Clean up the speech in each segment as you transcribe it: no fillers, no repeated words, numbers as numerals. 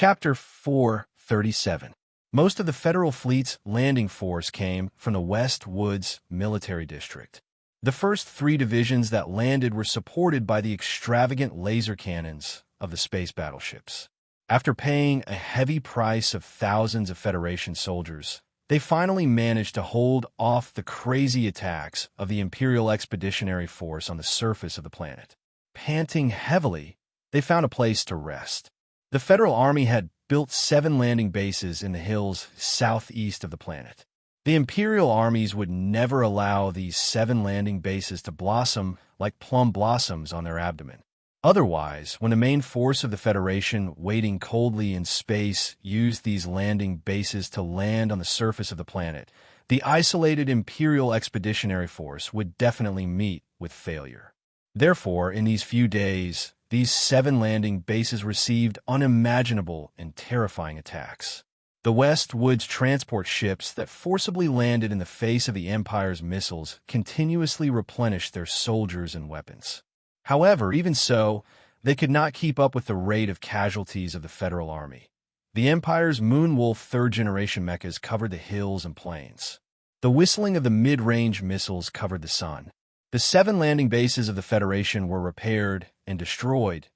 Chapter 437. Most of the Federal Fleet's landing force came from the West Woods Military District. The first 3 divisions that landed were supported by the extravagant laser cannons of the space battleships. After paying a heavy price of thousands of Federation soldiers, they finally managed to hold off the crazy attacks of the Imperial Expeditionary Force on the surface of the planet. Panting heavily, they found a place to rest. The Federal Army had built 7 landing bases in the hills southeast of the planet. The Imperial armies would never allow these 7 landing bases to blossom like plum blossoms on their abdomen. Otherwise, when the main force of the Federation, waiting coldly in space, used these landing bases to land on the surface of the planet, the isolated Imperial Expeditionary Force would definitely meet with failure. Therefore, in these few days, these 7 landing bases received unimaginable and terrifying attacks. The West Woods transport ships that forcibly landed in the face of the Empire's missiles continuously replenished their soldiers and weapons. However, even so, they could not keep up with the rate of casualties of the Federal Army. The Empire's Moonwolf third-generation mechas covered the hills and plains. The whistling of the mid-range missiles covered the sun. The 7 landing bases of the Federation were repaired and destroyed,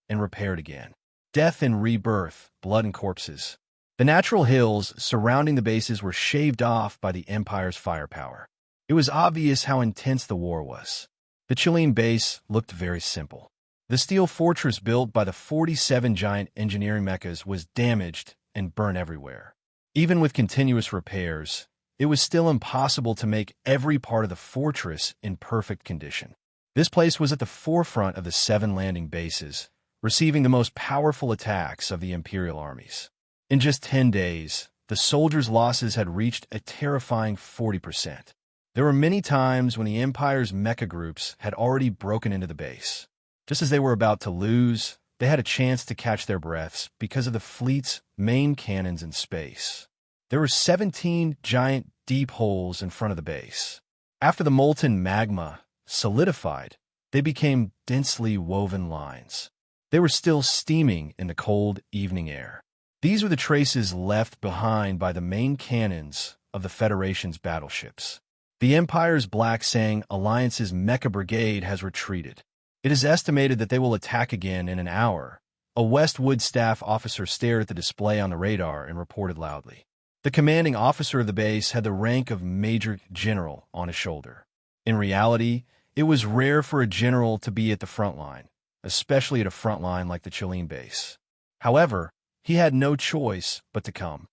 and repaired again. Death and rebirth, blood and corpses. The natural hills surrounding the bases were shaved off by the Empire's firepower. It was obvious how intense the war was. The Chilean base looked very simple. The steel fortress built by the 47 giant engineering mechas was damaged and burned everywhere. Even with continuous repairs, it was still impossible to make every part of the fortress in perfect condition. This place was at the forefront of the 7 landing bases, receiving the most powerful attacks of the Imperial armies. In just 10 days, the soldiers' losses had reached a terrifying 40%. There were many times when the Empire's mecha groups had already broken into the base. Just as they were about to lose, they had a chance to catch their breaths because of the fleet's main cannons in space. There were 17 giant deep holes in front of the base. After the molten magma solidified, they became densely woven lines. They were still steaming in the cold evening air. These were the traces left behind by the main cannons of the Federation's battleships. The Empire's Black Sang Alliance's Mecha Brigade has retreated. It is estimated that they will attack again in an hour. A Westwood staff officer stared at the display on the radar and reported loudly. The commanding officer of the base had the rank of Major General on his shoulder. In reality, it was rare for a general to be at the front line, especially at a front line like the Chilean base. However, he had no choice but to come.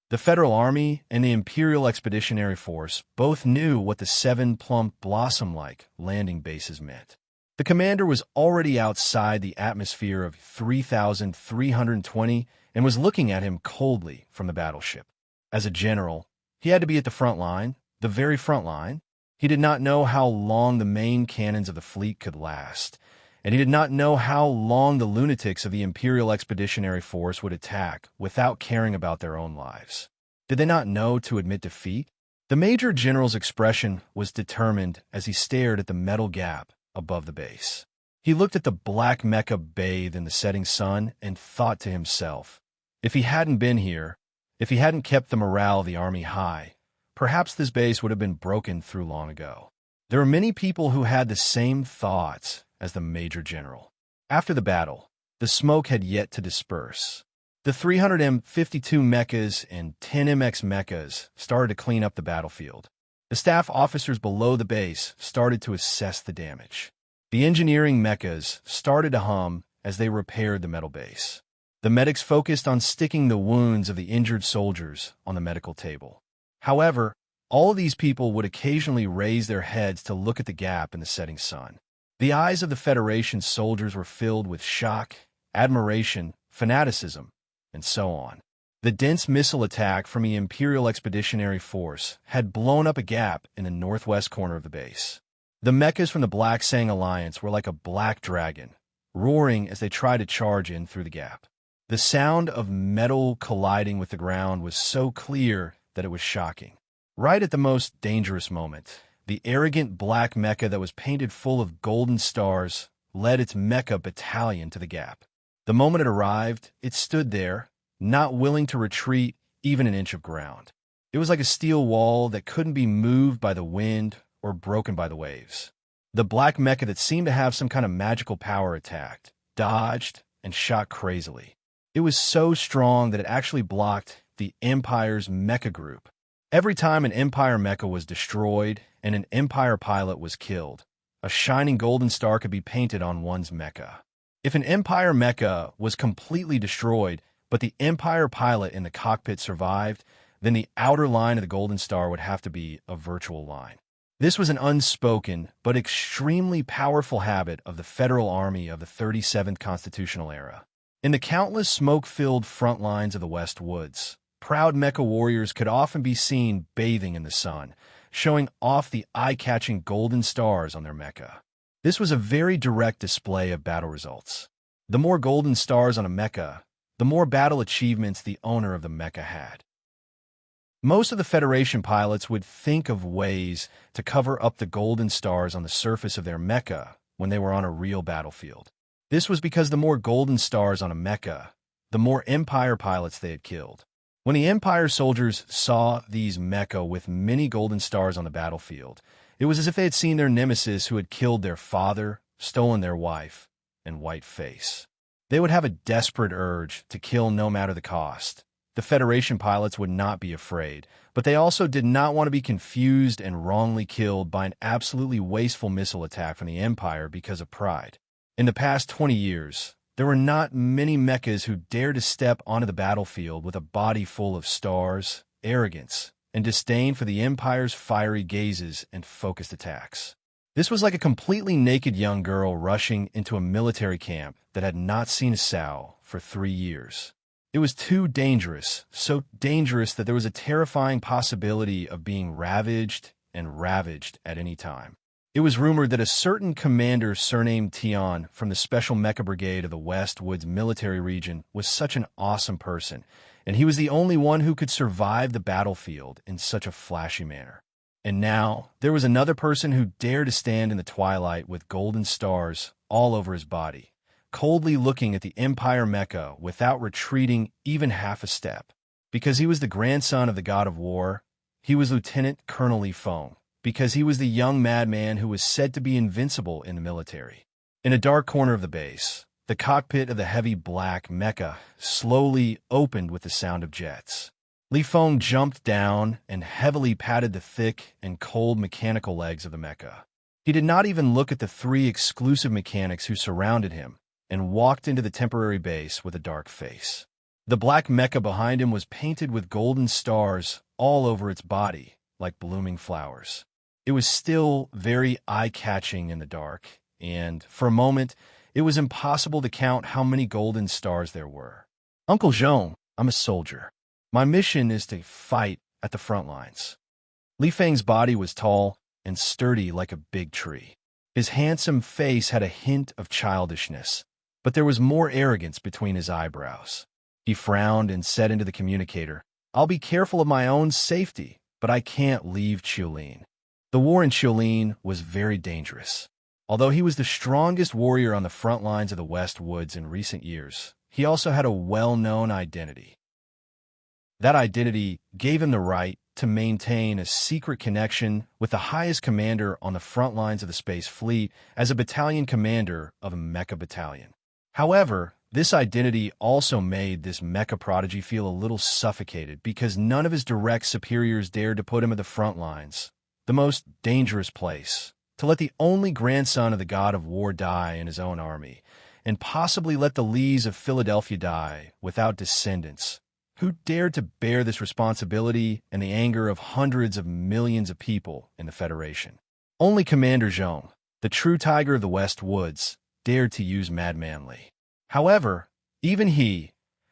The Federal Army and the Imperial Expeditionary Force both knew what the 7 plump blossom-like landing bases meant. The commander was already outside the atmosphere of 3,320 and was looking at him coldly from the battleship. As a general, he had to be at the front line, the very front line. He did not know how long the main cannons of the fleet could last, and he did not know how long the lunatics of the Imperial Expeditionary Force would attack without caring about their own lives. Did they not know to admit defeat? The Major General's expression was determined as he stared at the metal gap above the base. He looked at the black mecha bathe in the setting sun and thought to himself, if he hadn't been here, if he hadn't kept the morale of the army high, perhaps this base would have been broken through long ago. There were many people who had the same thoughts as the Major General. After the battle, the smoke had yet to disperse. The 300M52 mechas and 10MX mechas started to clean up the battlefield. The staff officers below the base started to assess the damage. The engineering mechas started to hum as they repaired the metal base. The medics focused on sticking the wounds of the injured soldiers on the medical table. However, all of these people would occasionally raise their heads to look at the gap in the setting sun. The eyes of the Federation soldiers were filled with shock, admiration, fanaticism, and so on. The dense missile attack from the Imperial Expeditionary Force had blown up a gap in the northwest corner of the base. The mechas from the Black Sang Alliance were like a black dragon, roaring as they tried to charge in through the gap. The sound of metal colliding with the ground was so clear that it was shocking. Right at the most dangerous moment, the arrogant black mecha that was painted full of golden stars led its mecha battalion to the gap. The moment it arrived, it stood there, not willing to retreat even an inch of ground. It was like a steel wall that couldn't be moved by the wind or broken by the waves. The black mecha that seemed to have some kind of magical power attacked, dodged, and shot crazily. It was so strong that it actually blocked the Empire's mecha group. Every time an Empire mecha was destroyed and an Empire pilot was killed, a shining golden star could be painted on one's mecha. If an Empire mecha was completely destroyed, but the Empire pilot in the cockpit survived, then the outer line of the golden star would have to be a virtual line. This was an unspoken but extremely powerful habit of the Federal Army of the 37th Constitutional Era. In the countless smoke-filled front lines of the West Woods, proud mecha warriors could often be seen bathing in the sun, showing off the eye-catching golden stars on their mecha. This was a very direct display of battle results. The more golden stars on a mecha, the more battle achievements the owner of the mecha had. Most of the Federation pilots would think of ways to cover up the golden stars on the surface of their mecha when they were on a real battlefield. This was because the more golden stars on a mecha, the more Empire pilots they had killed. When the Empire soldiers saw these mecha with many golden stars on the battlefield, it was as if they had seen their nemesis who had killed their father, stolen their wife, and white face. They would have a desperate urge to kill no matter the cost. The Federation pilots would not be afraid, but they also did not want to be confused and wrongly killed by an absolutely wasteful missile attack from the Empire because of pride. In the past 20 years, there were not many mechas who dared to step onto the battlefield with a body full of stars, arrogance, and disdain for the Empire's fiery gazes and focused attacks. This was like a completely naked young girl rushing into a military camp that had not seen a sow for 3 years. It was too dangerous, so dangerous that there was a terrifying possibility of being ravaged at any time. It was rumored that a certain commander surnamed Tian from the Special Mecha Brigade of the West Woods military region was such an awesome person, and he was the only one who could survive the battlefield in such a flashy manner. And now, there was another person who dared to stand in the twilight with golden stars all over his body, coldly looking at the Empire mecha without retreating even half a step. Because he was the grandson of the god of war, he was Lieutenant Colonel Li Feng, because he was the young madman who was said to be invincible in the military. In a dark corner of the base, the cockpit of the heavy black mecha slowly opened with the sound of jets. Li Feng jumped down and heavily patted the thick and cold mechanical legs of the mecha. He did not even look at the 3 exclusive mechanics who surrounded him and walked into the temporary base with a dark face. The black mecha behind him was painted with golden stars all over its body, like blooming flowers. It was still very eye-catching in the dark, and, for a moment, it was impossible to count how many golden stars there were. "Uncle Jean, I'm a soldier. My mission is to fight at the front lines." Li Feng's body was tall and sturdy like a big tree. His handsome face had a hint of childishness, but there was more arrogance between his eyebrows. He frowned and said into the communicator, "I'll be careful of my own safety, but I can't leave Chiulin." The war in Chiulin was very dangerous. Although he was the strongest warrior on the front lines of the West Woods in recent years, he also had a well-known identity. That identity gave him the right to maintain a secret connection with the highest commander on the front lines of the Space Fleet as a battalion commander of a mecha battalion. However, this identity also made this mecha prodigy feel a little suffocated because none of his direct superiors dared to put him at the front lines, the most dangerous place, to let the only grandson of the god of war die in his own army, and possibly let the Lees of Philadelphia die without descendants. Who dared to bear this responsibility and the anger of hundreds of millions of people in the Federation? Only Commander Zhong, the true tiger of the West Woods, dared to use Madman Li. However, even he,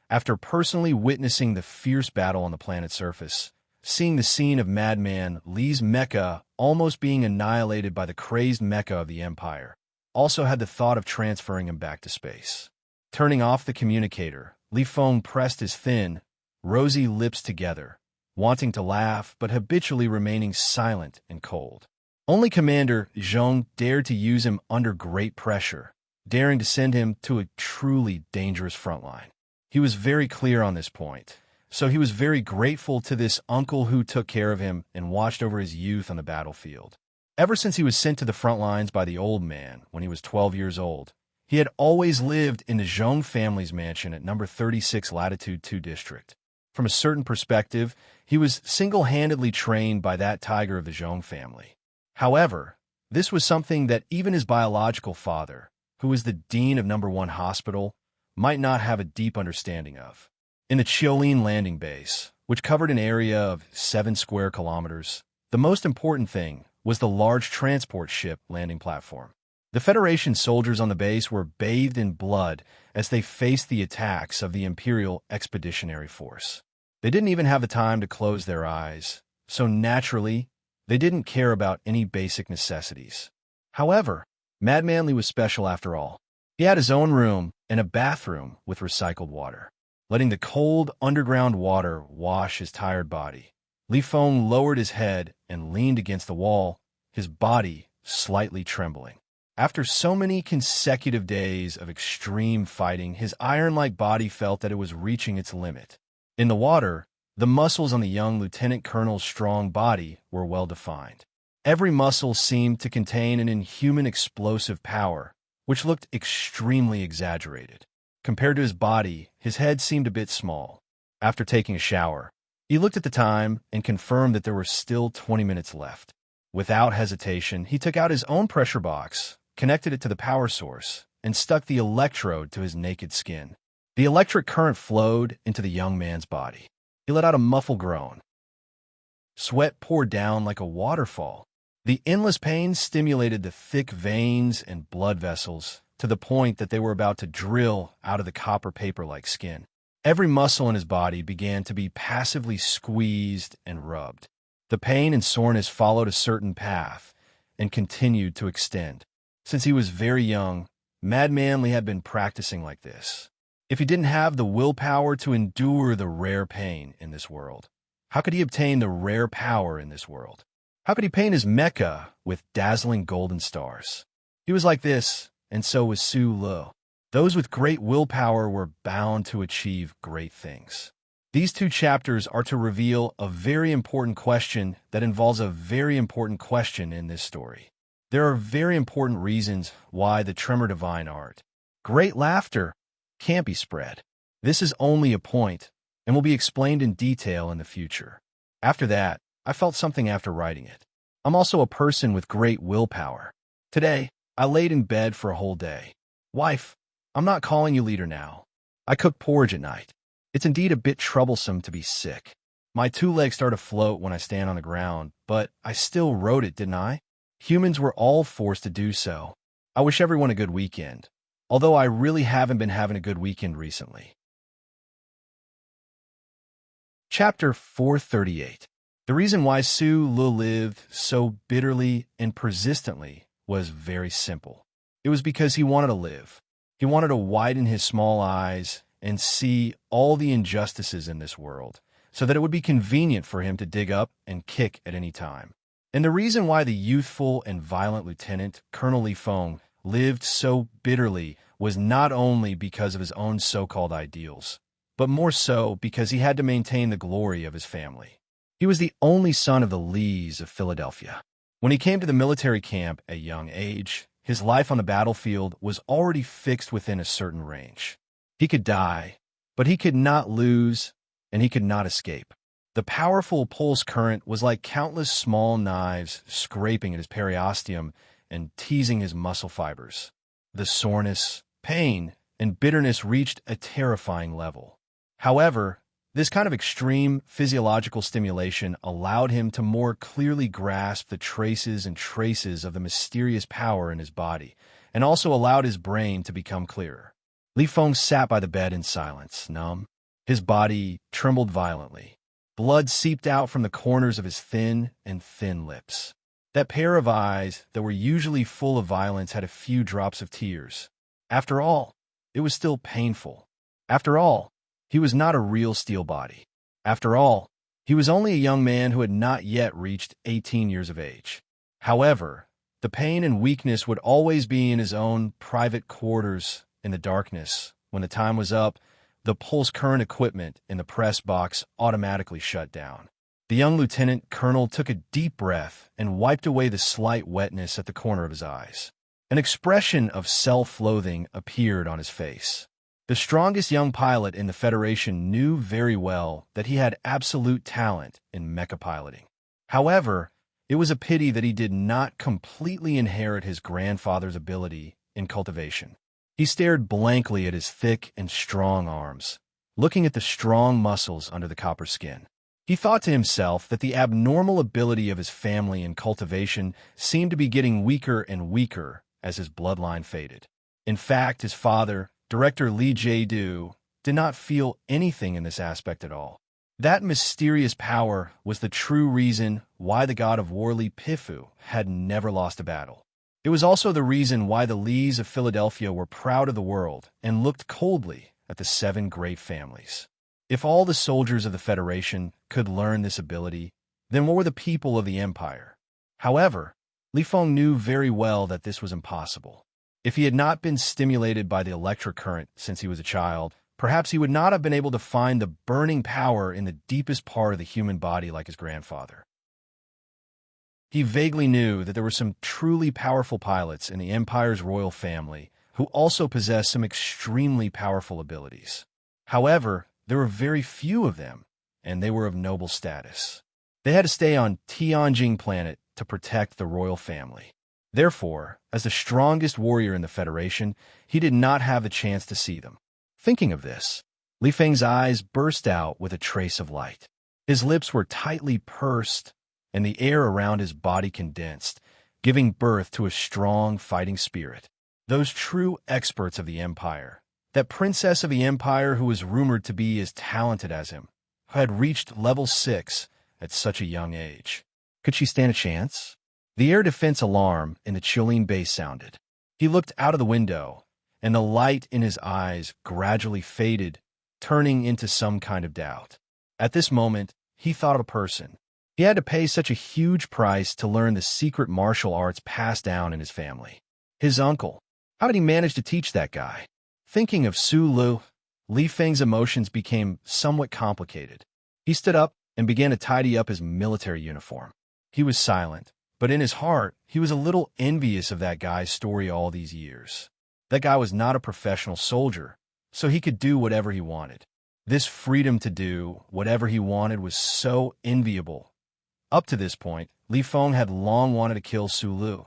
after personally witnessing the fierce battle on the planet's surface, seeing the scene of Madman Li's mecha almost being annihilated by the crazed mecha of the Empire, also had the thought of transferring him back to space. Turning off the communicator, Li Feng pressed his thin, rosy lips together, wanting to laugh but habitually remaining silent and cold. Only Commander Zhong dared to use him under great pressure, daring to send him to a truly dangerous front line. He was very clear on this point, so he was very grateful to this uncle who took care of him and watched over his youth on the battlefield. Ever since he was sent to the front lines by the old man when he was 12 years old, he had always lived in the Zhong family's mansion at number 36 Latitude 2 District. From a certain perspective, he was single-handedly trained by that tiger of the Zhong family. However, this was something that even his biological father, who was the dean of number 1 hospital, might not have a deep understanding of. In the Chiolin landing base, which covered an area of 7 square kilometers, the most important thing was the large transport ship landing platform. The Federation soldiers on the base were bathed in blood as they faced the attacks of the Imperial Expeditionary Force. They didn't even have the time to close their eyes, so naturally, they didn't care about any basic necessities. However, Mad Manly was special after all. He had his own room and a bathroom with recycled water. Letting the cold, underground water wash his tired body, Li Feng lowered his head and leaned against the wall, his body slightly trembling. After so many consecutive days of extreme fighting, his iron-like body felt that it was reaching its limit. In the water, the muscles on the young lieutenant colonel's strong body were well defined. Every muscle seemed to contain an inhuman explosive power, which looked extremely exaggerated. Compared to his body, his head seemed a bit small. After taking a shower, he looked at the time and confirmed that there were still 20 minutes left. Without hesitation, he took out his own pressure box, connected it to the power source, and stuck the electrode to his naked skin. The electric current flowed into the young man's body. He let out a muffled groan. Sweat poured down like a waterfall. The endless pain stimulated the thick veins and blood vessels to the point that they were about to drill out of the copper paper-like skin. Every muscle in his body began to be passively squeezed and rubbed. The pain and soreness followed a certain path and continued to extend. Since he was very young, Mad Manly had been practicing like this. If he didn't have the willpower to endure the rare pain in this world, how could he obtain the rare power in this world? How could he paint his mecha with dazzling golden stars? He was like this, and so was Su Lu. Those with great willpower were bound to achieve great things. These 2 chapters are to reveal a very important question that involves a very important question in this story. There are very important reasons why the Tremor Divine Art, great laughter, can't be spread. This is only a point, and will be explained in detail in the future. After that, I felt something after writing it. I'm also a person with great willpower. Today, I laid in bed for a whole day. Wife, I'm not calling you leader now. I cook porridge at night. It's indeed a bit troublesome to be sick. My 2 legs start to float when I stand on the ground, but I still wrote it, didn't I? Humans were all forced to do so. I wish everyone a good weekend, although I really haven't been having a good weekend recently. Chapter 438. The reason why Su Lu lived so bitterly and persistently was very simple. It was because he wanted to live. He wanted to widen his small eyes and see all the injustices in this world, so that it would be convenient for him to dig up and kick at any time. And the reason why the youthful and violent Lieutenant Colonel Li Feng lived so bitterly was not only because of his own so-called ideals, but more so because he had to maintain the glory of his family. He was the only son of the Lees of Philadelphia. When he came to the military camp at a young age, his life on the battlefield was already fixed within a certain range. He could die, but he could not lose, and he could not escape. The powerful pulse current was like countless small knives scraping at his periosteum and teasing his muscle fibers. The soreness, pain, and bitterness reached a terrifying level. However, this kind of extreme physiological stimulation allowed him to more clearly grasp the traces of the mysterious power in his body, and also allowed his brain to become clearer. Li Feng sat by the bed in silence, numb. His body trembled violently. Blood seeped out from the corners of his thin lips. That pair of eyes that were usually full of violence had a few drops of tears. After all, it was still painful. After all, he was not a real steel body. After all, he was only a young man who had not yet reached 18 years of age. However, The pain and weakness would always be in his own private quarters in the darkness. When the time was up, the pulse current equipment in the press box automatically shut down. The young lieutenant colonel took a deep breath and wiped away the slight wetness at the corner of his eyes. An expression of self-loathing appeared on his face. The strongest young pilot in the Federation knew very well that he had absolute talent in mecha piloting. However, it was a pity that he did not completely inherit his grandfather's ability in cultivation. He stared blankly at his thick and strong arms, looking at the strong muscles under the copper skin. He thought to himself that the abnormal ability of his family in cultivation seemed to be getting weaker and weaker as his bloodline faded. In fact, his father, Director Lee Jae-do, did not feel anything in this aspect at all. That mysterious power was the true reason why the god of war Lee Pifu had never lost a battle. It was also the reason why the Lees of Philadelphia were proud of the world and looked coldly at the 7 great families. If all the soldiers of the Federation could learn this ability, then what were the people of the Empire? However, Li Feng knew very well that this was impossible. If he had not been stimulated by the electric current since he was a child, perhaps he would not have been able to find the burning power in the deepest part of the human body like his grandfather. He vaguely knew that there were some truly powerful pilots in the Empire's royal family who also possessed some extremely powerful abilities. However, there were very few of them, and they were of noble status. They had to stay on Tianjing planet to protect the royal family. Therefore, as the strongest warrior in the Federation, he did not have the chance to see them. Thinking of this, Li Feng's eyes burst out with a trace of light. His lips were tightly pursed, and the air around his body condensed, giving birth to a strong fighting spirit. Those true experts of the Empire, that princess of the Empire who was rumored to be as talented as him, who had reached level 6 at such a young age. Could she stand a chance? The air defense alarm in the Chilean base sounded. He looked out of the window, and the light in his eyes gradually faded, turning into some kind of doubt. At this moment, he thought of a person. He had to pay such a huge price to learn the secret martial arts passed down in his family. His uncle. How did he manage to teach that guy? Thinking of Su Lu, Li Feng's emotions became somewhat complicated. He stood up and began to tidy up his military uniform. He was silent, but in his heart, he was a little envious of that guy's story all these years. That guy was not a professional soldier, so he could do whatever he wanted. This freedom to do whatever he wanted was so enviable. Up to this point, Li Feng had long wanted to kill Su Lu,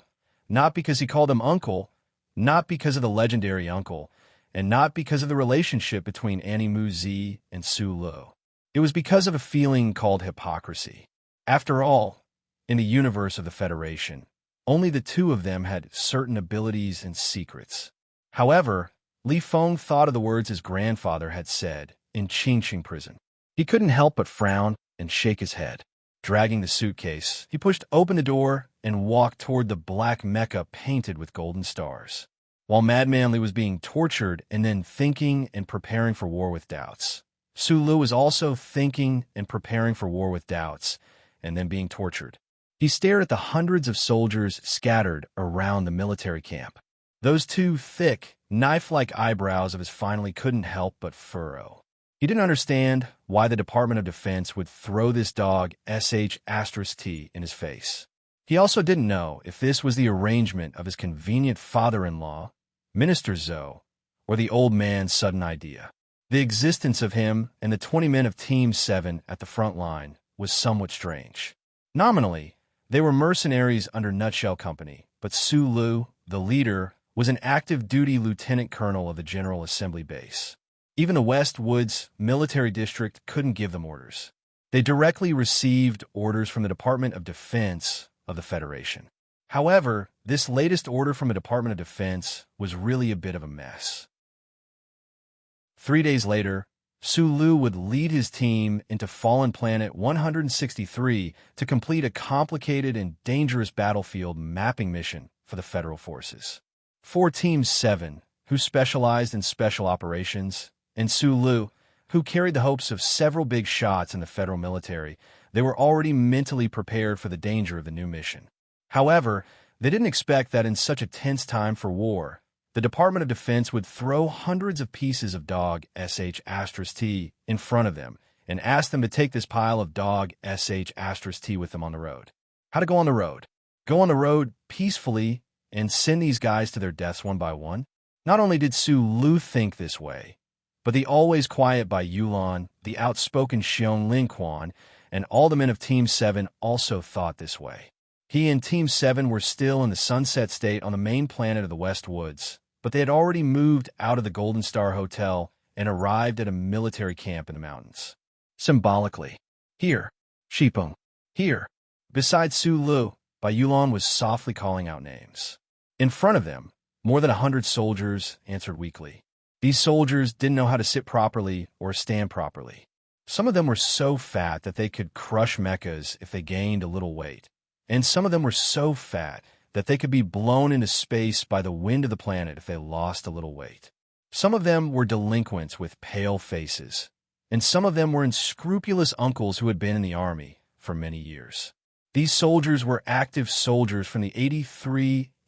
not because he called him uncle, not because of the legendary uncle, and not because of the relationship between Annie Mu Zi and Su Lu. It was because of a feeling called hypocrisy. After all, in the universe of the Federation, only the two of them had certain abilities and secrets. However, Li Feng thought of the words his grandfather had said in Qingqing prison. He couldn't help but frown and shake his head. Dragging the suitcase, he pushed open the door and walked toward the black mecha painted with golden stars. While Madman Li was being tortured and then thinking and preparing for war with doubts, Su Lu was also thinking and preparing for war with doubts and then being tortured. He stared at the hundreds of soldiers scattered around the military camp. Those two thick, knife-like eyebrows of his finally couldn't help but furrow. He didn't understand why the Department of Defense would throw this dog SH*T in his face. He also didn't know if this was the arrangement of his convenient father-in-law, Minister Zhou, or the old man's sudden idea. The existence of him and the 20 men of Team 7 at the front line was somewhat strange. Nominally, they were mercenaries under Nutshell Company, but Su Lu, the leader, was an active-duty lieutenant colonel of the General Assembly Base. Even the West Woods Military District couldn't give them orders. They directly received orders from the Department of Defense of the Federation. However, this latest order from the Department of Defense was really a bit of a mess. 3 days later, Su Lu would lead his team into Fallen Planet 163 to complete a complicated and dangerous battlefield mapping mission for the Federal Forces. 4 Team 7, who specialized in special operations, and Su Lu, who carried the hopes of several big shots in the federal military, they were already mentally prepared for the danger of the new mission. However, They didn't expect that in such a tense time for war, the Department of Defense would throw hundreds of pieces of dog sh*t in front of them and ask them to take this pile of dog sh*t with them on the road. How to go on the road? Go on the road peacefully and send these guys to their deaths one by one? Not only did Su Lu think this way, but the always quiet Bai Yulan, the outspoken Xiong Lin Quan, and all the men of Team 7 also thought this way. He and Team 7 were still in the Sunset State on the main planet of the West Woods, but they had already moved out of the Golden Star Hotel and arrived at a military camp in the mountains. Symbolically, here, Shipeng, here. Beside Su Lu, Bai Yulan was softly calling out names. In front of them, more than 100 soldiers answered weakly. These soldiers didn't know how to sit properly or stand properly. Some of them were so fat that they could crush mechas if they gained a little weight. And some of them were so fat that they could be blown into space by the wind of the planet if they lost a little weight. Some of them were delinquents with pale faces, and some of them were unscrupulous uncles who had been in the army for many years. These soldiers were active soldiers from the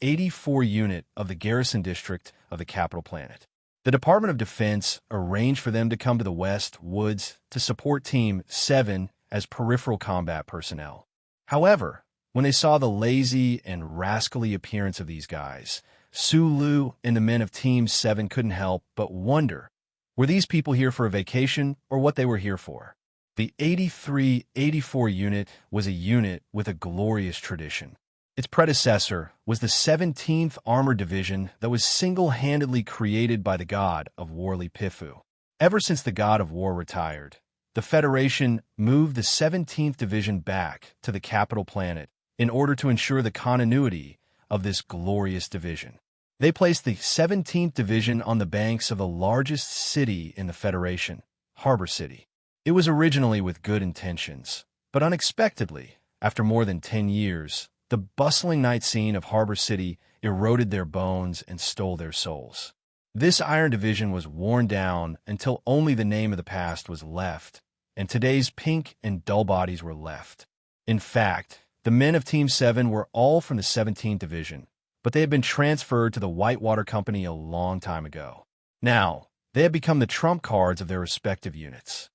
84 unit of the garrison district of the capital planet. The Department of Defense arranged for them to come to the West Woods to support Team 7 as peripheral combat personnel. However, when they saw the lazy and rascally appearance of these guys, Su Lu and the men of Team 7 couldn't help but wonder, were these people here for a vacation or what they were here for? The 84 unit was a unit with a glorious tradition. Its predecessor was the 17th Armored Division that was single-handedly created by the god of war Li Pifu. Ever since the god of war retired, the Federation moved the 17th Division back to the capital planet in order to ensure the continuity of this glorious division. They placed the 17th Division on the banks of the largest city in the Federation, Harbor City. It was originally with good intentions, but unexpectedly, after more than 10 years, the bustling night scene of Harbor City eroded their bones and stole their souls. This Iron Division was worn down until only the name of the past was left, and today's pink and dull bodies were left. In fact, the men of Team 7 were all from the 17th Division, but they had been transferred to the Whitewater Company a long time ago. Now, they had become the trump cards of their respective units.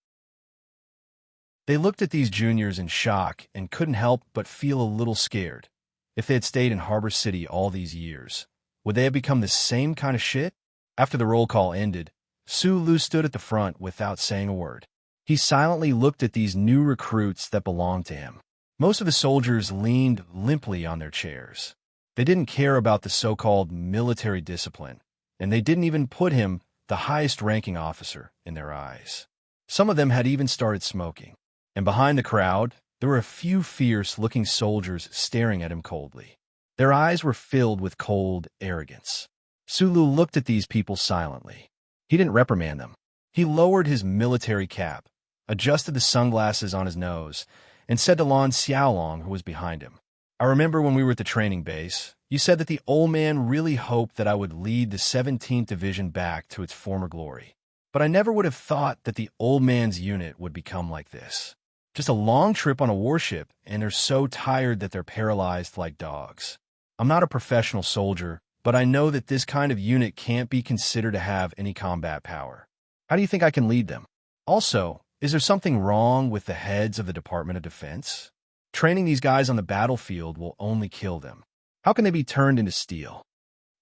They looked at these juniors in shock and couldn't help but feel a little scared. If they had stayed in Harbor City all these years, would they have become the same kind of shit? After the roll call ended, Su Lu stood at the front without saying a word. He silently looked at these new recruits that belonged to him. Most of the soldiers leaned limply on their chairs. They didn't care about the so-called military discipline, and they didn't even put him, the highest-ranking officer, in their eyes. Some of them had even started smoking. And behind the crowd, there were a few fierce-looking soldiers staring at him coldly. Their eyes were filled with cold arrogance. Su Lu looked at these people silently. He didn't reprimand them. He lowered his military cap, adjusted the sunglasses on his nose, and said to Lan Xiaolong, who was behind him, "I remember when we were at the training base, you said that the old man really hoped that I would lead the 17th Division back to its former glory. But I never would have thought that the old man's unit would become like this. Just a long trip on a warship, and they're so tired that they're paralyzed like dogs. I'm not a professional soldier, but I know that this kind of unit can't be considered to have any combat power. How do you think I can lead them? Also, is there something wrong with the heads of the Department of Defense? Training these guys on the battlefield will only kill them. How can they be turned into steel?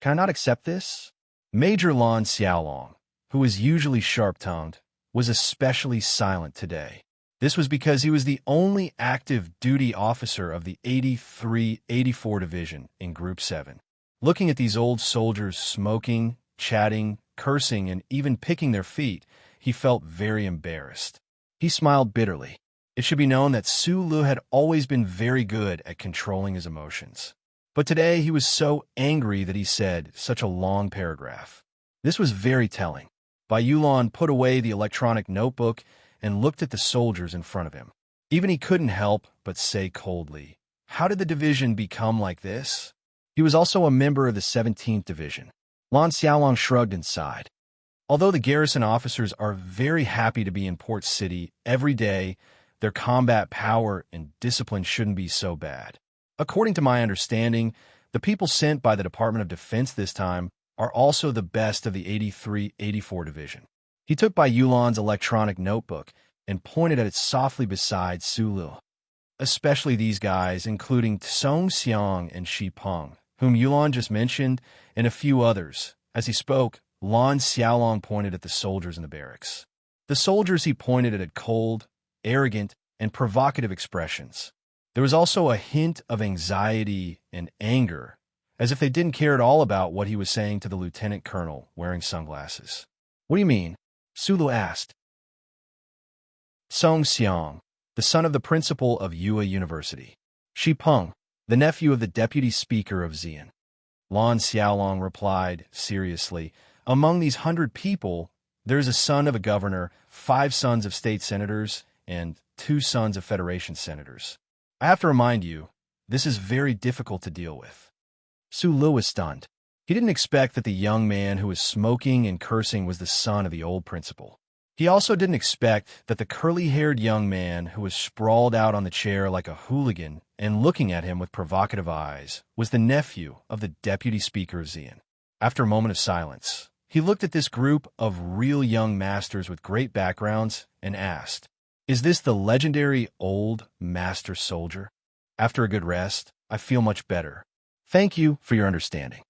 Can I not accept this?" Major Lan Xiaolong, who was usually sharp-tongued, was especially silent today. This was because he was the only active duty officer of the 84 Division in Group 7. Looking at these old soldiers smoking, chatting, cursing, and even picking their feet, he felt very embarrassed. He smiled bitterly. It should be known that Su Lu had always been very good at controlling his emotions. But today he was so angry that he said such a long paragraph. This was very telling. Bai Yulan put away the electronic notebook and looked at the soldiers in front of him. Even he couldn't help but say coldly, "How did the division become like this?" He was also a member of the 17th Division. Lan Xiaolong shrugged and sighed. Although the garrison officers are very happy to be in Port City every day, their combat power and discipline shouldn't be so bad. According to my understanding, The people sent by the Department of Defense this time are also the best of the 83-84 division. He took by Yulan's electronic notebook and pointed at it softly beside Sulu. Especially these guys, including Song Xiang and Shi Peng, whom Yulan just mentioned, and a few others. As he spoke, Lan Xiaolong pointed at the soldiers in the barracks. The soldiers he pointed at had cold, arrogant, and provocative expressions. There was also a hint of anxiety and anger, as if they didn't care at all about what he was saying to the lieutenant colonel wearing sunglasses. "What do you mean?" Sulu asked. Song Xiang, the son of the principal of Yue University. Shi Peng, the nephew of the deputy speaker of Xi'an. Lan Xiaolong replied seriously, "Among these 100 people, there is a son of a governor, 5 sons of state senators, and 2 sons of federation senators. I have to remind you, this is very difficult to deal with." Sulu was stunned. He didn't expect that the young man who was smoking and cursing was the son of the old principal. He also didn't expect that the curly-haired young man who was sprawled out on the chair like a hooligan and looking at him with provocative eyes was the nephew of the deputy speaker of Xi'an. After a moment of silence, he looked at this group of real young masters with great backgrounds and asked, "Is this the legendary old master soldier? After a good rest, I feel much better. Thank you for your understanding."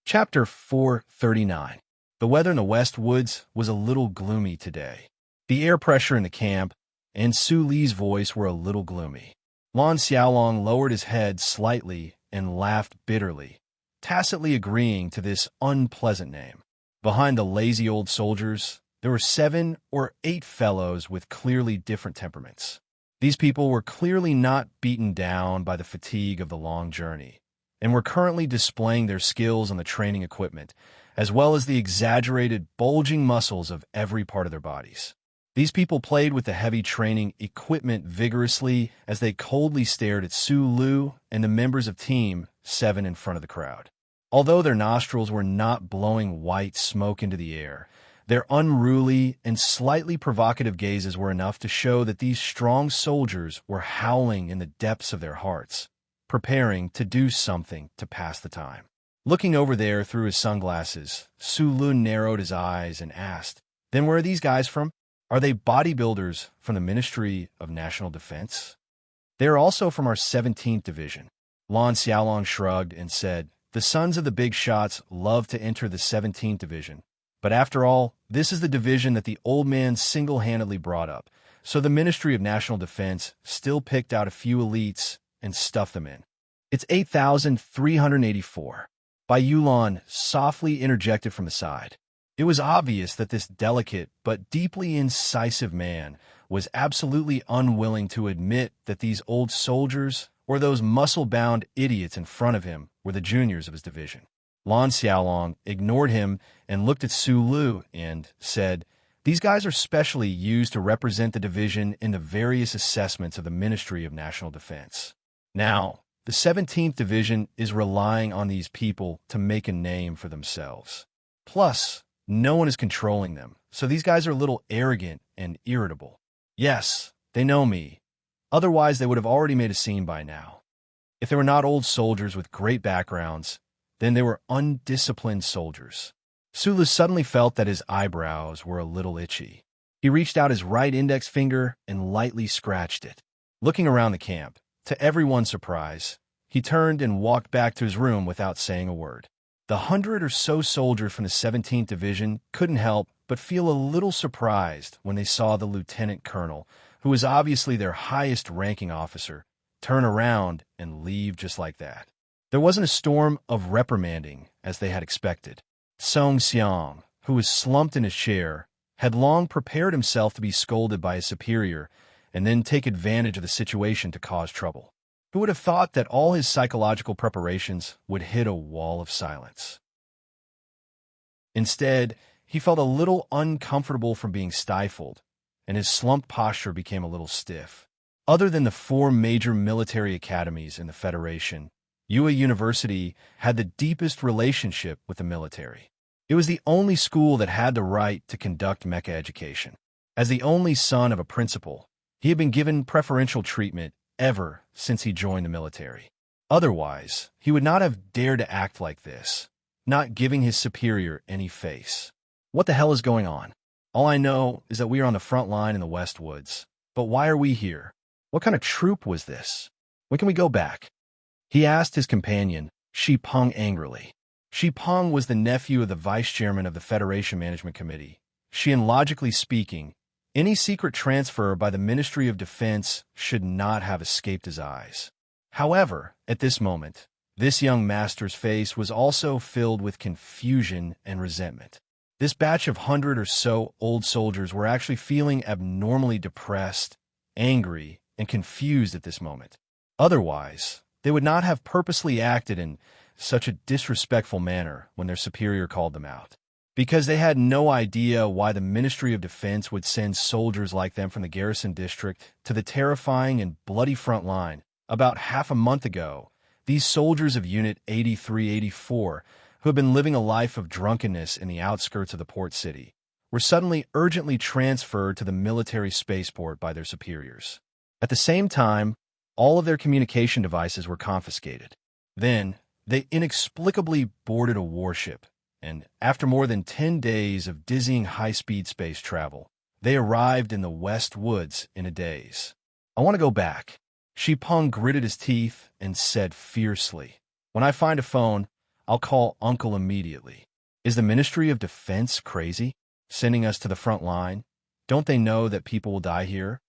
Chapter 439. The weather in the West Woods was a little gloomy today. The air pressure in the camp and Su Li's voice were a little gloomy. Lan Xiaolong lowered his head slightly and laughed bitterly, tacitly agreeing to this unpleasant name. Behind the lazy old soldiers, there were 7 or 8 fellows with clearly different temperaments. These people were clearly not beaten down by the fatigue of the long journey, and were currently displaying their skills on the training equipment, as well as the exaggerated, bulging muscles of every part of their bodies. These people played with the heavy training equipment vigorously as they coldly stared at Su Lu and the members of Team 7 in front of the crowd. Although their nostrils were not blowing white smoke into the air, their unruly and slightly provocative gazes were enough to show that these strong soldiers were howling in the depths of their hearts, preparing to do something to pass the time. Looking over there through his sunglasses, Su Lun narrowed his eyes and asked, "Then where are these guys from? Are they bodybuilders from the Ministry of National Defense?" "They are also from our 17th Division." Lan Xiaolong shrugged and said, "The sons of the big shots love to enter the 17th Division. But after all, this is the division that the old man single-handedly brought up, so the Ministry of National Defense still picked out a few elites and stuffed them in." "It's 8,384. Bai Yulan softly interjected from the side. It was obvious that this delicate but deeply incisive man was absolutely unwilling to admit that these old soldiers or those muscle-bound idiots in front of him were the juniors of his division. Lan Xiaolong ignored him and looked at Su Lu and said, "These guys are specially used to represent the division in the various assessments of the Ministry of National Defense. Now, the 17th Division is relying on these people to make a name for themselves. Plus, no one is controlling them, so these guys are a little arrogant and irritable. Yes, they know me. Otherwise, they would have already made a scene by now. If they were not old soldiers with great backgrounds, then they were undisciplined soldiers." Sulu suddenly felt that his eyebrows were a little itchy. He reached out his right index finger and lightly scratched it. Looking around the camp, to everyone's surprise, he turned and walked back to his room without saying a word. The 100 or so soldiers from the 17th Division couldn't help but feel a little surprised when they saw the lieutenant colonel, who was obviously their highest-ranking officer, turn around and leave just like that. There wasn't a storm of reprimanding as they had expected. Song Xiang, who was slumped in his chair, had long prepared himself to be scolded by his superior and then take advantage of the situation to cause trouble. Who would have thought that all his psychological preparations would hit a wall of silence? Instead, he felt a little uncomfortable from being stifled, and his slumped posture became a little stiff. Other than the 4 major military academies in the Federation, Yue University had the deepest relationship with the military. It was the only school that had the right to conduct mecha education. As the only son of a principal, he had been given preferential treatment ever since he joined the military. Otherwise, he would not have dared to act like this, not giving his superior any face. What the hell is going on? All I know is that we are on the front line in the West Woods. But why are we here? What kind of troop was this? When can we go back? He asked his companion, Shi Peng, angrily. Shi Peng was the nephew of the vice chairman of the Federation Management Committee. And logically speaking, any secret transfer by the Ministry of Defense should not have escaped his eyes. However, at this moment, this young master's face was also filled with confusion and resentment. This batch of 100 or so old soldiers were actually feeling abnormally depressed, angry, and confused at this moment. Otherwise, they would not have purposely acted in such a disrespectful manner when their superior called them out. Because they had no idea why the Ministry of Defense would send soldiers like them from the garrison district to the terrifying and bloody front line. About half a month ago, these soldiers of Unit 8384, who had been living a life of drunkenness in the outskirts of the port city, were suddenly urgently transferred to the military spaceport by their superiors. At the same time, all of their communication devices were confiscated. Then, they inexplicably boarded a warship, and after more than 10 days of dizzying high-speed space travel, they arrived in the West Woods in a daze. I want to go back. Shi Peng gritted his teeth and said fiercely, When I find a phone, I'll call Uncle immediately. Is the Ministry of Defense crazy, sending us to the front line? Don't they know that people will die here?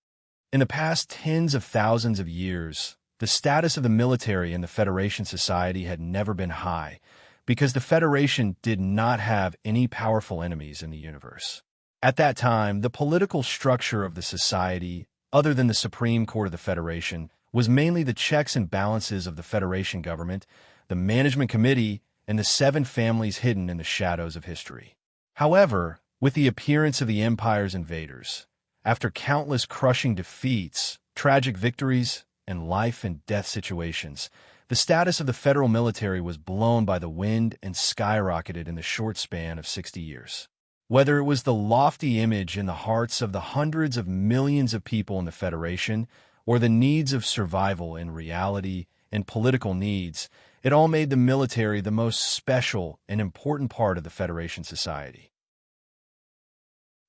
In the past tens of thousands of years, the status of the military in the Federation Society had never been high, because the Federation did not have any powerful enemies in the universe. At that time, the political structure of the society, other than the Supreme Court of the Federation, was mainly the checks and balances of the Federation government, the Management Committee, and the 7 families hidden in the shadows of history. However, with the appearance of the Empire's invaders, after countless crushing defeats, tragic victories, and life-and-death situations, the status of the federal military was blown by the wind and skyrocketed in the short span of 60 years. Whether it was the lofty image in the hearts of the hundreds of millions of people in the Federation, or the needs of survival in reality and political needs, it all made the military the most special and important part of the Federation society.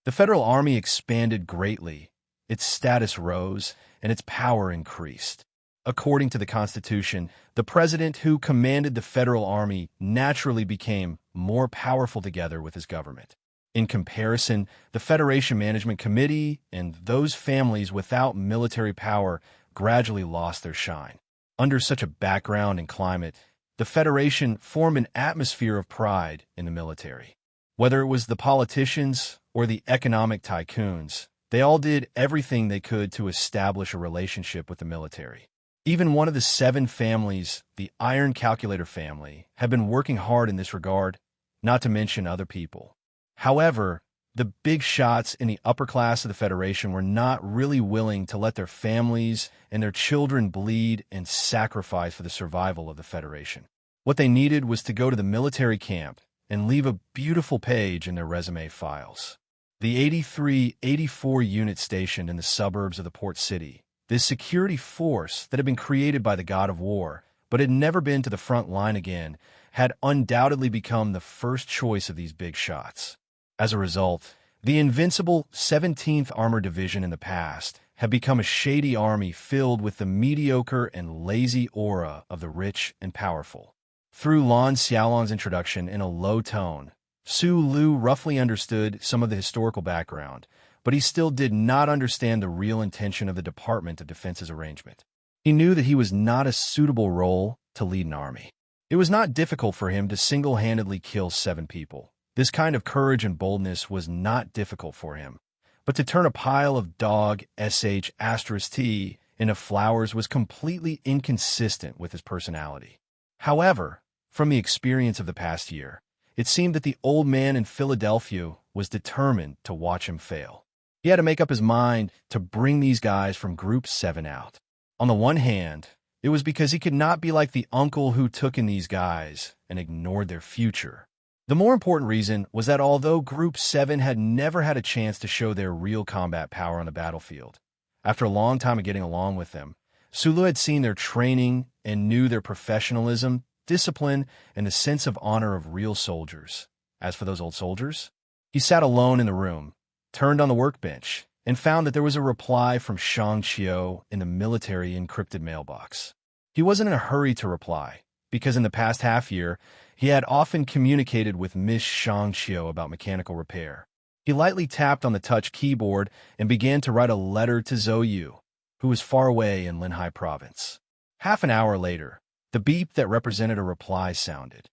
The Federal Army expanded greatly, its status rose, and its power increased. According to the Constitution, the president who commanded the Federal Army naturally became more powerful together with his government. In comparison, the Federation Management Committee and those families without military power gradually lost their shine. Under such a background and climate, the Federation formed an atmosphere of pride in the military. Whether it was the politicians or the economic tycoons, they all did everything they could to establish a relationship with the military. Even one of the 7 families, the Iron Calculator family, had been working hard in this regard, not to mention other people. However, the big shots in the upper class of the Federation were not really willing to let their families and their children bleed and sacrifice for the survival of the Federation. What they needed was to go to the military camp and leave a beautiful page in their resume files. The 83-84 unit stationed in the suburbs of the port city, this security force that had been created by the god of war, but had never been to the front line again, had undoubtedly become the first choice of these big shots. As a result, the invincible 17th Armored Division in the past had become a shady army filled with the mediocre and lazy aura of the rich and powerful. Through Lan Xiaolon's introduction in a low tone, Su Lu roughly understood some of the historical background, but he still did not understand the real intention of the Department of Defense's arrangement. He knew that he was not a suitable role to lead an army. It was not difficult for him to single-handedly kill 7 people. This kind of courage and boldness was not difficult for him. But to turn a pile of dog sh*t into flowers was completely inconsistent with his personality. However, from the experience of the past year, it seemed that the old man in Philadelphia was determined to watch him fail. He had to make up his mind to bring these guys from Group 7 out. On the one hand, it was because he could not be like the uncle who took in these guys and ignored their future. The more important reason was that although Group 7 had never had a chance to show their real combat power on the battlefield, after a long time of getting along with them, Sulu had seen their training and knew their professionalism, discipline, and the sense of honor of real soldiers. As for those old soldiers, he sat alone in the room, turned on the workbench, and found that there was a reply from Shang Qiu in the military encrypted mailbox. He wasn't in a hurry to reply, because in the past half-year, he had often communicated with Miss Shang Qiu about mechanical repair. He lightly tapped on the touch keyboard and began to write a letter to Zhou Yu, who was far away in Linhai province. Half an hour later, the beep that represented a reply sounded.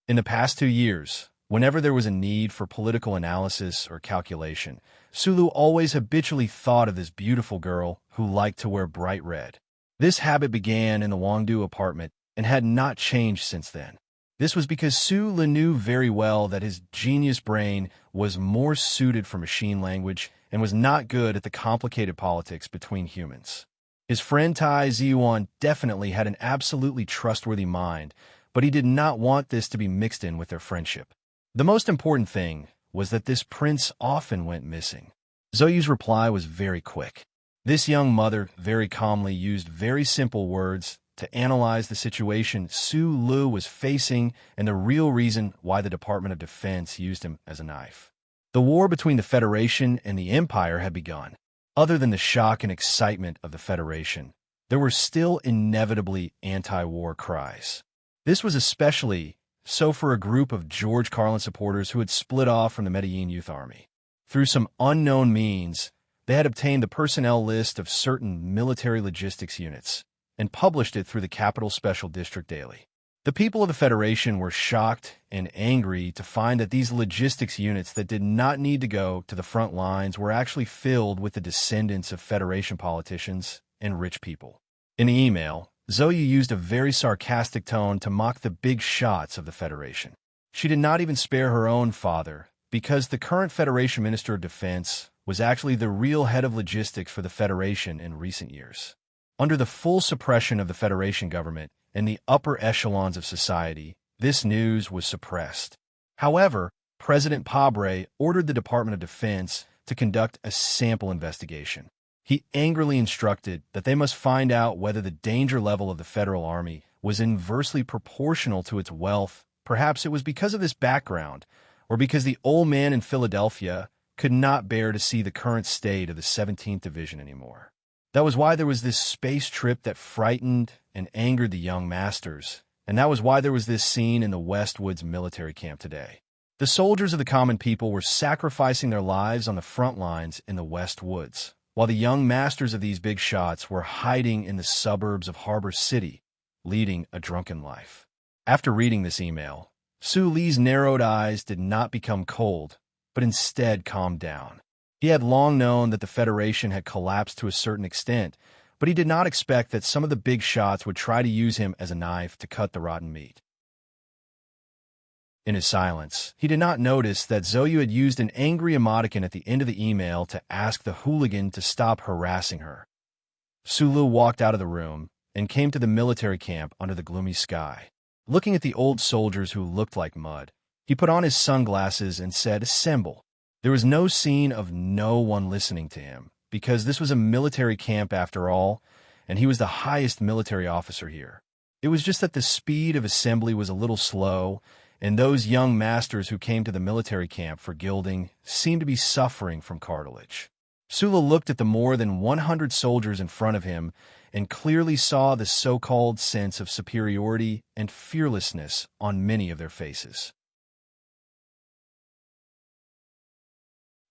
In the past 2 years, whenever there was a need for political analysis or calculation, Sulu always habitually thought of this beautiful girl who liked to wear bright red. This habit began in the Wangdu apartment and had not changed since then. This was because Su Le knew very well that his genius brain was more suited for machine language and was not good at the complicated politics between humans. His friend Tai Ziyuan definitely had an absolutely trustworthy mind, but he did not want this to be mixed in with their friendship. The most important thing was that this prince often went missing. Zhou reply was very quick. This young mother very calmly used very simple words to analyze the situation Su Lu was facing and the real reason why the Department of Defense used him as a knife. The war between the Federation and the Empire had begun. Other than the shock and excitement of the Federation, there were still inevitably anti-war cries. This was especially so for a group of George Carlin supporters who had split off from the Medellin Youth Army. Through some unknown means, they had obtained the personnel list of certain military logistics units and published it through the Capital Special District Daily. The people of the Federation were shocked and angry to find that these logistics units that did not need to go to the front lines were actually filled with the descendants of Federation politicians and rich people. In the email, Zhou used a very sarcastic tone to mock the big shots of the Federation. She did not even spare her own father, because the current Federation Minister of Defense was actually the real head of logistics for the Federation in recent years. Under the full suppression of the Federation government and the upper echelons of society, this news was suppressed. However, President Pabre ordered the Department of Defense to conduct a sample investigation. He angrily instructed that they must find out whether the danger level of the Federal Army was inversely proportional to its wealth. Perhaps it was because of this background, or because the old man in Philadelphia could not bear to see the current state of the 17th Division anymore. That was why there was this space trip that frightened and angered the young masters, and that was why there was this scene in the Westwoods military camp today. The soldiers of the common people were sacrificing their lives on the front lines in the Westwoods, while the young masters of these big shots were hiding in the suburbs of Harbor City, leading a drunken life. After reading this email, Su Li's narrowed eyes did not become cold, but instead calmed down. He had long known that the Federation had collapsed to a certain extent, but he did not expect that some of the big shots would try to use him as a knife to cut the rotten meat. In his silence, he did not notice that Zhou had used an angry emoticon at the end of the email to ask the hooligan to stop harassing her. Sulu walked out of the room and came to the military camp under the gloomy sky. Looking at the old soldiers who looked like mud, he put on his sunglasses and said, "Assemble." There was no scene of no one listening to him, because this was a military camp after all, and he was the highest military officer here. It was just that the speed of assembly was a little slow, and those young masters who came to the military camp for gilding seemed to be suffering from cartilage. Sula looked at the more than 100 soldiers in front of him and clearly saw the so-called sense of superiority and fearlessness on many of their faces.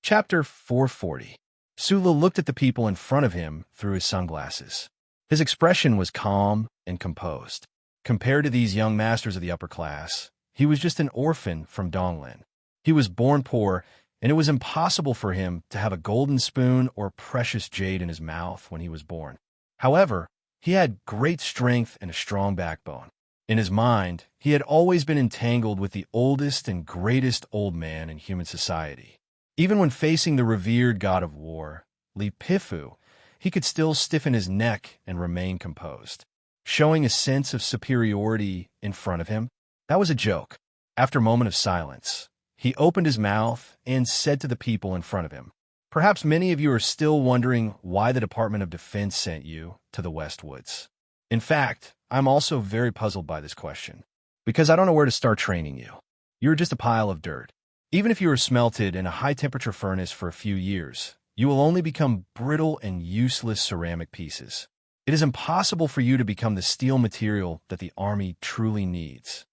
Chapter 440. Sula looked at the people in front of him through his sunglasses. His expression was calm and composed. Compared to these young masters of the upper class, he was just an orphan from Donglin. He was born poor, and it was impossible for him to have a golden spoon or precious jade in his mouth when he was born. However, he had great strength and a strong backbone. In his mind, he had always been entangled with the oldest and greatest old man in human society. Even when facing the revered god of war, Li Pifu, he could still stiffen his neck and remain composed. Showing a sense of superiority in front of him, that was a joke. After a moment of silence, he opened his mouth and said to the people in front of him, Perhaps many of you are still wondering why the Department of Defense sent you to the Westwoods. In fact, I'm also very puzzled by this question, because I don't know where to start training you. You're just a pile of dirt. Even if you are smelted in a high-temperature furnace for a few years, you will only become brittle and useless ceramic pieces. It is impossible for you to become the steel material that the Army truly needs.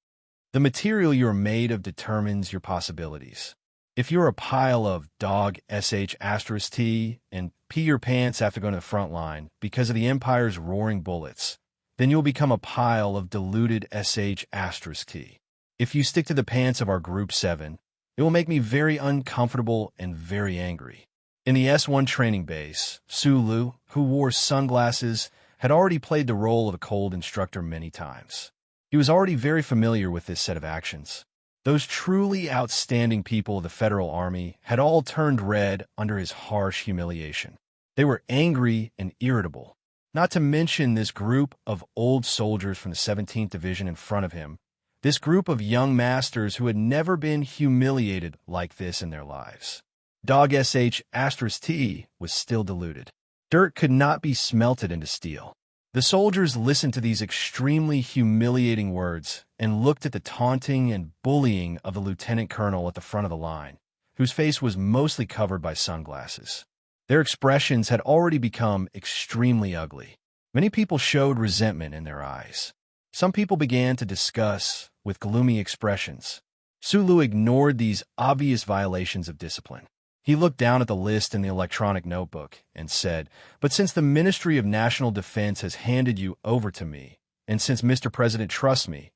The material you are made of determines your possibilities. If you're a pile of dog sh*t and pee your pants after going to the front line because of the Empire's roaring bullets, then you'll become a pile of diluted sh*t. If you stick to the pants of our Group 7, it will make me very uncomfortable and very angry. In the S1 training base, Sulu, who wore sunglasses, had already played the role of a cold instructor many times. He was already very familiar with this set of actions. Those truly outstanding people of the Federal Army had all turned red under his harsh humiliation. They were angry and irritable. Not to mention this group of old soldiers from the 17th Division in front of him, this group of young masters who had never been humiliated like this in their lives. Dog sh*t was still diluted. Dirt could not be smelted into steel. The soldiers listened to these extremely humiliating words and looked at the taunting and bullying of the lieutenant colonel at the front of the line, whose face was mostly covered by sunglasses. Their expressions had already become extremely ugly. Many people showed resentment in their eyes. Some people began to discuss with gloomy expressions. Sulu ignored these obvious violations of discipline. He looked down at the list in the electronic notebook and said, "But since the Ministry of National Defense has handed you over to me, and since Mr. President trusts me,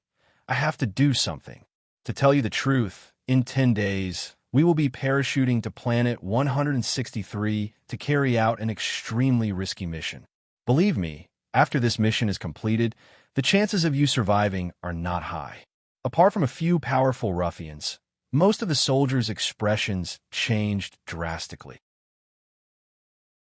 I have to do something. To tell you the truth, in 10 days, we will be parachuting to planet 163 to carry out an extremely risky mission. Believe me, after this mission is completed, the chances of you surviving are not high." Apart from a few powerful ruffians, most of the soldiers' expressions changed drastically.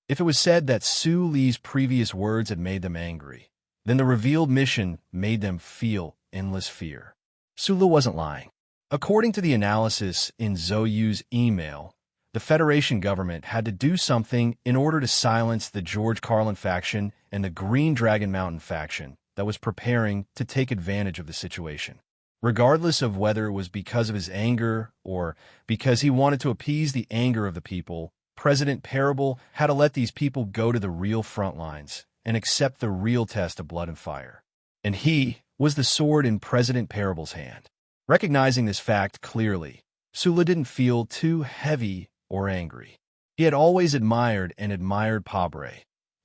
If it was said that Su Li's previous words had made them angry, then the revealed mission made them feel endless fear. Sulu wasn't lying. According to the analysis in Zoyu's email, the Federation government had to do something in order to silence the George Carlin faction and the Green Dragon Mountain faction that was preparing to take advantage of the situation. Regardless of whether it was because of his anger or because he wanted to appease the anger of the people, President Parable had to let these people go to the real front lines and accept the real test of blood and fire. And he was the sword in President Parable's hand. Recognizing this fact clearly, Sula didn't feel too heavy or angry. He had always admired Pabre.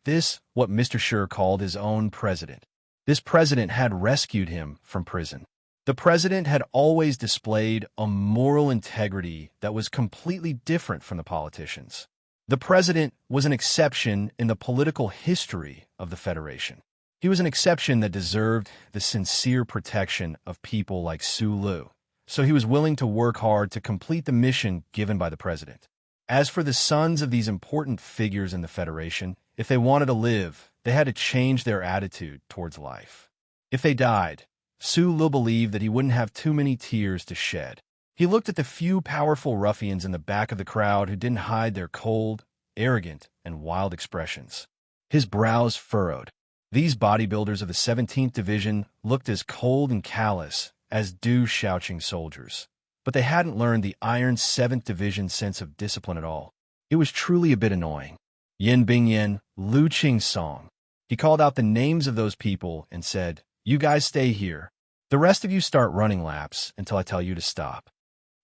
This, what Mr. Schur called his own president. This president had rescued him from prison. The president had always displayed a moral integrity that was completely different from the politicians. The president was an exception in the political history of the Federation. He was an exception that deserved the sincere protection of people like Sulu, so he was willing to work hard to complete the mission given by the president. As for the sons of these important figures in the Federation, if they wanted to live, they had to change their attitude towards life. If they died, Sulu believed that he wouldn't have too many tears to shed. He looked at the few powerful ruffians in the back of the crowd who didn't hide their cold, arrogant, and wild expressions. His brows furrowed. These bodybuilders of the 17th Division looked as cold and callous as douche-shouching soldiers. But they hadn't learned the iron 7th Division sense of discipline at all. It was truly a bit annoying. Yin Bingyan, Lu Ching Song. He called out the names of those people and said, "You guys stay here. The rest of you start running laps until I tell you to stop."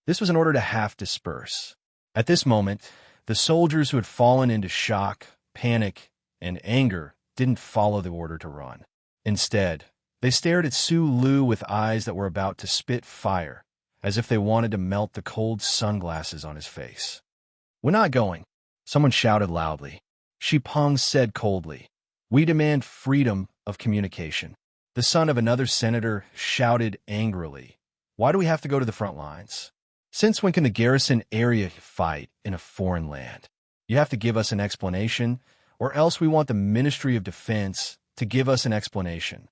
This was in order to half disperse. At this moment, the soldiers who had fallen into shock, panic, and anger didn't follow the order to run. Instead, they stared at Sulu with eyes that were about to spit fire, as if they wanted to melt the cold sunglasses on his face. "We're not going," someone shouted loudly. Shi Peng said coldly, "We demand freedom of communication." The son of another senator shouted angrily, "Why do we have to go to the front lines? Since when can the garrison area fight in a foreign land? You have to give us an explanation, or else we want the Ministry of Defense to give us an explanation."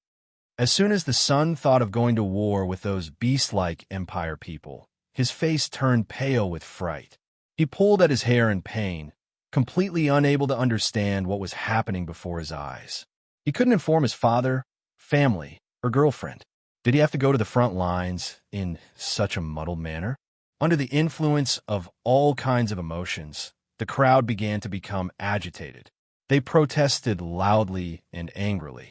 As soon as the son thought of going to war with those beast-like Empire people, his face turned pale with fright. He pulled at his hair in pain, completely unable to understand what was happening before his eyes. He couldn't inform his father, family, or girlfriend. Did he have to go to the front lines in such a muddled manner? Under the influence of all kinds of emotions, the crowd began to become agitated. They protested loudly and angrily.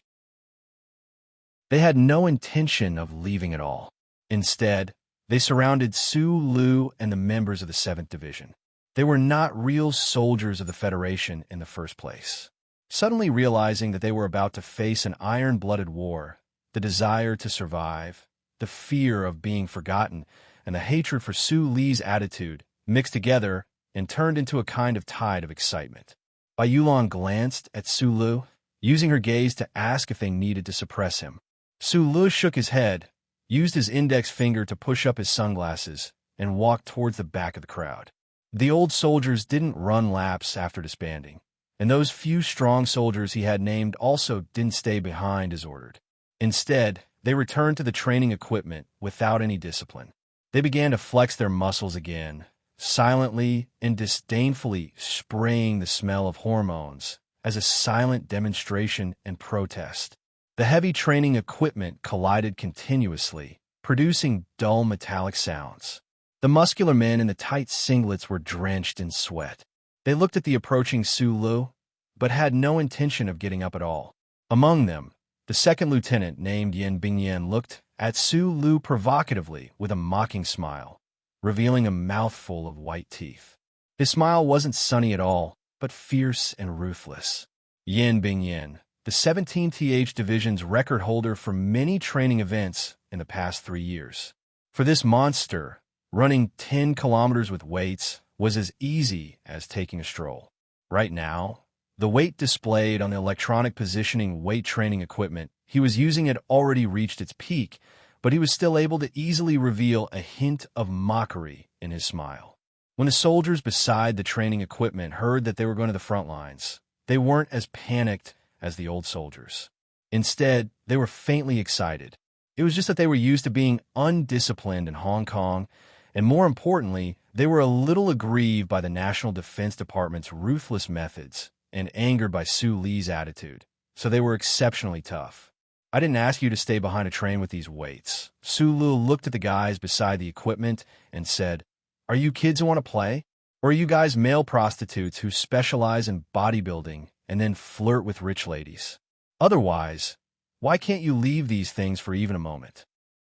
They had no intention of leaving at all. Instead, they surrounded Su Lu and the members of the 7th Division. They were not real soldiers of the Federation in the first place. Suddenly realizing that they were about to face an iron-blooded war, the desire to survive, the fear of being forgotten, and the hatred for Su Li's attitude mixed together and turned into a kind of tide of excitement. Bai Yulan glanced at Su Lu, using her gaze to ask if they needed to suppress him. Su Lu shook his head, used his index finger to push up his sunglasses, and walked towards the back of the crowd. The old soldiers didn't run laps after disbanding, and those few strong soldiers he had named also didn't stay behind as ordered. Instead, they returned to the training equipment without any discipline. They began to flex their muscles again, silently and disdainfully spraying the smell of hormones as a silent demonstration and protest. The heavy training equipment collided continuously, producing dull metallic sounds. The muscular men in the tight singlets were drenched in sweat. They looked at the approaching Su Lu, but had no intention of getting up at all. Among them, the second lieutenant named Yin Bingyan looked at Su Lu provocatively with a mocking smile, revealing a mouthful of white teeth. His smile wasn't sunny at all, but fierce and ruthless. Yin Bingyan, the 17th Division's record holder for many training events in the past 3 years. For this monster, running 10 kilometers with weights was as easy as taking a stroll. Right now, the weight displayed on the electronic positioning weight training equipment he was using had already reached its peak, but he was still able to easily reveal a hint of mockery in his smile. When the soldiers beside the training equipment heard that they were going to the front lines, they weren't as panicked as the old soldiers. Instead, they were faintly excited. It was just that they were used to being undisciplined in Hong Kong, and more importantly, they were a little aggrieved by the National Defense Department's ruthless methods and angered by Su Li's attitude, so they were exceptionally tough. I didn't ask you to stay behind a train with these weights. Su Lu looked at the guys beside the equipment and said, "Are you kids who want to play? Or are you guys male prostitutes who specialize in bodybuilding and then flirt with rich ladies? Otherwise, why can't you leave these things for even a moment?"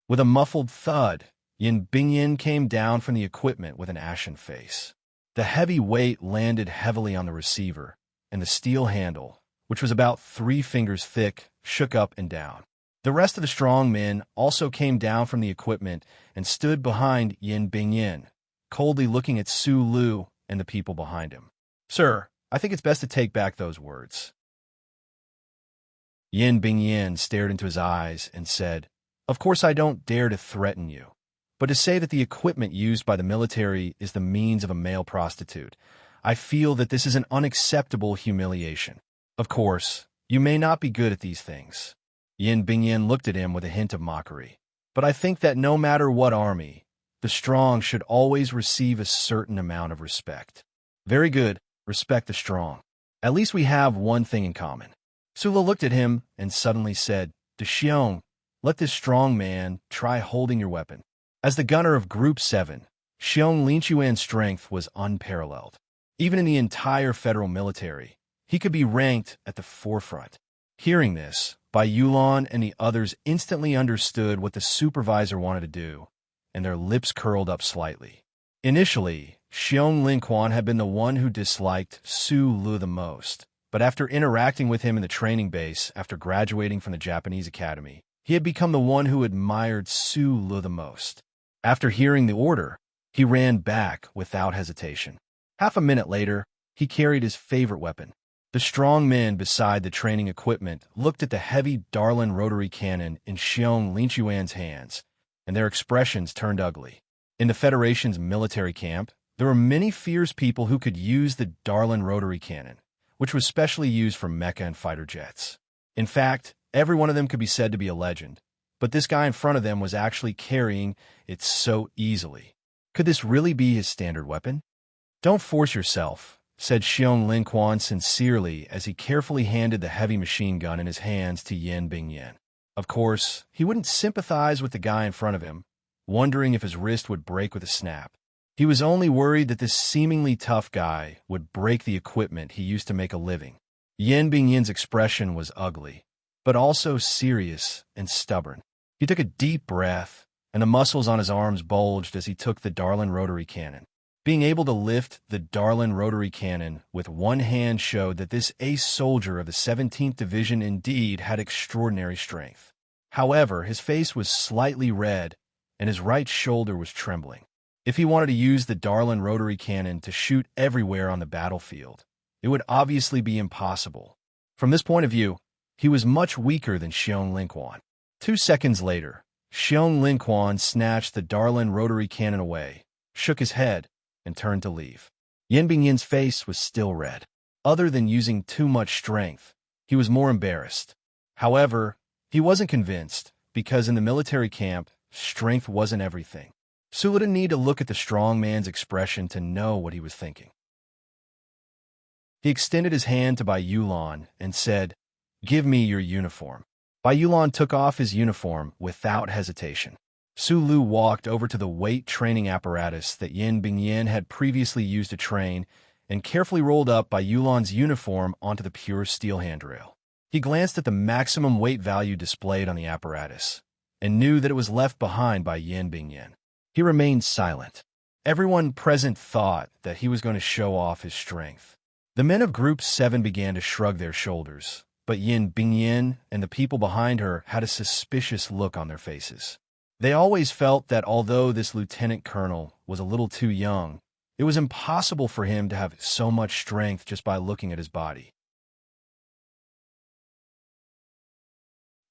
With a muffled thud, Yin Bingyan came down from the equipment with an ashen face. The heavy weight landed heavily on the receiver, and the steel handle, which was about 3 fingers thick, shook up and down. The rest of the strong men also came down from the equipment and stood behind Yin Bingyan, coldly looking at Su Lu and the people behind him. "Sir, I think it's best to take back those words." Yin Bingyan stared into his eyes and said, "Of course I don't dare to threaten you, but to say that the equipment used by the military is the means of a male prostitute, I feel that this is an unacceptable humiliation. Of course, you may not be good at these things." Yin Bingyan looked at him with a hint of mockery. "But I think that no matter what army, the strong should always receive a certain amount of respect." "Very good, respect the strong. At least we have one thing in common." Sula looked at him and suddenly said, "De Xiong, let this strong man try holding your weapon." As the gunner of Group 7, Xiong Linchuan's strength was unparalleled. Even in the entire federal military, he could be ranked at the forefront. Hearing this, Bai Yulan and the others instantly understood what the supervisor wanted to do, and their lips curled up slightly. Initially, Xiong Linquan had been the one who disliked Su Lu the most, but after interacting with him in the training base after graduating from the Japanese academy, he had become the one who admired Su Lu the most. After hearing the order, he ran back without hesitation. Half a minute later, he carried his favorite weapon. The strong men beside the training equipment looked at the heavy Darlin rotary cannon in Xiong Linchuan's hands, and their expressions turned ugly. In the Federation's military camp, there were many fierce people who could use the Darlin rotary cannon, which was specially used for mecha and fighter jets. In fact, every one of them could be said to be a legend, but this guy in front of them was actually carrying it so easily. Could this really be his standard weapon? "Don't force yourself," said Xiong Linquan sincerely as he carefully handed the heavy machine gun in his hands to Yen Bingyan. Of course, he wouldn't sympathize with the guy in front of him, wondering if his wrist would break with a snap. He was only worried that this seemingly tough guy would break the equipment he used to make a living. Yen Bingyan's expression was ugly, but also serious and stubborn. He took a deep breath, and the muscles on his arms bulged as he took the Darlin rotary cannon. Being able to lift the Darlin rotary cannon with one hand showed that this ace soldier of the 17th Division indeed had extraordinary strength. However, his face was slightly red, and his right shoulder was trembling. If he wanted to use the Darlin rotary cannon to shoot everywhere on the battlefield, it would obviously be impossible. From this point of view, he was much weaker than Xiong Linquan. 2 seconds later, Xiong Linquan snatched the Darlin rotary cannon away, shook his head, and turned to leave. Yen Bingyan's face was still red. Other than using too much strength, he was more embarrassed. However, he wasn't convinced, because in the military camp, strength wasn't everything. Sulu didn't need to look at the strong man's expression to know what he was thinking. He extended his hand to Bai Yulan and said, "Give me your uniform." Bai Yulan took off his uniform without hesitation. Sulu walked over to the weight training apparatus that Yen Bingyan had previously used to train and carefully rolled up Bai Yulan's uniform onto the pure steel handrail. He glanced at the maximum weight value displayed on the apparatus and knew that it was left behind by Yen Bingyan. He remained silent. Everyone present thought that he was going to show off his strength. The men of Group 7 began to shrug their shoulders, but Yen Bingyan and the people behind her had a suspicious look on their faces. They always felt that although this lieutenant colonel was a little too young, it was impossible for him to have so much strength just by looking at his body.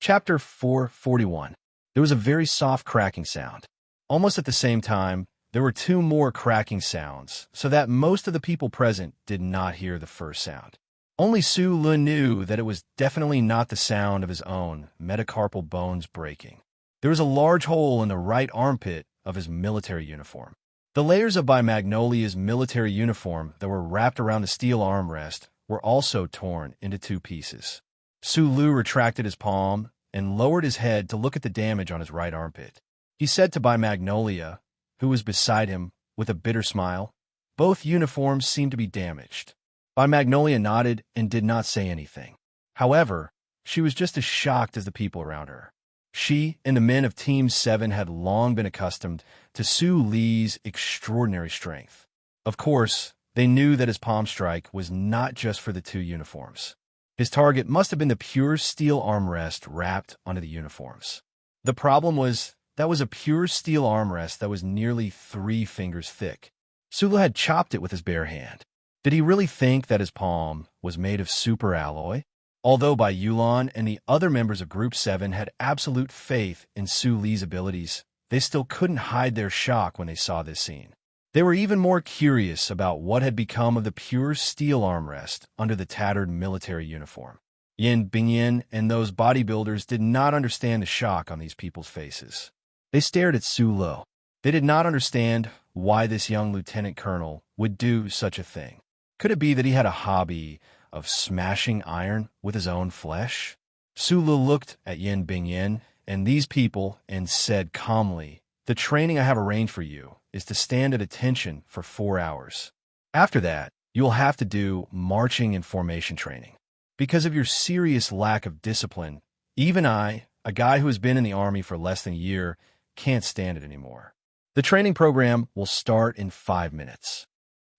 Chapter 441. There was a very soft cracking sound. Almost at the same time, there were 2 more cracking sounds, so that most of the people present did not hear the first sound. Only Su Lun knew that it was definitely not the sound of his own metacarpal bones breaking. There was a large hole in the right armpit of his military uniform. The layers of Bai Magnolia's military uniform that were wrapped around the steel armrest were also torn into 2 pieces. Su Lu retracted his palm and lowered his head to look at the damage on his right armpit. He said to Bai Magnolia, who was beside him, with a bitter smile, "Both uniforms seem to be damaged." Bai Magnolia nodded and did not say anything. However, she was just as shocked as the people around her. She and the men of Team 7 had long been accustomed to Su Li's extraordinary strength. Of course, they knew that his palm strike was not just for the 2 uniforms. His target must have been the pure steel armrest wrapped onto the uniforms. The problem was that was a pure steel armrest that was nearly 3 fingers thick. Sulu had chopped it with his bare hand. Did he really think that his palm was made of super alloy? Although Bai Yulan and the other members of Group 7 had absolute faith in Su Li's abilities, they still couldn't hide their shock when they saw this scene. They were even more curious about what had become of the pure steel armrest under the tattered military uniform. Yen Bingyan and those bodybuilders did not understand the shock on these people's faces. They stared at Su Lu. They did not understand why this young lieutenant colonel would do such a thing. Could it be that he had a hobby of smashing iron with his own flesh? Su Lu looked at Yen Bingyan and these people and said calmly, "The training I have arranged for you is to stand at attention for 4 hours. After that, you will have to do marching and formation training. Because of your serious lack of discipline, even I, a guy who has been in the army for less than a year, can't stand it anymore. The training program will start in 5 minutes."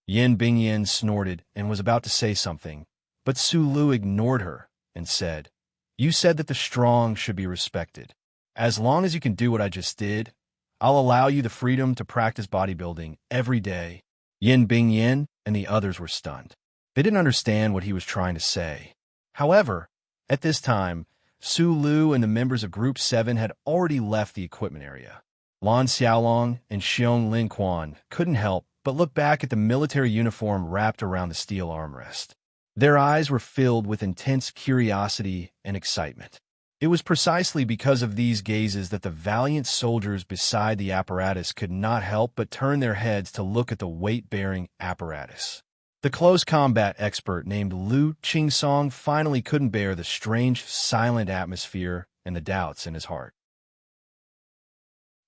Yen Bingyan snorted and was about to say something, but Su Lu ignored her and said, "You said that the strong should be respected. As long as you can do what I just did, I'll allow you the freedom to practice bodybuilding every day." Yen Bingyan and the others were stunned. They didn't understand what he was trying to say. However, at this time, Su Lu and the members of Group 7 had already left the equipment area. Lan Xiaolong and Xiong Linquan couldn't help but look back at the military uniform wrapped around the steel armrest. Their eyes were filled with intense curiosity and excitement. It was precisely because of these gazes that the valiant soldiers beside the apparatus could not help but turn their heads to look at the weight-bearing apparatus. The close combat expert named Lu Qingsong finally couldn't bear the strange, silent atmosphere and the doubts in his heart.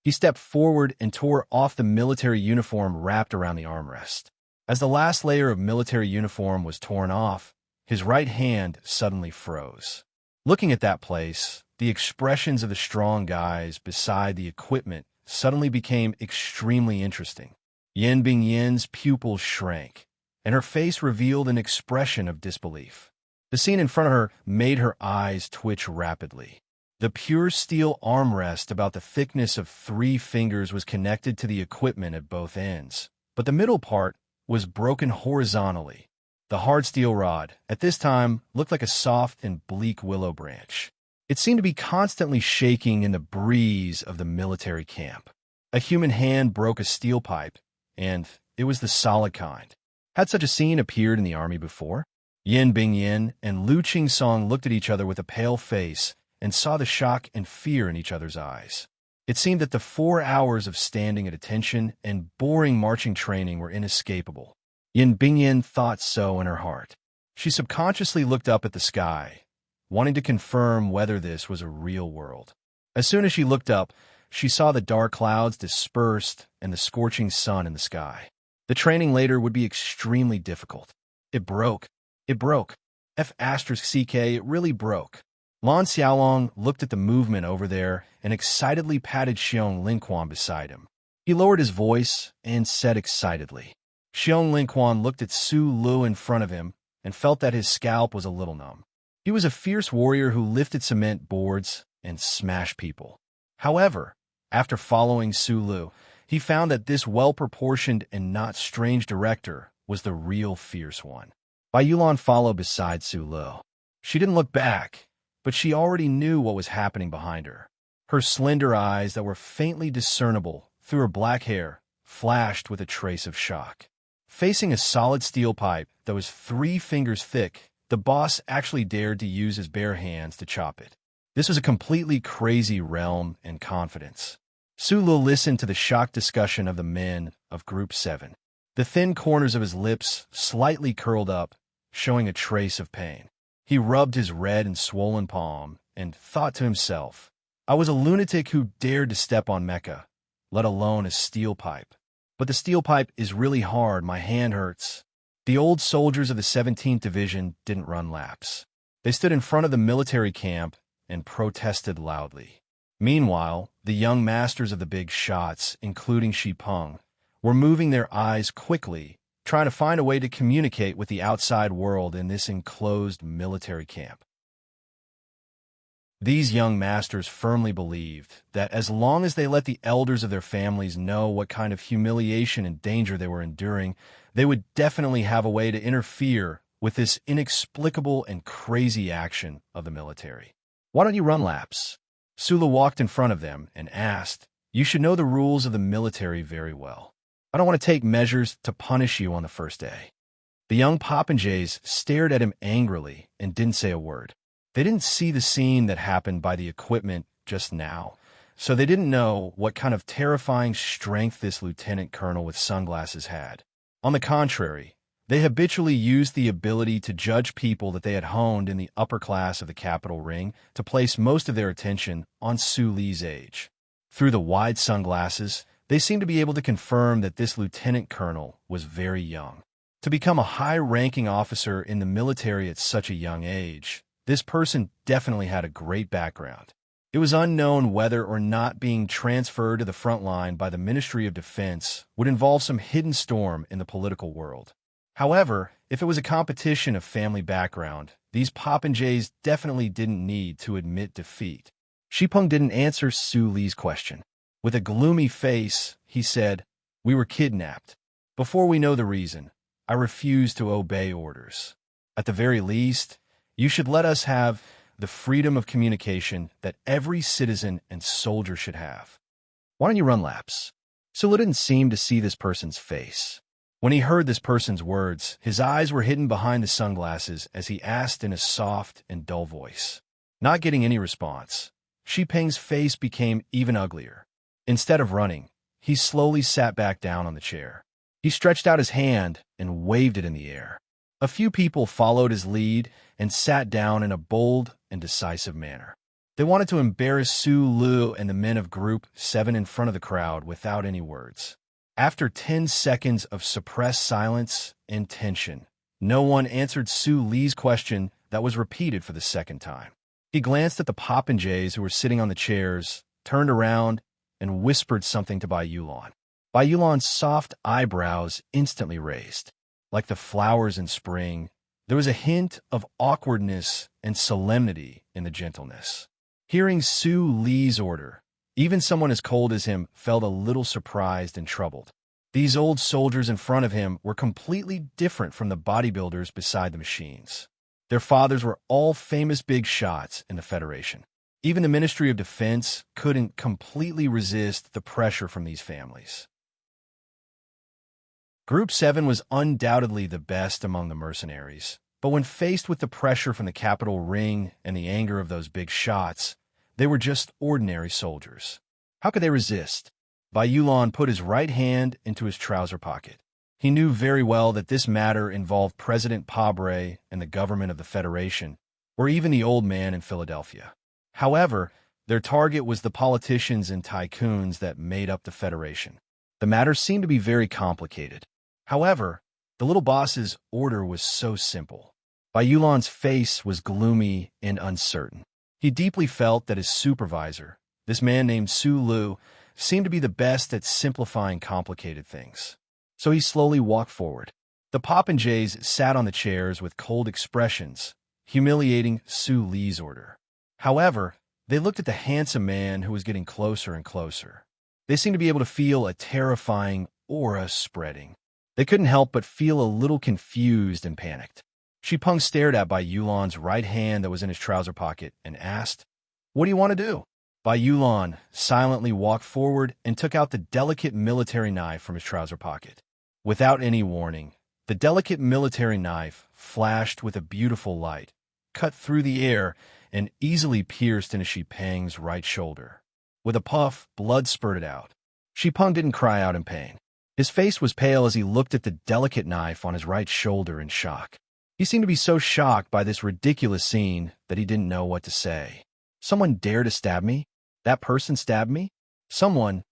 He stepped forward and tore off the military uniform wrapped around the armrest. As the last layer of military uniform was torn off, his right hand suddenly froze. Looking at that place, the expressions of the strong guys beside the equipment suddenly became extremely interesting. Yan Bingyin's pupils shrank, and her face revealed an expression of disbelief. The scene in front of her made her eyes twitch rapidly. The pure steel armrest about the thickness of 3 fingers was connected to the equipment at both ends, but the middle part was broken horizontally. The hard steel rod, at this time, looked like a soft and bleak willow branch. It seemed to be constantly shaking in the breeze of the military camp. A human hand broke a steel pipe, and it was the solid kind. Had such a scene appeared in the army before? Yan Bingyin and Lu Qingsong looked at each other with a pale face and saw the shock and fear in each other's eyes. It seemed that the 4 hours of standing at attention and boring marching training were inescapable. Yan Bingyin thought so in her heart. She subconsciously looked up at the sky, wanting to confirm whether this was a real world. As soon as she looked up, she saw the dark clouds dispersed and the scorching sun in the sky. The training later would be extremely difficult. It broke. It broke. F***CK, it really broke. Lan Xiaolong looked at the movement over there and excitedly patted Xiong Linquan beside him. He lowered his voice and said excitedly. Xiong Linquan looked at Su Lu in front of him and felt that his scalp was a little numb. He was a fierce warrior who lifted cement boards and smashed people. However, after following Su Lu, he found that this well-proportioned and not strange director was the real fierce one. Bai Yulan followed beside Su Lu. She didn't look back, but she already knew what was happening behind her. Her slender eyes that were faintly discernible through her black hair flashed with a trace of shock. Facing a solid steel pipe that was 3 fingers thick, the boss actually dared to use his bare hands to chop it. This was a completely crazy realm and confidence. Su Lu listened to the shocked discussion of the men of Group 7. The thin corners of his lips slightly curled up, showing a trace of pain. He rubbed his red and swollen palm and thought to himself, I was a lunatic who dared to step on Mecca, let alone a steel pipe. But the steel pipe is really hard, my hand hurts. The old soldiers of the 17th Division didn't run laps. They stood in front of the military camp and protested loudly. Meanwhile, the young masters of the big shots, including Shi Peng, were moving their eyes quickly, trying to find a way to communicate with the outside world in this enclosed military camp. These young masters firmly believed that as long as they let the elders of their families know what kind of humiliation and danger they were enduring, they would definitely have a way to interfere with this inexplicable and crazy action of the military. Why don't you run laps? Su Lu walked in front of them and asked, You should know the rules of the military very well. I don't want to take measures to punish you on the first day. The young popinjays stared at him angrily and didn't say a word. They didn't see the scene that happened by the equipment just now, so they didn't know what kind of terrifying strength this lieutenant colonel with sunglasses had. On the contrary, they habitually used the ability to judge people that they had honed in the upper class of the capital ring to place most of their attention on Su Li's age. Through the wide sunglasses, they seemed to be able to confirm that this lieutenant colonel was very young. To become a high-ranking officer in the military at such a young age, this person definitely had a great background. It was unknown whether or not being transferred to the front line by the Ministry of Defense would involve some hidden storm in the political world. However, if it was a competition of family background, these popinjays definitely didn't need to admit defeat. Shi Peng didn't answer Su Li's question. With a gloomy face, he said, We were kidnapped. Before we know the reason, I refuse to obey orders. At the very least, you should let us have the freedom of communication that every citizen and soldier should have. Why don't you run laps? Su Lu didn't seem to see this person's face. When he heard this person's words, his eyes were hidden behind the sunglasses as he asked in a soft and dull voice. Not getting any response, Shi Peng's face became even uglier. Instead of running, he slowly sat back down on the chair. He stretched out his hand and waved it in the air. A few people followed his lead and sat down in a bold and decisive manner. They wanted to embarrass Su Lu and the men of Group 7 in front of the crowd without any words. After 10 seconds of suppressed silence and tension, no one answered Su Li's question that was repeated for the second time. He glanced at the popinjays who were sitting on the chairs, turned around, and whispered something to Bai Yulan. Bai Yulan's soft eyebrows instantly raised. Like the flowers in spring, there was a hint of awkwardness and solemnity in the gentleness. Hearing Su Li's order, even someone as cold as him felt a little surprised and troubled. These old soldiers in front of him were completely different from the bodybuilders beside the machines. Their fathers were all famous big shots in the Federation. Even the Ministry of Defense couldn't completely resist the pressure from these families. Group 7 was undoubtedly the best among the mercenaries, but when faced with the pressure from the capital ring and the anger of those big shots, they were just ordinary soldiers. How could they resist? Bai Yulan put his right hand into his trouser pocket. He knew very well that this matter involved President Pabre and the government of the Federation, or even the old man in Philadelphia. However, their target was the politicians and tycoons that made up the Federation. The matter seemed to be very complicated. However, the little boss's order was so simple. Bai Yulan's face was gloomy and uncertain. He deeply felt that his supervisor, this man named Su Lu, seemed to be the best at simplifying complicated things. So he slowly walked forward. The popinjays sat on the chairs with cold expressions, humiliating Su Li's order. However, they looked at the handsome man who was getting closer and closer. They seemed to be able to feel a terrifying aura spreading. They couldn't help but feel a little confused and panicked. Shipeng stared at Bai Yulan's right hand that was in his trouser pocket and asked, "What do you want to do?" Bai Yulan silently walked forward and took out the delicate military knife from his trouser pocket. Without any warning, the delicate military knife flashed with a beautiful light, cut through the air, and easily pierced into Shipeng's right shoulder. With a puff, blood spurted out. Shipeng didn't cry out in pain. His face was pale as he looked at the delicate knife on his right shoulder in shock. He seemed to be so shocked by this ridiculous scene that he didn't know what to say. Someone dared to stab me? That person stabbed me? Someone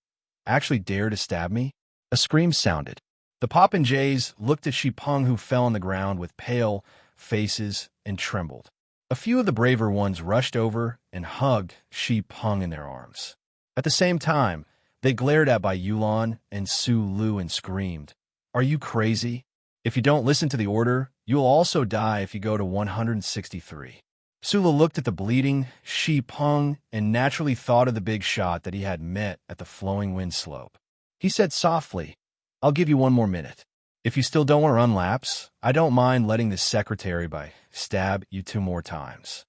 actually dared to stab me? A scream sounded. The popinjays looked at Shipeng, who fell on the ground with pale faces and trembled. A few of the braver ones rushed over and hugged Shipeng in their arms. At the same time, they glared at Bai Yulan and Su Lu and screamed, "Are you crazy? If you don't listen to the order, you'll also die if you go to 163. Su Lu looked at the bleeding Shipeng and naturally thought of the big shot that he had met at the flowing wind slope. He said softly, "I'll give you one more minute. If you still don't want to run laps, I don't mind letting the secretary stab you 2 more times."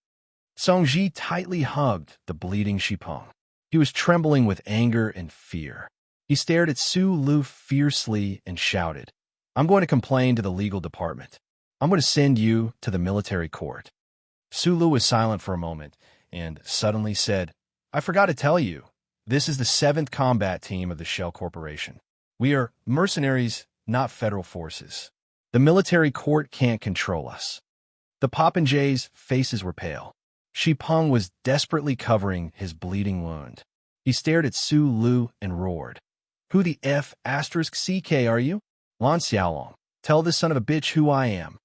Song Ji tightly hugged the bleeding Shipeng. He was trembling with anger and fear. He stared at Su Lu fiercely and shouted, "I'm going to complain to the legal department. I'm going to send you to the military court." Su Lu was silent for a moment and suddenly said, "I forgot to tell you, this is the 7th combat team of the Shell Corporation. We are mercenaries, not federal forces. The military court can't control us." The popinjays' faces were pale. Shipeng was desperately covering his bleeding wound. He stared at Su Lu and roared, "Who the F***CK are you?" "Lan Xiaolong. Tell this son of a bitch who I am."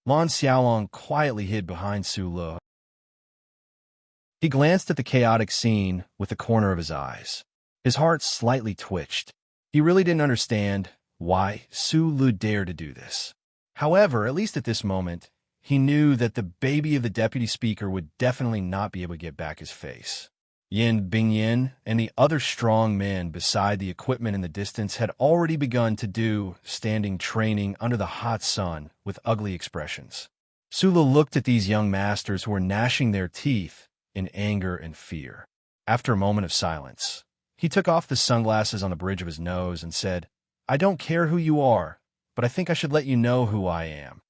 Lan Xiaolong quietly hid behind Su Lu. He glanced at the chaotic scene with the corner of his eyes. His heart slightly twitched. He really didn't understand why Su Lu dared to do this. However, at least at this moment, he knew that the baby of the deputy speaker would definitely not be able to get back his face. Yin Bingyin and the other strong men beside the equipment in the distance had already begun to do standing training under the hot sun with ugly expressions. Su Lu looked at these young masters who were gnashing their teeth in anger and fear. After a moment of silence, he took off the sunglasses on the bridge of his nose and said, "I don't care who you are, but I think I should let you know who I am."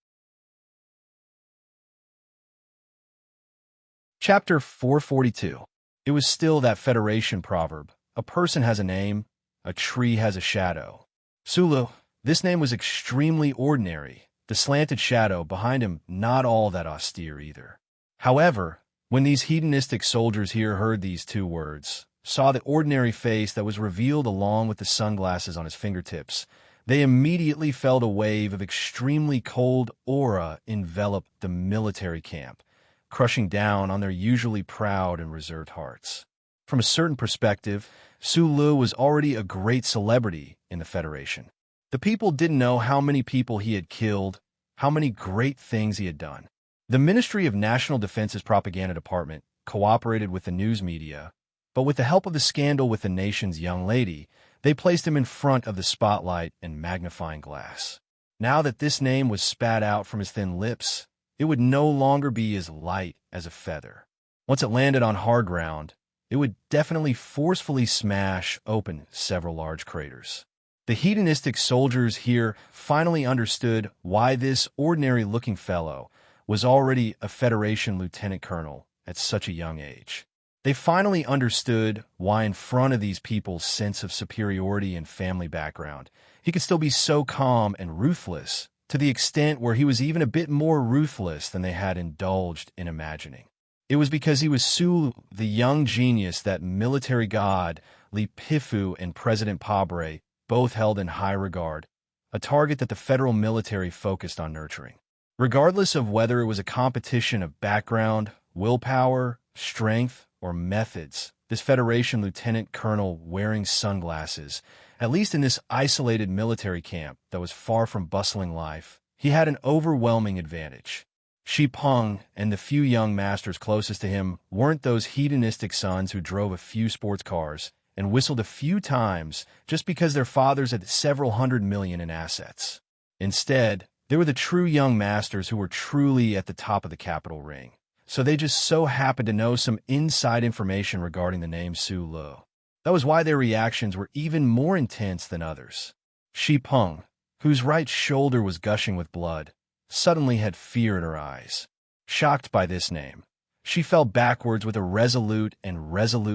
Chapter 442. It was still that Federation proverb, "A person has a name, a tree has a shadow." "Su Lu, This name was extremely ordinary, the slanted shadow behind him not all that austere either. However, when these hedonistic soldiers here heard these two words, saw the ordinary face that was revealed along with the sunglasses on his fingertips, they immediately felt a wave of extremely cold aura envelop the military camp, crushing down on their usually proud and reserved hearts. From a certain perspective, Su Lu was already a great celebrity in the Federation. The people didn't know how many people he had killed, how many great things he had done. The Ministry of National Defense's propaganda department cooperated with the news media, but with the help of the scandal with the nation's young lady, they placed him in front of the spotlight and magnifying glass. Now that this name was spat out from his thin lips, it would no longer be as light as a feather. Once it landed on hard ground, it would definitely forcefully smash open several large craters. The hedonistic soldiers here finally understood why this ordinary-looking fellow was already a Federation lieutenant colonel at such a young age. They finally understood why in front of these people's sense of superiority and family background, he could still be so calm and ruthless, to the extent where he was even a bit more ruthless than they had indulged in imagining. It was because he was Su, the young genius that military god Li Pifu and President Pabre both held in high regard, a target that the federal military focused on nurturing. Regardless of whether it was a competition of background, willpower, strength, or methods, this Federation lieutenant colonel wearing sunglasses, at least in this isolated military camp that was far from bustling life, he had an overwhelming advantage. Shi Peng and the few young masters closest to him weren't those hedonistic sons who drove a few sports cars and whistled a few times just because their fathers had several $100 million in assets. Instead, they were the true young masters who were truly at the top of the capital ring. So they just so happened to know some inside information regarding the name Su Lu. That was why their reactions were even more intense than others. Shi Peng, whose right shoulder was gushing with blood, suddenly had fear in her eyes. Shocked by this name, she fell backwards with a resolute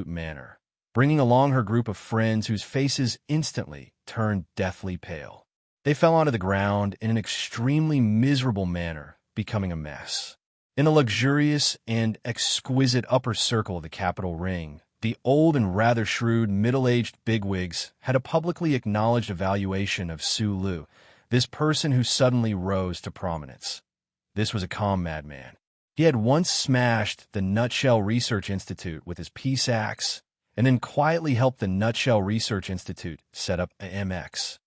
manner, bringing along her group of friends whose faces instantly turned deathly pale. They fell onto the ground in an extremely miserable manner, becoming a mess. In the luxurious and exquisite upper circle of the Capitol ring, the old and rather shrewd middle-aged bigwigs had a publicly acknowledged evaluation of Su Lu, this person who suddenly rose to prominence. This was a calm madman. He had once smashed the Nutshell Research Institute with his peace axe, and then quietly helped the Nutshell Research Institute set up a MX.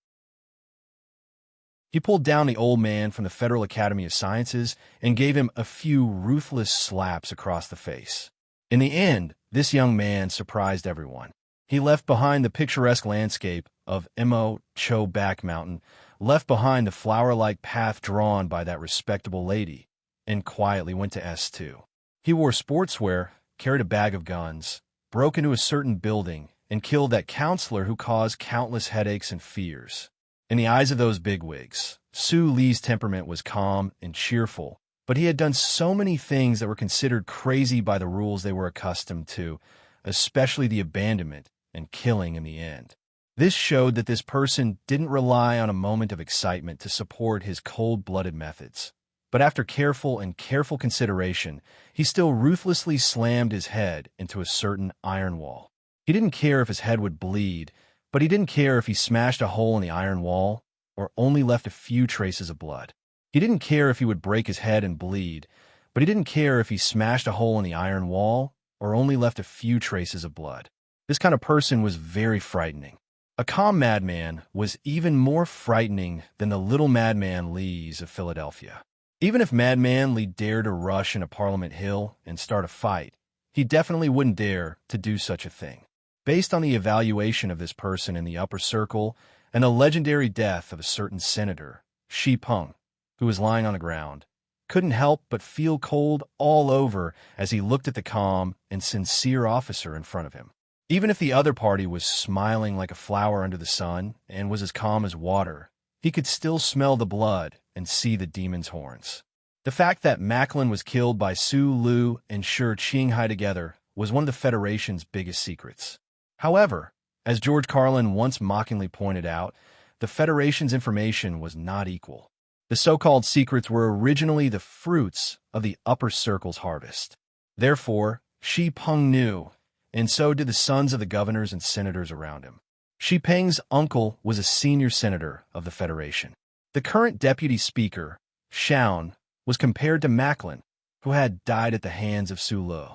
He pulled down the old man from the Federal Academy of Sciences and gave him a few ruthless slaps across the face. In the end, this young man surprised everyone. He left behind the picturesque landscape of Mo Cho Back Mountain, left behind the flower-like path drawn by that respectable lady, and quietly went to S2. He wore sportswear, carried a bag of guns, broke into a certain building, and killed that counselor who caused countless headaches and fears. In the eyes of those bigwigs, Su Li's temperament was calm and cheerful, but he had done so many things that were considered crazy by the rules they were accustomed to, especially the abandonment and killing in the end. This showed that this person didn't rely on a moment of excitement to support his cold-blooded methods. But after careful consideration, he still ruthlessly slammed his head into a certain iron wall. He didn't care if his head would bleed, but he didn't care if he smashed a hole in the iron wall or only left a few traces of blood. He didn't care if he would break his head and bleed, but he didn't care if he smashed a hole in the iron wall or only left a few traces of blood. This kind of person was very frightening. A calm madman was even more frightening than the little madman Lees of Philadelphia. Even if Madman Lee dared to rush into Parliament Hill and start a fight, he definitely wouldn't dare to do such a thing. Based on the evaluation of this person in the upper circle and the legendary death of a certain senator, Shi Peng, who was lying on the ground, couldn't help but feel cold all over as he looked at the calm and sincere officer in front of him. Even if the other party was smiling like a flower under the sun and was as calm as water, he could still smell the blood and see the demon's horns. The fact that Macklin was killed by Su Lu and Shi Qinghai together was one of the Federation's biggest secrets. However, as George Carlin once mockingly pointed out, the Federation's information was not equal. The so-called secrets were originally the fruits of the upper circle's harvest. Therefore, Shi Peng knew, and so did the sons of the governors and senators around him. Shi Peng's uncle was a senior senator of the Federation. The current deputy speaker, Shaun, was compared to Macklin, who had died at the hands of Su Lu.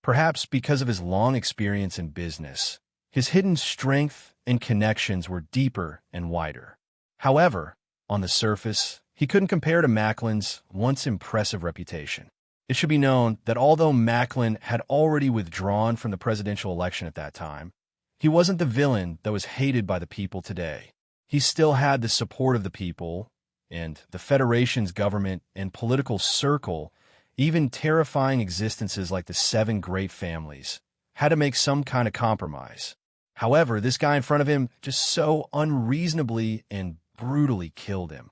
Perhaps because of his long experience in business, his hidden strength and connections were deeper and wider. However, on the surface, he couldn't compare to Macklin's once impressive reputation. It should be known that although Macklin had already withdrawn from the presidential election at that time, he wasn't the villain that was hated by the people today. He still had the support of the people, and the Federation's government and political circle, even terrifying existences like the Seven Great Families, had to make some kind of compromise. However, this guy in front of him just so unreasonably and brutally killed him.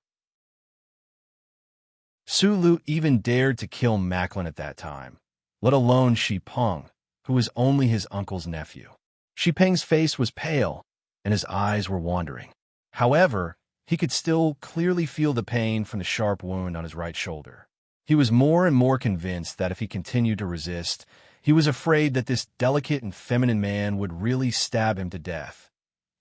Su Lu even dared to kill Macklin at that time, let alone Shi Peng, who was only his uncle's nephew. Shi Peng's face was pale, and his eyes were wandering. However, he could still clearly feel the pain from the sharp wound on his right shoulder. He was more and more convinced that if he continued to resist, he was afraid that this delicate and feminine man would really stab him to death.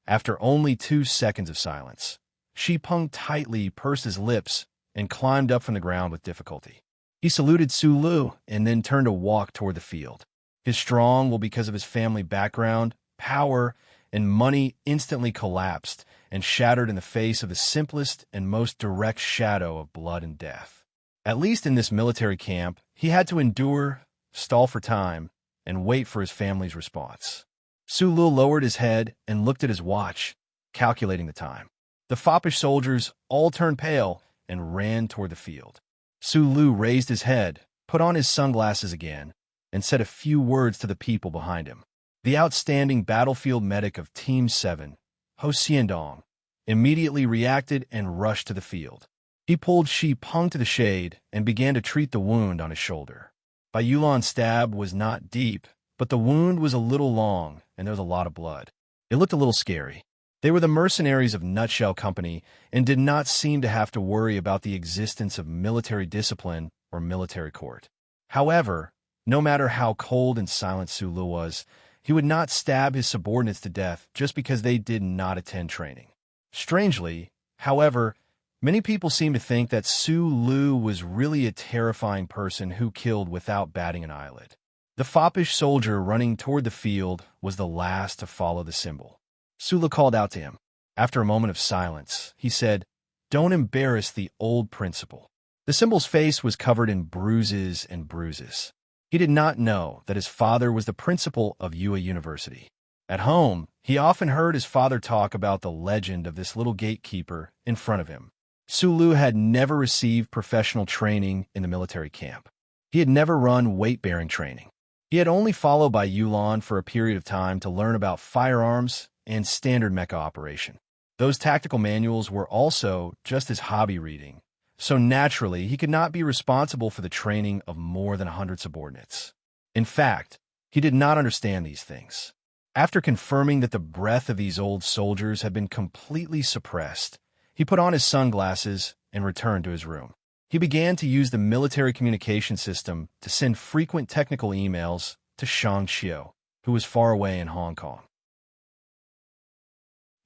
After only 2 seconds of silence, Shi Peng tightly pursed his lips and climbed up from the ground with difficulty. He saluted Su Lu and then turned to walk toward the field. His strong will, because of his family background, power, and money, instantly collapsed and shattered in the face of the simplest and most direct shadow of blood and death. At least in this military camp, he had to endure, stall for time, and wait for his family's response. Su Lu lowered his head and looked at his watch, calculating the time. The foppish soldiers all turned pale and ran toward the field. Su Lu raised his head, put on his sunglasses again, and said a few words to the people behind him. The outstanding battlefield medic of Team 7, Ho Xiandong, immediately reacted and rushed to the field. He pulled Shi Peng to the shade and began to treat the wound on his shoulder. Bai Yulan's stab was not deep, but the wound was a little long and there was a lot of blood. It looked a little scary. They were the mercenaries of Nutshell Company and did not seem to have to worry about the existence of military discipline or military court. However, no matter how cold and silent Su Lu was, he would not stab his subordinates to death just because they did not attend training. Strangely, however, many people seem to think that Su Lu was really a terrifying person who killed without batting an eyelid. The foppish soldier running toward the field was the last to follow the symbol. Su Lu called out to him. After a moment of silence, he said, "Don't embarrass the old principal." The symbol's face was covered in bruises and bruises. He did not know that his father was the principal of Yue University. At home, he often heard his father talk about the legend of this little gatekeeper in front of him. Su Lu had never received professional training in the military camp. He had never run weight-bearing training. He had only followed Bai Yulan for a period of time to learn about firearms and standard mecha operation. Those tactical manuals were also just his hobby reading, so naturally he could not be responsible for the training of more than 100 subordinates. In fact, he did not understand these things. After confirming that the breath of these old soldiers had been completely suppressed, he put on his sunglasses and returned to his room. He began to use the military communication system to send frequent technical emails to Shang Xiu, who was far away in Hong Kong.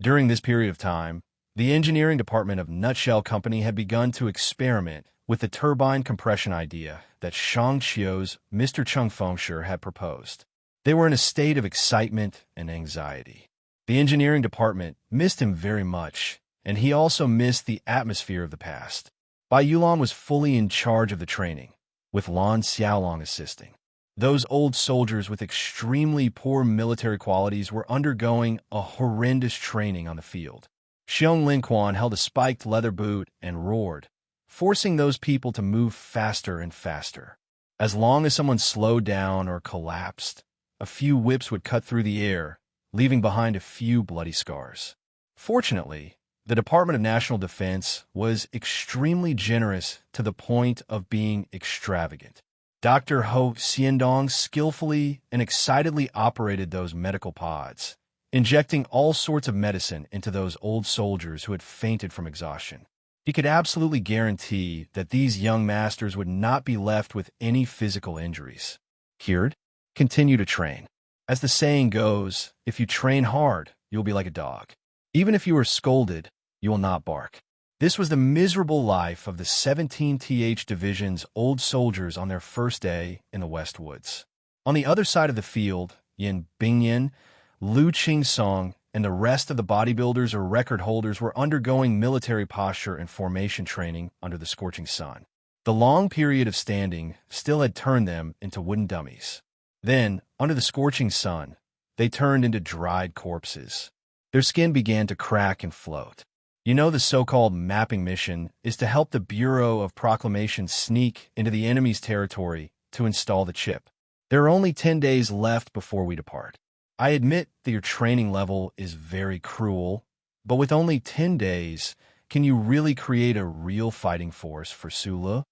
During this period of time, the engineering department of Nutshell Company had begun to experiment with the turbine compression idea that Shang Xiu's Mr. Chung Fengsher had proposed. They were in a state of excitement and anxiety. The engineering department missed him very much, and he also missed the atmosphere of the past. Bai Yulan was fully in charge of the training, with Lan Xiaolong assisting. Those old soldiers with extremely poor military qualities were undergoing a horrendous training on the field. Xiong Linquan held a spiked leather boot and roared, forcing those people to move faster and faster. As long as someone slowed down or collapsed, a few whips would cut through the air, leaving behind a few bloody scars. Fortunately, the Department of National Defense was extremely generous to the point of being extravagant. Dr. Ho Xiandong skillfully and excitedly operated those medical pods, injecting all sorts of medicine into those old soldiers who had fainted from exhaustion. He could absolutely guarantee that these young masters would not be left with any physical injuries. Cured? Continue to train. As the saying goes, if you train hard, you'll be like a dog. Even if you are scolded, you will not bark. This was the miserable life of the 17th Division's old soldiers on their first day in the West Woods. On the other side of the field, Yin Bingyin, Lu Qingsong, and the rest of the bodybuilders or record holders were undergoing military posture and formation training under the scorching sun. The long period of standing still had turned them into wooden dummies. Then, under the scorching sun, they turned into dried corpses. Their skin began to crack and float. You know, the so-called mapping mission is to help the Bureau of Proclamation sneak into the enemy's territory to install the chip. There are only 10 days left before we depart. I admit that your training level is very cruel, but with only 10 days, can you really create a real fighting force for Sulu?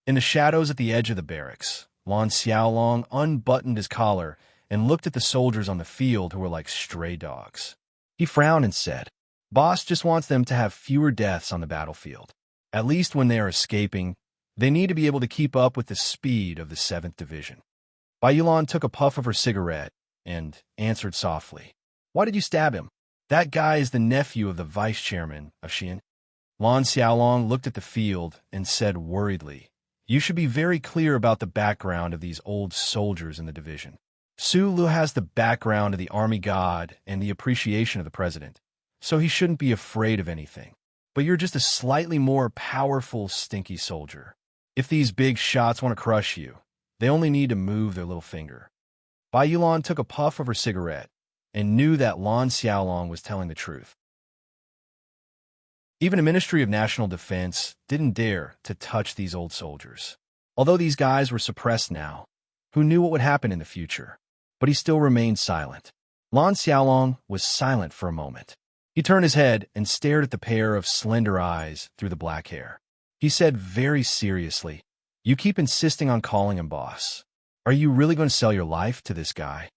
In the shadows at the edge of the barracks, Lan Xiaolong unbuttoned his collar and looked at the soldiers on the field who were like stray dogs. He frowned and said, "Boss just wants them to have fewer deaths on the battlefield. At least when they are escaping, they need to be able to keep up with the speed of the 7th Division." Bai Yulan took a puff of her cigarette and answered softly, "Why did you stab him? That guy is the nephew of the vice chairman of Xi'an." Lan Xiaolong looked at the field and said worriedly, "You should be very clear about the background of these old soldiers in the division. Su Lu has the background of the army god and the appreciation of the president, so he shouldn't be afraid of anything. But you're just a slightly more powerful, stinky soldier. If these big shots want to crush you, they only need to move their little finger." Bai Yulan took a puff of her cigarette and knew that Lan Xiaolong was telling the truth. Even the Ministry of National Defense didn't dare to touch these old soldiers. Although these guys were suppressed now, who knew what would happen in the future? But he still remained silent. Lan Xiaolong was silent for a moment. He turned his head and stared at the pair of slender eyes through the black hair. He said very seriously, "You keep insisting on calling him boss. Are you really going to sell your life to this guy?"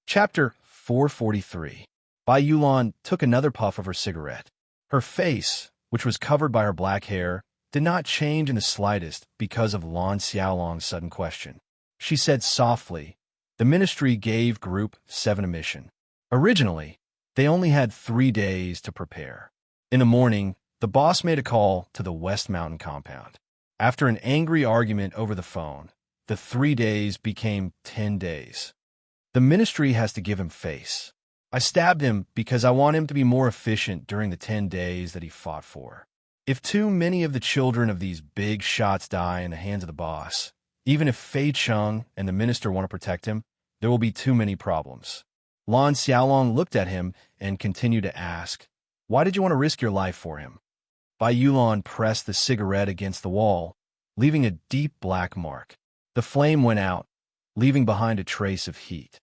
Chapter 443. Bai Yulan took another puff of her cigarette. Her face, which was covered by her black hair, did not change in the slightest because of Lan Xiaolong's sudden question. She said softly, "The ministry gave Group 7 a mission. Originally, they only had 3 days to prepare. In the morning, the boss made a call to the West Mountain compound. After an angry argument over the phone, the 3 days became 10 days. The ministry has to give him face. I stabbed him because I want him to be more efficient during the 10 days that he fought for. If too many of the children of these big shots die in the hands of the boss, even if Fei Cheng and the minister want to protect him, there will be too many problems." Lan Xiaolong looked at him and continued to ask, "Why did you want to risk your life for him?" Bai Yulan pressed the cigarette against the wall, leaving a deep black mark. The flame went out, leaving behind a trace of heat.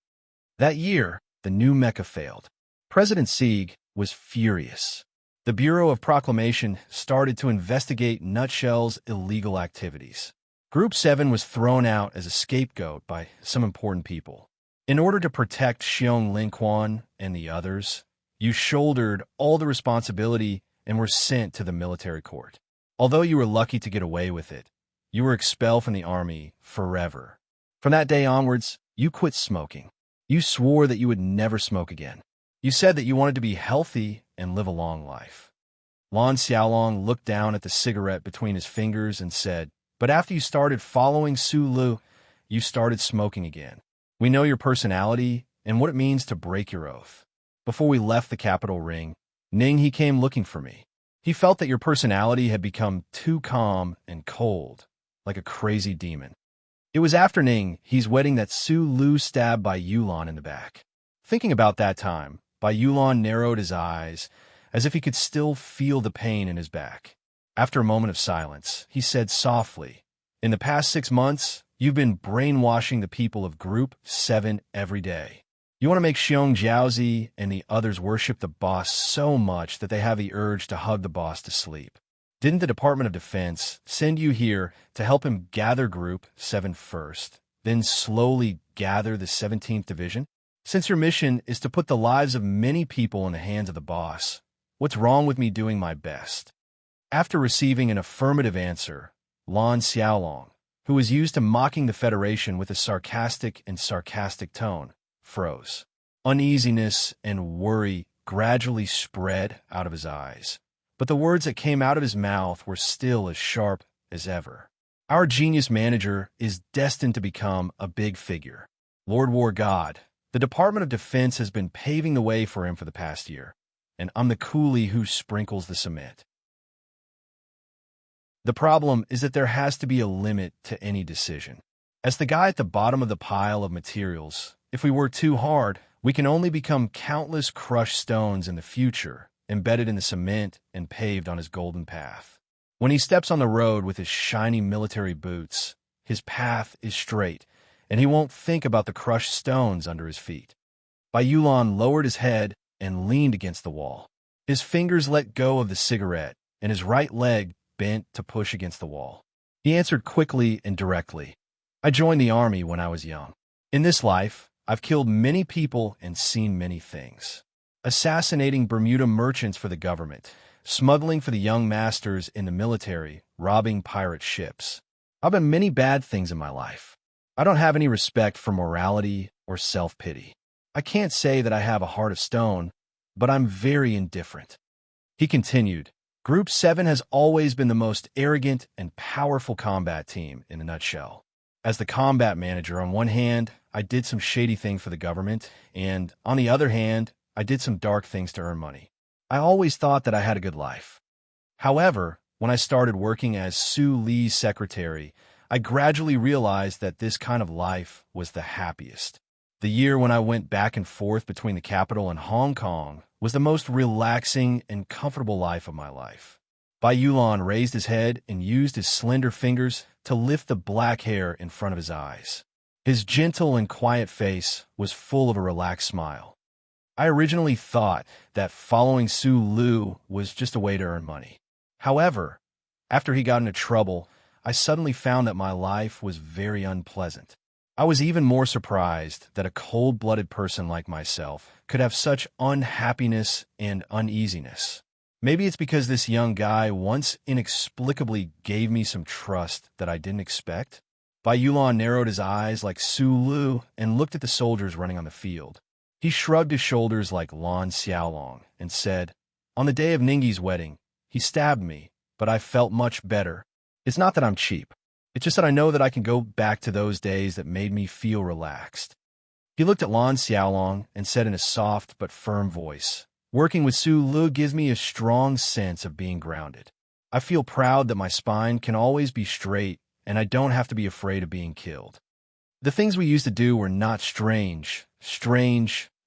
That year, the new mecha failed. President Sieg was furious. The Bureau of Proclamation started to investigate Nutshell's illegal activities. Group 7 was thrown out as a scapegoat by some important people. In order to protect Xiong Linquan and the others, you shouldered all the responsibility and were sent to the military court. Although you were lucky to get away with it, you were expelled from the army forever. From that day onwards, you quit smoking. You swore that you would never smoke again. You said that you wanted to be healthy and live a long life. Lan Xiaolong looked down at the cigarette between his fingers and said, "But after you started following Su Lu, you started smoking again. We know your personality and what it means to break your oath. Before we left the capital ring, Ning he came looking for me. He felt that your personality had become too calm and cold, like a crazy demon. It was after Ning he's wedding that Su Lu stabbed Bai Yulan in the back." Thinking about that time, Bai Yulan narrowed his eyes, as if he could still feel the pain in his back. After a moment of silence, he said softly, "In the past 6 months, you've been brainwashing the people of Group 7 every day. You want to make Xiong Jiaozi and the others worship the boss so much that they have the urge to hug the boss to sleep. Didn't the Department of Defense send you here to help him gather Group 7 first, then slowly gather the 17th Division? Since your mission is to put the lives of many people in the hands of the boss, what's wrong with me doing my best? After receiving an affirmative answer, Lan Xiaolong, who was used to mocking the Federation with a sarcastic tone, froze. Uneasiness and worry gradually spread out of his eyes, but the words that came out of his mouth were still as sharp as ever. Our genius manager is destined to become a big figure. Lord War God, the Department of Defense has been paving the way for him for the past year, and I'm the coolie who sprinkles the cement. The problem is that there has to be a limit to any decision. As the guy at the bottom of the pile of materials, if we work too hard, we can only become countless crushed stones in the future, embedded in the cement and paved on his golden path. When he steps on the road with his shiny military boots, his path is straight, and he won't think about the crushed stones under his feet. Bai Yulan lowered his head and leaned against the wall. His fingers let go of the cigarette, and his right leg bent to push against the wall. He answered quickly and directly. I joined the army when I was young. In this life, I've killed many people and seen many things. Assassinating Bermuda merchants for the government, smuggling for the young masters in the military, robbing pirate ships. I've done many bad things in my life. I don't have any respect for morality or self-pity. I can't say that I have a heart of stone, but I'm very indifferent. He continued, Group 7 has always been the most arrogant and powerful combat team in a nutshell. As the combat manager, on one hand, I did some shady things for the government, and on the other hand, I did some dark things to earn money. I always thought that I had a good life. However, when I started working as Su Li's secretary, I gradually realized that this kind of life was the happiest. The year when I went back and forth between the capital and Hong Kong was the most relaxing and comfortable life of my life. Bai Yulan raised his head and used his slender fingers to lift the black hair in front of his eyes. His gentle and quiet face was full of a relaxed smile. I originally thought that following Su Lu was just a way to earn money. However, after he got into trouble, I suddenly found that my life was very unpleasant. I was even more surprised that a cold-blooded person like myself could have such unhappiness and uneasiness. Maybe it's because this young guy once inexplicably gave me some trust that I didn't expect. Bai Yulan narrowed his eyes like Su Lu and looked at the soldiers running on the field. He shrugged his shoulders like Lan Xiaolong and said, On the day of Ningyi's wedding, he stabbed me, but I felt much better. It's not that I'm cheap. It's just that I know that I can go back to those days that made me feel relaxed. He looked at Lan Xiaolong and said in a soft but firm voice, Working with Su Lu gives me a strong sense of being grounded. I feel proud that my spine can always be straight and I don't have to be afraid of being killed. The things we used to do were not strange,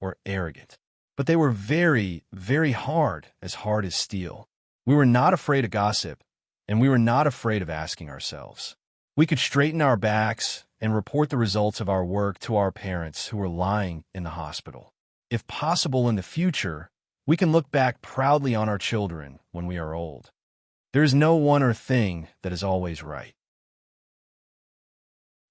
or arrogant, but they were very, very hard as steel. We were not afraid of gossip, and we were not afraid of asking ourselves. We could straighten our backs and report the results of our work to our parents who were lying in the hospital. If possible in the future, we can look back proudly on our children when we are old. There is no one or thing that is always right.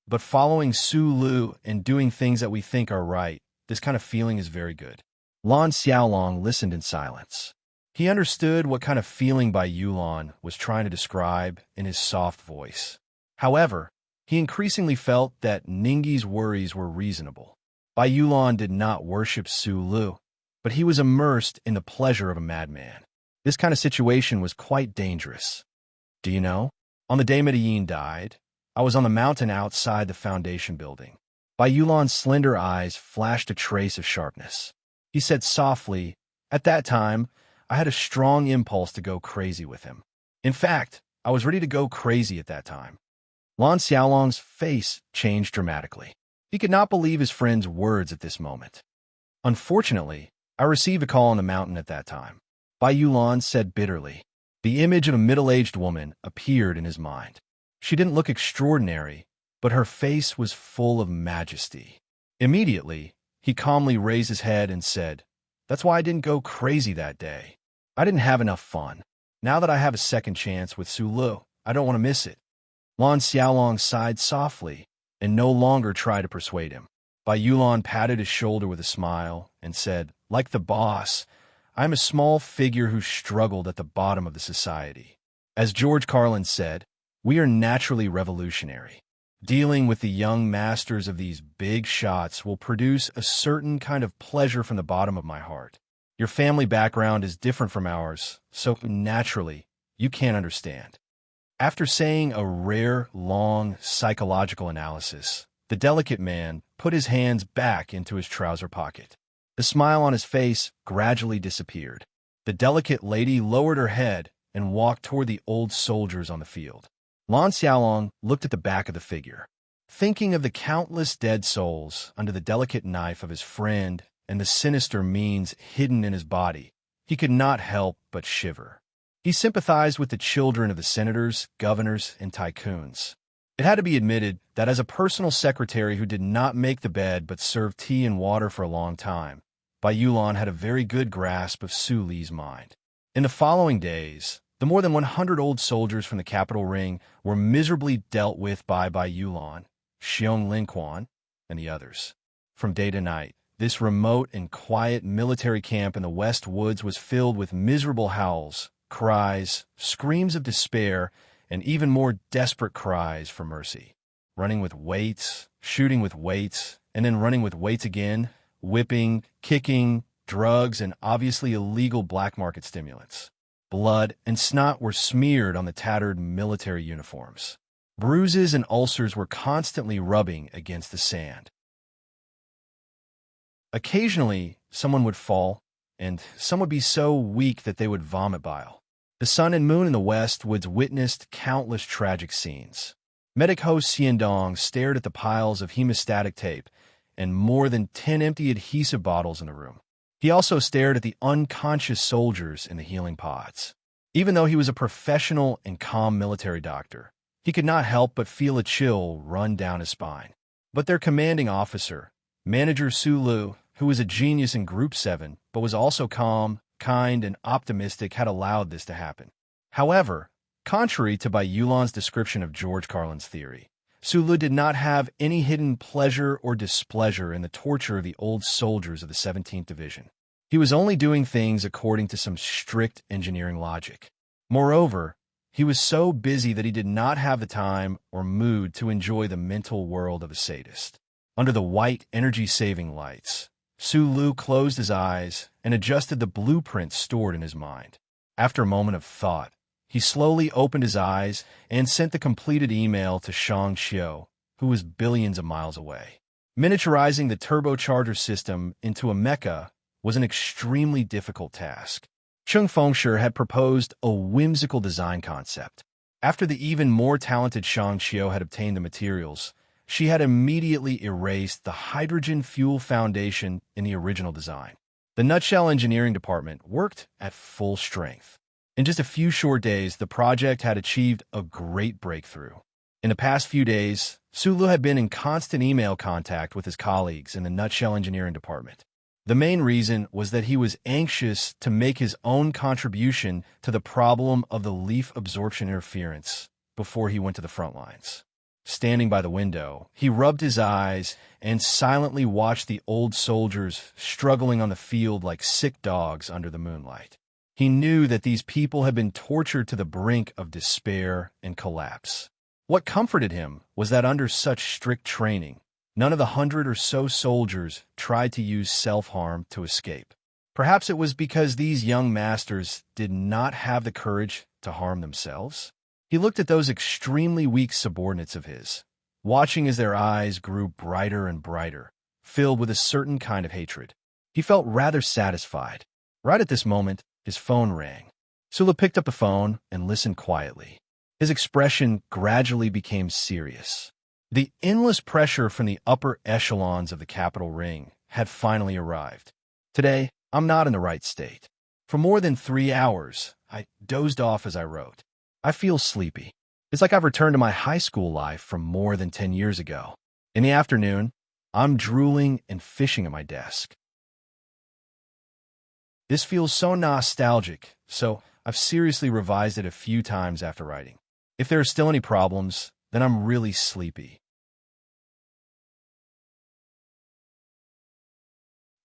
But following Su Lu and doing things that we think are right, this kind of feeling is very good. Lan Xiaolong listened in silence. He understood what kind of feeling Bai Yulan was trying to describe in his soft voice. However, he increasingly felt that Ningyi's worries were reasonable. Bai Yulan did not worship Su Lu, but he was immersed in the pleasure of a madman. This kind of situation was quite dangerous. Do you know? On the day Medellin died, I was on the mountain outside the foundation building. Bai Yulan's slender eyes flashed a trace of sharpness. He said softly, At that time, I had a strong impulse to go crazy with him. In fact, I was ready to go crazy at that time. Lan Xiaolong's face changed dramatically. He could not believe his friend's words at this moment. Unfortunately, I received a call on the mountain at that time. Bai Yulan said bitterly. The image of a middle-aged woman appeared in his mind. She didn't look extraordinary, but her face was full of majesty. Immediately, he calmly raised his head and said, That's why I didn't go crazy that day. I didn't have enough fun. Now that I have a second chance with Su Lu, I don't want to miss it. Lan Xiaolong sighed softly and no longer try to persuade him. Bai Yulan patted his shoulder with a smile and said, "Like the boss, I'm a small figure who struggled at the bottom of the society. As George Carlin said, we are naturally revolutionary. Dealing with the young masters of these big shots will produce a certain kind of pleasure from the bottom of my heart. Your family background is different from ours, so naturally, you can't understand." After saying a rare, long psychological analysis, the delicate man put his hands back into his trouser pocket. The smile on his face gradually disappeared. The delicate lady lowered her head and walked toward the old soldiers on the field. Lan Xiaolong looked at the back of the figure. Thinking of the countless dead souls under the delicate knife of his friend and the sinister means hidden in his body, he could not help but shiver. He sympathized with the children of the senators, governors, and tycoons. It had to be admitted that as a personal secretary who did not make the bed but served tea and water for a long time, Bai Yulan had a very good grasp of Su Li's mind. In the following days, the more than 100 old soldiers from the capital ring were miserably dealt with by Bai Yulan, Xiong Linquan, and the others. From day to night, this remote and quiet military camp in the West Woods was filled with miserable howls, cries, screams of despair, and even more desperate cries for mercy. Running with weights, shooting with weights, and then running with weights again, whipping, kicking, drugs, and obviously illegal black market stimulants. Blood and snot were smeared on the tattered military uniforms. Bruises and ulcers were constantly rubbing against the sand. Occasionally, someone would fall, and some would be so weak that they would vomit bile. The sun and moon in the West Woods witnessed countless tragic scenes. Medic host Xiandong stared at the piles of hemostatic tape and more than 10 empty adhesive bottles in the room. He also stared at the unconscious soldiers in the healing pods. Even though he was a professional and calm military doctor, he could not help but feel a chill run down his spine. But their commanding officer, Manager Su Lu, who was a genius in Group 7, but was also calm, kind, and optimistic, had allowed this to happen. However, contrary to Bai Yulan's description of George Carlin's theory, Su Lu did not have any hidden pleasure or displeasure in the torture of the old soldiers of the 17th Division. He was only doing things according to some strict engineering logic. Moreover, he was so busy that he did not have the time or mood to enjoy the mental world of a sadist. Under the white energy-saving lights, Su Lu closed his eyes and adjusted the blueprint stored in his mind. After a moment of thought, he slowly opened his eyes and sent the completed email to Shang Xiu, who was billions of miles away. Miniaturizing the turbocharger system into a mecha was an extremely difficult task. Chung Fengshe had proposed a whimsical design concept. After the even more talented Shang Xiu had obtained the materials, she had immediately erased the hydrogen fuel foundation in the original design. The Nutshell Engineering Department worked at full strength. In just a few short days, the project had achieved a great breakthrough. In the past few days, Su Lu had been in constant email contact with his colleagues in the Nutshell Engineering Department. The main reason was that he was anxious to make his own contribution to the problem of the leaf absorption interference before he went to the front lines. Standing by the window, he rubbed his eyes and silently watched the old soldiers struggling on the field like sick dogs under the moonlight. He knew that these people had been tortured to the brink of despair and collapse. What comforted him was that under such strict training, none of the 100 or so soldiers tried to use self-harm to escape. Perhaps it was because these young masters did not have the courage to harm themselves. He looked at those extremely weak subordinates of his, watching as their eyes grew brighter and brighter, filled with a certain kind of hatred. He felt rather satisfied. Right at this moment, his phone rang. Su Lu picked up the phone and listened quietly. His expression gradually became serious. The endless pressure from the upper echelons of the capital ring had finally arrived. Today, I'm not in the right state. For more than 3 hours, I dozed off as I wrote. I feel sleepy. It's like I've returned to my high school life from more than 10 years ago. In the afternoon, I'm drooling and fishing at my desk. This feels so nostalgic, so I've seriously revised it a few times after writing. If there are still any problems, then I'm really sleepy.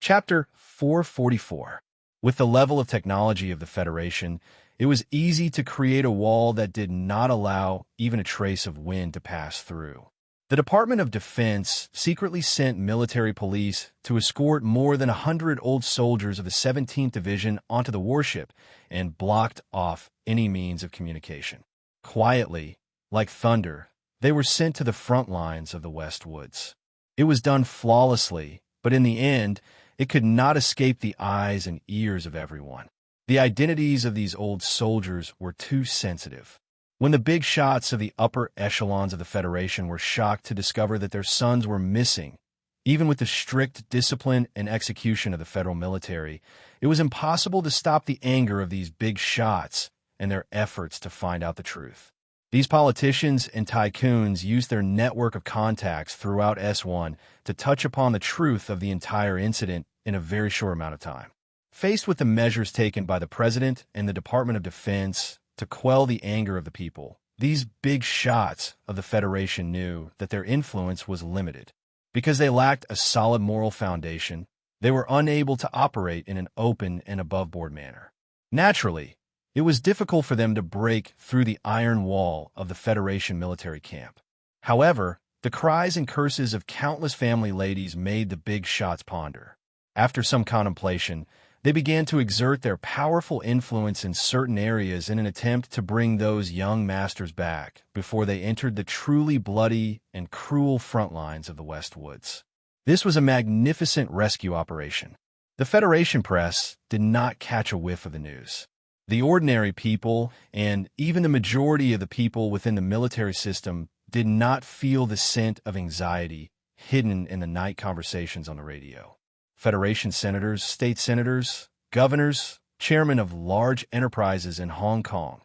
Chapter 444. With the level of technology of the Federation, it was easy to create a wall that did not allow even a trace of wind to pass through. The Department of Defense secretly sent military police to escort more than 100 old soldiers of the 17th Division onto the warship and blocked off any means of communication. Quietly, like thunder, they were sent to the front lines of the West Woods. It was done flawlessly, but in the end, it could not escape the eyes and ears of everyone. The identities of these old soldiers were too sensitive. When the big shots of the upper echelons of the Federation were shocked to discover that their sons were missing, even with the strict discipline and execution of the federal military, it was impossible to stop the anger of these big shots and their efforts to find out the truth. These politicians and tycoons used their network of contacts throughout S1 to touch upon the truth of the entire incident in a very short amount of time. Faced with the measures taken by the President and the Department of Defense to quell the anger of the people, these big shots of the Federation knew that their influence was limited. Because they lacked a solid moral foundation, they were unable to operate in an open and above-board manner. Naturally, it was difficult for them to break through the iron wall of the Federation military camp. However, the cries and curses of countless family ladies made the big shots ponder. After some contemplation, they began to exert their powerful influence in certain areas in an attempt to bring those young masters back before they entered the truly bloody and cruel front lines of the West Woods. This was a magnificent rescue operation. The Federation press did not catch a whiff of the news. The ordinary people, and even the majority of the people within the military system, did not feel the scent of anxiety hidden in the night conversations on the radio. Federation senators, state senators, governors, chairmen of large enterprises in Hong Kong.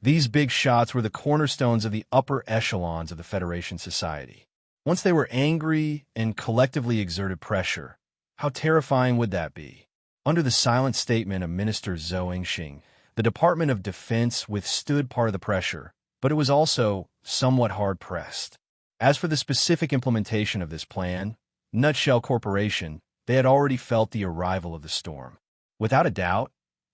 These big shots were the cornerstones of the upper echelons of the Federation society. Once they were angry and collectively exerted pressure, how terrifying would that be? Under the silent statement of Minister Zhou Engxing, the Department of Defense withstood part of the pressure, but it was also somewhat hard-pressed. As for the specific implementation of this plan, Nutshell Corporation, they had already felt the arrival of the storm. Without a doubt,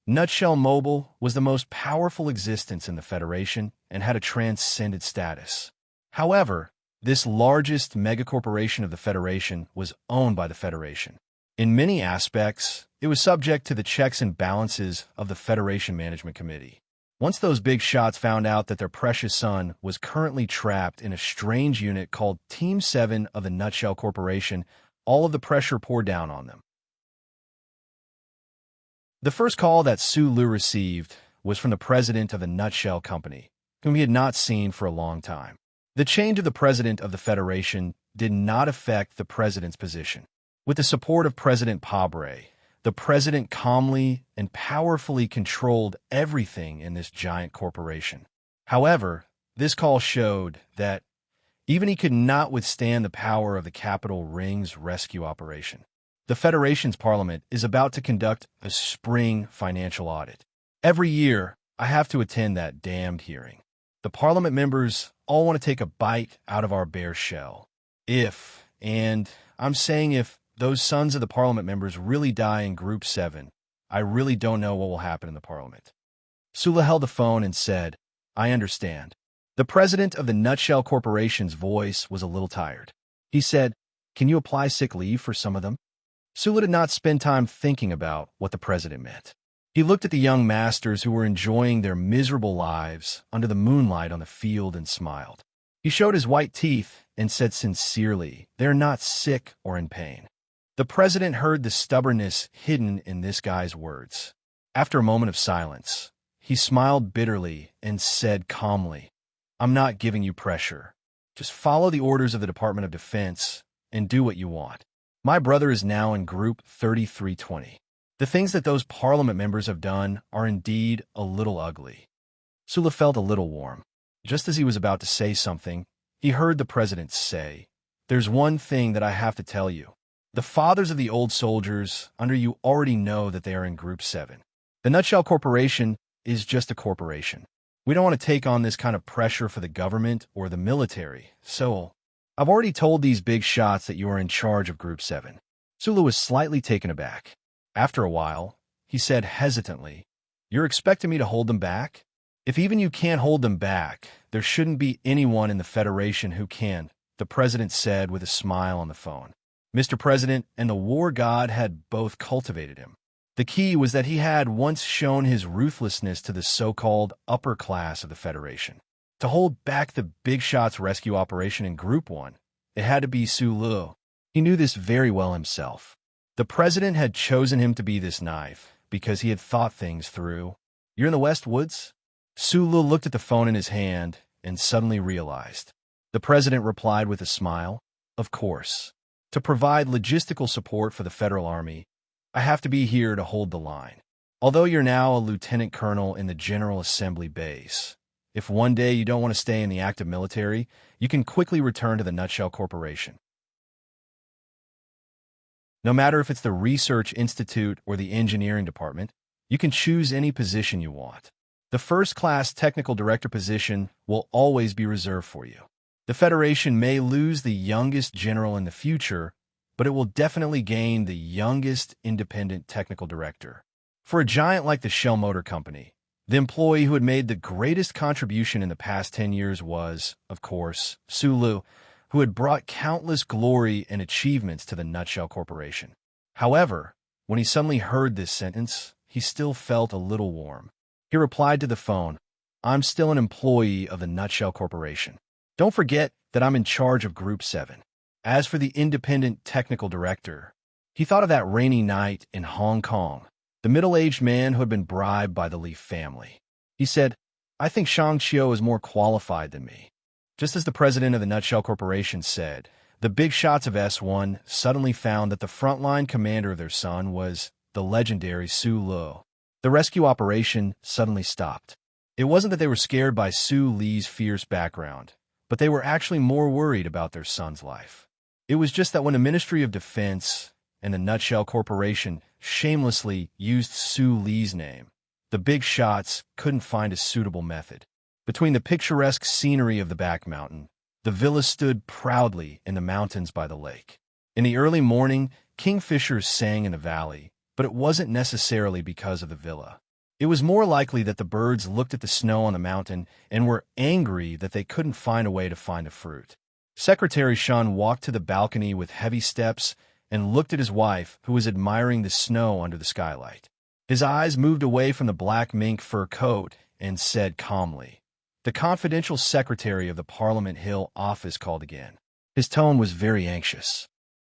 Nutshell Mobile was the most powerful existence in the Federation and had a transcendent status. However, this largest megacorporation of the Federation was owned by the Federation. In many aspects, it was subject to the checks and balances of the Federation Management Committee. Once those big shots found out that their precious son was currently trapped in a strange unit called Team 7 of the Nutshell Corporation, all of the pressure poured down on them. The first call that Su Lu received was from the president of the Nutshell Company, whom he had not seen for a long time. The change of the president of the Federation did not affect the president's position. With the support of President Pabre, the president calmly and powerfully controlled everything in this giant corporation. However, this call showed that even he could not withstand the power of the Capital Rings rescue operation. The Federation's parliament is about to conduct a spring financial audit. Every year, I have to attend that damned hearing. The parliament members all want to take a bite out of our bare shell. And I'm saying if those sons of the parliament members really die in Group 7, I really don't know what will happen in the parliament. Sula held the phone and said, I understand. The president of the Nutshell Corporation's voice was a little tired. He said, can you apply sick leave for some of them? Sula did not spend time thinking about what the president meant. He looked at the young masters who were enjoying their miserable lives under the moonlight on the field and smiled. He showed his white teeth and said sincerely, they're not sick or in pain. The president heard the stubbornness hidden in this guy's words. After a moment of silence, he smiled bitterly and said calmly, I'm not giving you pressure. Just follow the orders of the Department of Defense and do what you want. My brother is now in Group 3320. The things that those parliament members have done are indeed a little ugly. Sula felt a little warm. Just as he was about to say something, he heard the president say, there's one thing that I have to tell you. The fathers of the old soldiers under you already know that they are in Group 7. The Nutshell Corporation is just a corporation. We don't want to take on this kind of pressure for the government or the military, so I've already told these big shots that you are in charge of Group 7. Sulu was slightly taken aback. After a while, he said hesitantly, "You're expecting me to hold them back? If even you can't hold them back, there shouldn't be anyone in the Federation who can," the president said with a smile on the phone. Mr. President and the war god had both cultivated him. The key was that he had once shown his ruthlessness to the so-called upper class of the Federation. To hold back the Big Shots rescue operation in Group 1, it had to be Sulu. He knew this very well himself. The president had chosen him to be this knife because he had thought things through. "You're in the West Woods?" Sulu looked at the phone in his hand and suddenly realized. The president replied with a smile, "Of course. To provide logistical support for the Federal Army, I have to be here to hold the line. Although you're now a lieutenant colonel in the General Assembly base, if one day you don't want to stay in the active military, you can quickly return to the Nutshell Corporation. No matter if it's the Research Institute or the Engineering Department, you can choose any position you want. The first-class technical director position will always be reserved for you. The Federation may lose the youngest general in the future, but it will definitely gain the youngest independent technical director. For a giant like the Shell Motor Company, the employee who had made the greatest contribution in the past 10 years was, of course, Sulu, who had brought countless glory and achievements to the Nutshell Corporation. However, when he suddenly heard this sentence, he still felt a little warm. He replied to the phone, "I'm still an employee of the Nutshell Corporation. Don't forget that I'm in charge of Group 7. As for the independent technical director," he thought of that rainy night in Hong Kong, the middle-aged man who had been bribed by the Li family. He said, "I think Shang Qiu is more qualified than me." Just as the president of the Nutshell Corporation said, the Big Shots of S1 suddenly found that the frontline commander of their son was the legendary Su Lu. The rescue operation suddenly stopped. It wasn't that they were scared by Su Li's fierce background, but they were actually more worried about their son's life. It was just that when the Ministry of Defense and the Nutshell Corporation shamelessly used Su Li's name, the Big Shots couldn't find a suitable method. Between the picturesque scenery of the back mountain, the villa stood proudly in the mountains by the lake. In the early morning, kingfishers sang in the valley, but it wasn't necessarily because of the villa. It was more likely that the birds looked at the snow on the mountain and were angry that they couldn't find a way to find the fruit. Secretary Shun walked to the balcony with heavy steps and looked at his wife, who was admiring the snow under the skylight. His eyes moved away from the black mink fur coat and said calmly, "The confidential secretary of the Parliament Hill office called again." His tone was very anxious.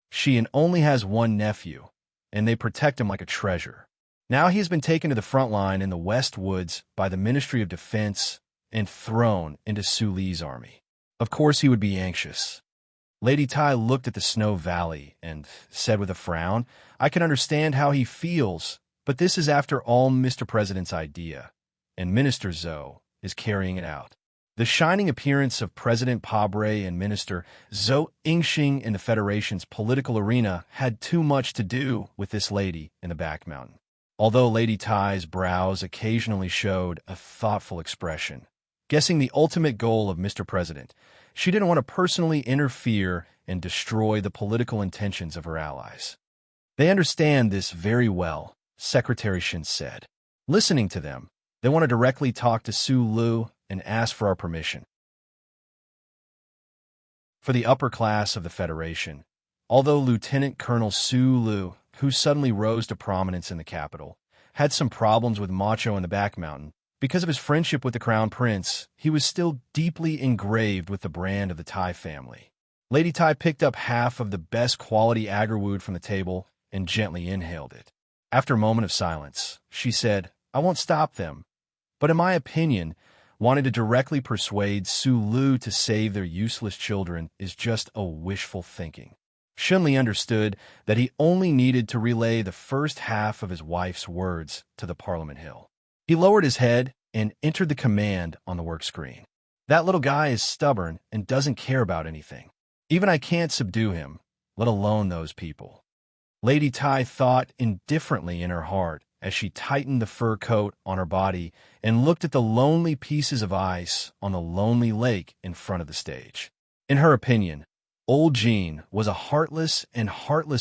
"She only has one nephew, and they protect him like a treasure. Now he has been taken to the front line in the West Woods by the Ministry of Defense and thrown into Su Li's army. Of course he would be anxious." Lady Tai looked at the snow valley and said with a frown, "I can understand how he feels, but this is after all Mr. President's idea, and Minister Zhou is carrying it out." The shining appearance of President Pabre and Minister Zhou Yingxing in the Federation's political arena had too much to do with this lady in the back mountain. Although Lady Tai's brows occasionally showed a thoughtful expression, guessing the ultimate goal of Mr. President, she didn't want to personally interfere and destroy the political intentions of her allies. "They understand this very well," Secretary Shin said. "Listening to them, they want to directly talk to Su Lu and ask for our permission." For the upper class of the Federation, although Lieutenant Colonel Su Lu, who suddenly rose to prominence in the capital, had some problems with Macho in the back mountain, because of his friendship with the Crown Prince, he was still deeply engraved with the brand of the Tai family. Lady Tai picked up half of the best quality agarwood from the table and gently inhaled it. After a moment of silence, she said, "I won't stop them, but in my opinion, wanting to directly persuade Su Lu to save their useless children is just a wishful thinking." Shunli understood that he only needed to relay the first half of his wife's words to the Parliament Hill. He lowered his head and entered the command on the work screen. "That little guy is stubborn and doesn't care about anything. Even I can't subdue him, let alone those people." Lady Tai thought indifferently in her heart as she tightened the fur coat on her body and looked at the lonely pieces of ice on the lonely lake in front of the stage. In her opinion, Old Jean was a heartless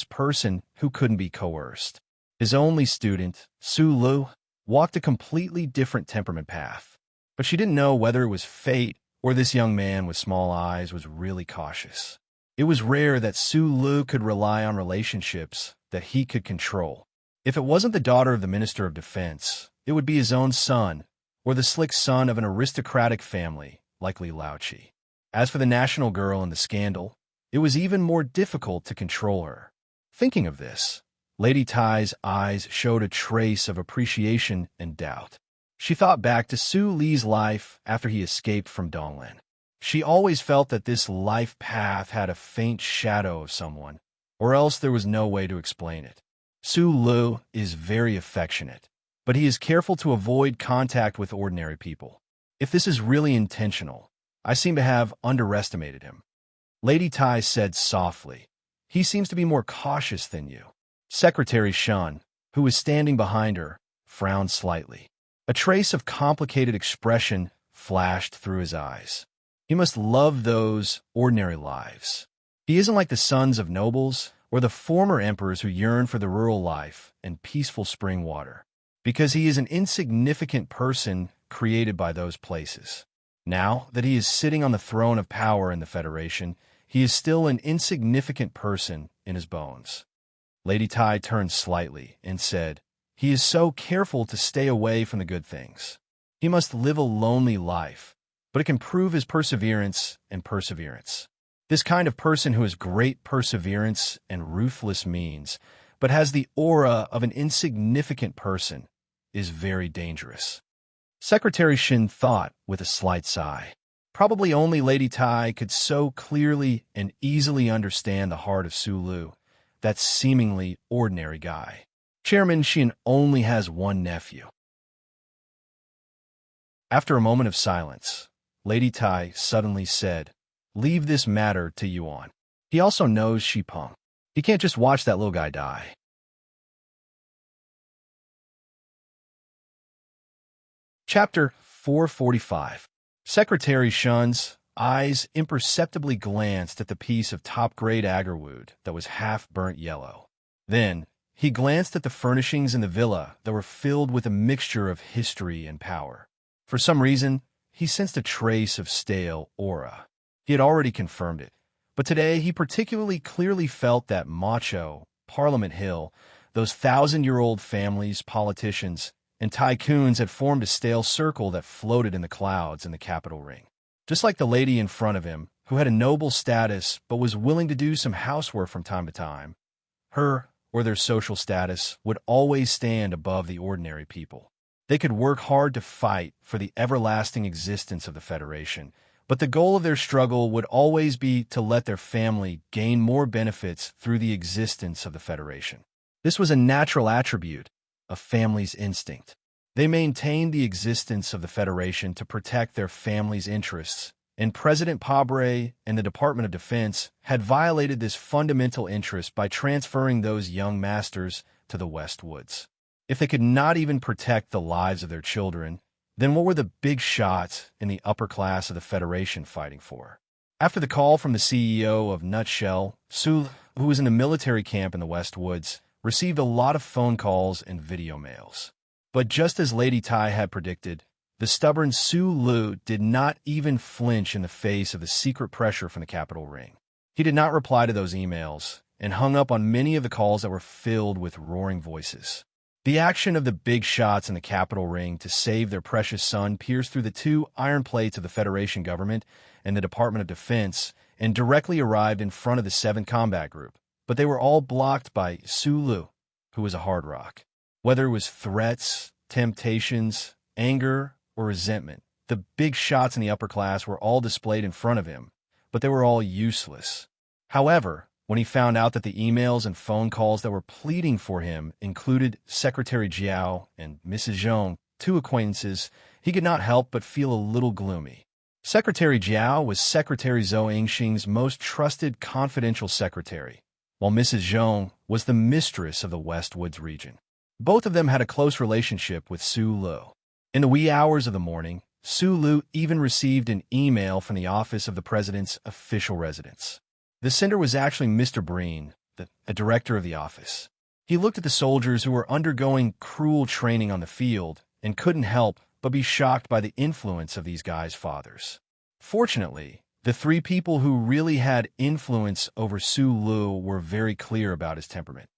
person who couldn't be coerced. His only student, Su Lu, walked a completely different temperament path. But she didn't know whether it was fate or this young man with small eyes was really cautious. It was rare that Su Lu could rely on relationships that he could control. If it wasn't the daughter of the Minister of Defense, it would be his own son, or the slick son of an aristocratic family like Li Laoqi. As for the national girl in the scandal, it was even more difficult to control her. Thinking of this, Lady Tai's eyes showed a trace of appreciation and doubt. She thought back to Su Li's life after he escaped from Donglan. She always felt that this life path had a faint shadow of someone, or else there was no way to explain it. Su Lu is very affectionate, but he is careful to avoid contact with ordinary people. If this is really intentional, I seem to have underestimated him. Lady Tai said softly, "He seems to be more cautious than you." Secretary Shun, who was standing behind her, frowned slightly. A trace of complicated expression flashed through his eyes. He must love those ordinary lives. He isn't like the sons of nobles or the former emperors who yearn for the rural life and peaceful spring water, because he is an insignificant person created by those places. Now that he is sitting on the throne of power in the Federation, he is still an insignificant person in his bones. Lady Tai turned slightly and said, "He is so careful to stay away from the good things. He must live a lonely life, but it can prove his perseverance and perseverance. This kind of person who has great perseverance and ruthless means, but has the aura of an insignificant person, is very dangerous." Secretary Shin thought with a slight sigh. Probably only Lady Tai could so clearly and easily understand the heart of Su Lu, that seemingly ordinary guy. Chairman Shin only has one nephew. After a moment of silence, Lady Tai suddenly said, "Leave this matter to Yuan. He also knows Shi Peng. He can't just watch that little guy die." Chapter 445. Secretary Shun's eyes imperceptibly glanced at the piece of top-grade agarwood that was half-burnt yellow. Then, he glanced at the furnishings in the villa that were filled with a mixture of history and power. For some reason, he sensed a trace of stale aura. He had already confirmed it, but today he particularly clearly felt that macho, Parliament Hill, those thousand-year-old families, politicians, and tycoons had formed a stale circle that floated in the clouds in the capital ring. Just like the lady in front of him, who had a noble status but was willing to do some housework from time to time, her or their social status would always stand above the ordinary people. They could work hard to fight for the everlasting existence of the Federation, but the goal of their struggle would always be to let their family gain more benefits through the existence of the Federation. This was a natural attribute, a family's instinct. They maintained the existence of the Federation to protect their family's interests, and President Pabre and the Department of Defense had violated this fundamental interest by transferring those young masters to the West Woods. If they could not even protect the lives of their children, then what were the big shots in the upper class of the Federation fighting for? After the call from the CEO of Nutshell, Su, who was in the military camp in the West Woods, received a lot of phone calls and video mails. But just as Lady Tai had predicted, the stubborn Su Lu did not even flinch in the face of the secret pressure from the capital ring. He did not reply to those emails and hung up on many of the calls that were filled with roaring voices. The action of the big shots in the capital ring to save their precious son pierced through the two iron plates of the Federation government and the Department of Defense and directly arrived in front of the 7th Combat Group. But they were all blocked by Su Lu, who was a hard rock. Whether it was threats, temptations, anger, or resentment, the big shots in the upper class were all displayed in front of him, but they were all useless. However, when he found out that the emails and phone calls that were pleading for him included Secretary Jiao and Mrs. Zhong, two acquaintances, he could not help but feel a little gloomy. Secretary Jiao was Secretary Zhou Yingxing's most trusted confidential secretary, while Mrs. Zhong was the mistress of the West Woods region. Both of them had a close relationship with Su Lu. In the wee hours of the morning, Su Lu even received an email from the office of the president's official residence. The sender was actually Mr. Breen, a director of the office. He looked at the soldiers who were undergoing cruel training on the field and couldn't help but be shocked by the influence of these guys' fathers. Fortunately, the three people who really had influence over Su Lu were very clear about his temperament.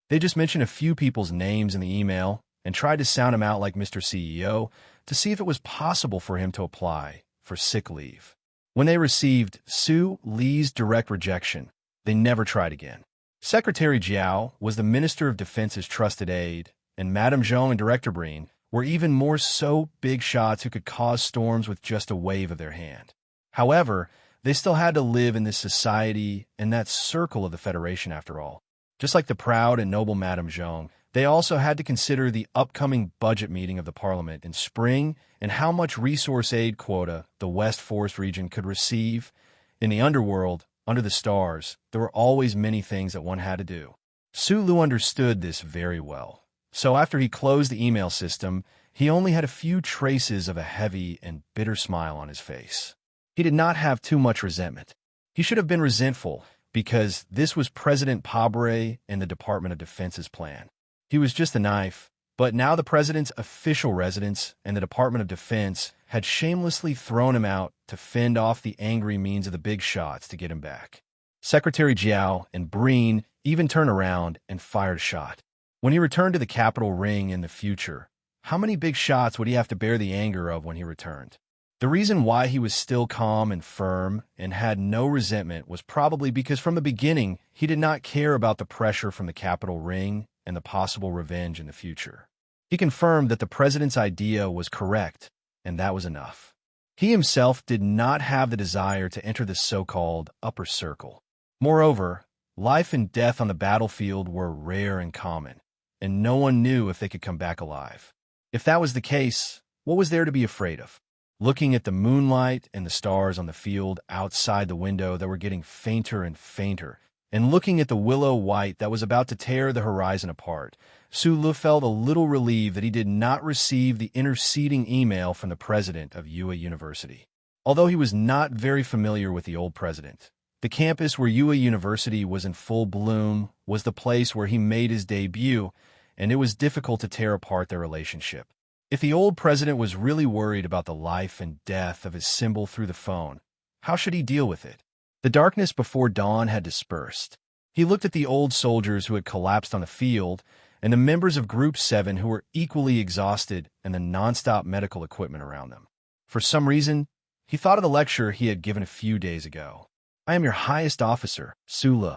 They just mentioned a few people's names in the email and tried to sound him out like Mr. CEO to see if it was possible for him to apply for sick leave. When they received Su Li's direct rejection, they never tried again. Secretary Jiao was the Minister of Defense's trusted aide, and Madame Zhong and Director Breen were even more so big shots who could cause storms with just a wave of their hand. However, they still had to live in this society and that circle of the Federation after all. Just like the proud and noble Madame Zhong, they also had to consider the upcoming budget meeting of the Parliament in spring and how much resource aid quota the West Forest region could receive. In the underworld, under the stars, there were always many things that one had to do. Su Lu understood this very well. So after he closed the email system, he only had a few traces of a heavy and bitter smile on his face. He did not have too much resentment. He should have been resentful because this was President Pabre and the Department of Defense's plan. He was just a knife, but now the president's official residence and the Department of Defense had shamelessly thrown him out to fend off the angry means of the big shots to get him back. Secretary Jiao and Breen even turned around and fired a shot. When he returned to the Capitol Ring in the future, how many big shots would he have to bear the anger of when he returned? The reason why he was still calm and firm and had no resentment was probably because from the beginning he did not care about the pressure from the Capitol Ring and the possible revenge in the future. He confirmed that the president's idea was correct, and that was enough. He himself did not have the desire to enter the so-called upper circle. Moreover, life and death on the battlefield were rare and common, and no one knew if they could come back alive. If that was the case, what was there to be afraid of? Looking at the moonlight and the stars on the field outside the window that were getting fainter and fainter, and looking at the willow white that was about to tear the horizon apart, Su Lu felt a little relieved that he did not receive the interceding email from the president of Yue University. Although he was not very familiar with the old president, the campus where Yue University was in full bloom was the place where he made his debut, and it was difficult to tear apart their relationship. If the old president was really worried about the life and death of his symbol through the phone, how should he deal with it? The darkness before dawn had dispersed. He looked at the old soldiers who had collapsed on the field and the members of Group 7 who were equally exhausted and the nonstop medical equipment around them. For some reason, he thought of the lecture he had given a few days ago. "I am your highest officer, Su Lu."